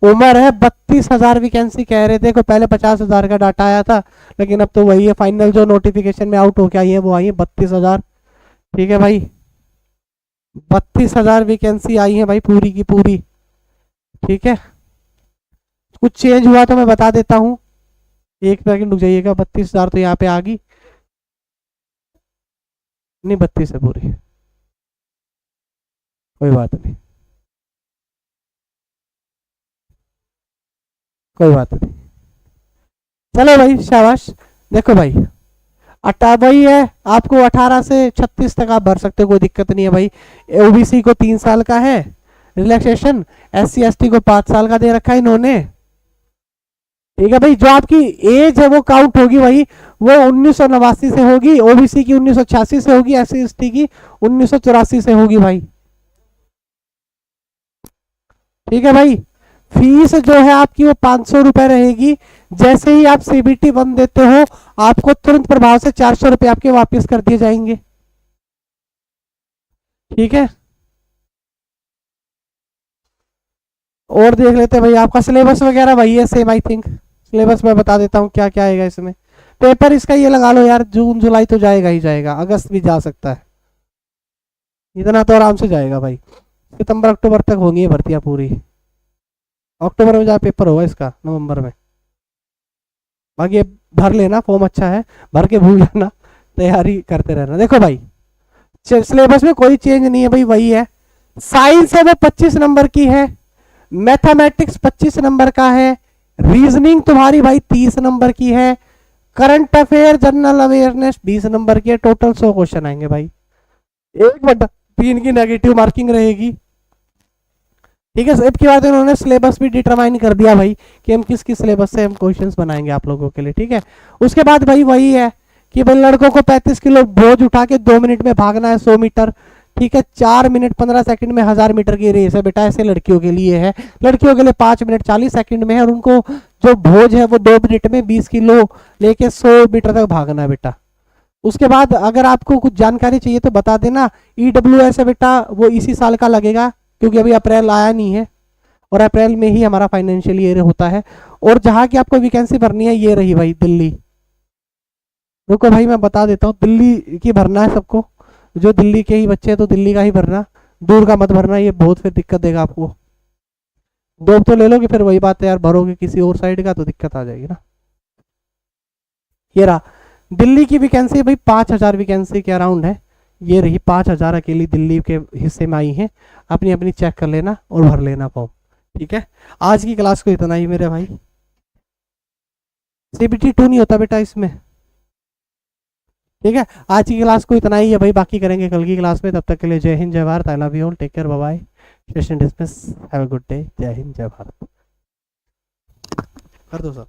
उम्र है। 32,000 वैकेंसी कह रहे थे को, पहले 50,000 का डाटा आया था, लेकिन अब तो वही है फाइनल जो नोटिफिकेशन में आउट होके आई है वो आई है 32,000, ठीक है भाई। 32,000 वैकेंसी आई है भाई पूरी की पूरी, ठीक है। कुछ चेंज हुआ तो मैं बता देता हूँ, एक सेकंड रुक जाइएगा। 32,000 तो यहाँ पे आ गई, नहीं 32 है पूरी, कोई बात नहीं, कोई बात नहीं, चलो भाई शाबाश। देखो भाई, वही है, आपको 18 से 36 तक आप भर सकते हो, कोई दिक्कत नहीं है भाई। ओबीसी को 3 साल का है रिलैक्सेशन, SC ST को 5 साल का दे रखा है इन्होंने, ठीक है भाई। जो आपकी एज है वो काउंट होगी भाई, वो 1989 से होगी, ओबीसी की 1986 से होगी, SC ST की 1984 से होगी भाई, ठीक है भाई। फीस जो है आपकी वो 500 रुपए रहेगी। जैसे ही आप CBT 1 देते हो आपको तुरंत प्रभाव से 400 रुपए आपके वापस कर दिए जाएंगे, ठीक है। और देख लेते हैं भाई, आपका सिलेबस वगैरह वही है सेम, आई थिंक। सिलेबस मैं बता देता हूँ क्या क्या आएगा इसमें। पेपर इसका ये लगा लो यार, जून जुलाई तो जाएगा ही जाएगा, अगस्त भी जा सकता है, इतना तो आराम से जाएगा भाई। सितंबर अक्टूबर तक होंगी भर्तियां पूरी। अक्टूबर में जहाँ पेपर होगा इसका, नवंबर में। बाकी ये भर लेना, फॉर्म अच्छा है, भर के भूल जाना, तैयारी करते रहना। देखो भाई सिलेबस में कोई चेंज नहीं है भाई, वही है। साइंस है वो 25 नंबर की है, मैथमेटिक्स 25 नंबर का है, रीजनिंग तुम्हारी भाई 30 नंबर की है, current affair general awareness 20 number की है। टोटल 100 क्वेश्चन आएंगे भाई। 1/3 की नेगेटिव मार्किंग रहेगी। ठीक है, इसके बाद उन्होंने सिलेबस भी डिटरमाइन कर दिया भाई कि हम किस किस सिलेबस से हम क्वेश्चंस बनाएंगे आप लोगों के लिए। ठीक है, उसके बाद भाई वही है कि भाई लड़कों को 35 किलो बोझ उठा के 2 मिनट में भागना है 100 मीटर। ठीक है, 4 मिनट 15 सेकंड में 1000 मीटर की रेस है बेटा, ऐसे लड़कियों के लिए है। लड़कियों के लिए 5 मिनट 40 सेकंड में है, और उनको जो बोझ है वो 2 मिनट में 20 किलो लेके 100 मीटर तक भागना है बेटा। उसके बाद अगर आपको कुछ जानकारी चाहिए तो बता देना। EWS है बेटा, वो इसी साल का लगेगा क्योंकि अभी अप्रैल आया नहीं है, और अप्रैल में ही हमारा फाइनेंशियल ईयर होता है। और जहां की आपको वैकेंसी भरनी है ये रही भाई, दिल्ली। रुको भाई मैं बता देता हूँ, दिल्ली की भरना है सबको। जो दिल्ली के ही बच्चे हैं तो दिल्ली का ही भरना, दूर का मत भरना, ये बहुत फिर दिक्कत देगा आपको। दो तो ले लोगे, फिर वही बात है यार, भरोगे किसी और साइड का तो दिक्कत आ जाएगी ना। ये रहा दिल्ली की वैकेंसी भाई, 5000 वैकेंसी के अराउंड है। ये रही 5000 अकेली दिल्ली के हिस्से में आई है। अपनी अपनी चेक कर लेना और भर लेना फॉर्म। ठीक है, आज की क्लास को इतना ही मेरे भाई। CBT 2 नहीं होता बेटा इसमें। ठीक है, आज की क्लास को इतना ही है भाई, बाकी करेंगे कल की क्लास में। तब तक के लिए जय हिंद, जय Bharat, I love you all, take care, bye bye, session dismiss, have a good day, जय हिंद, जय भारत। कर दो सर।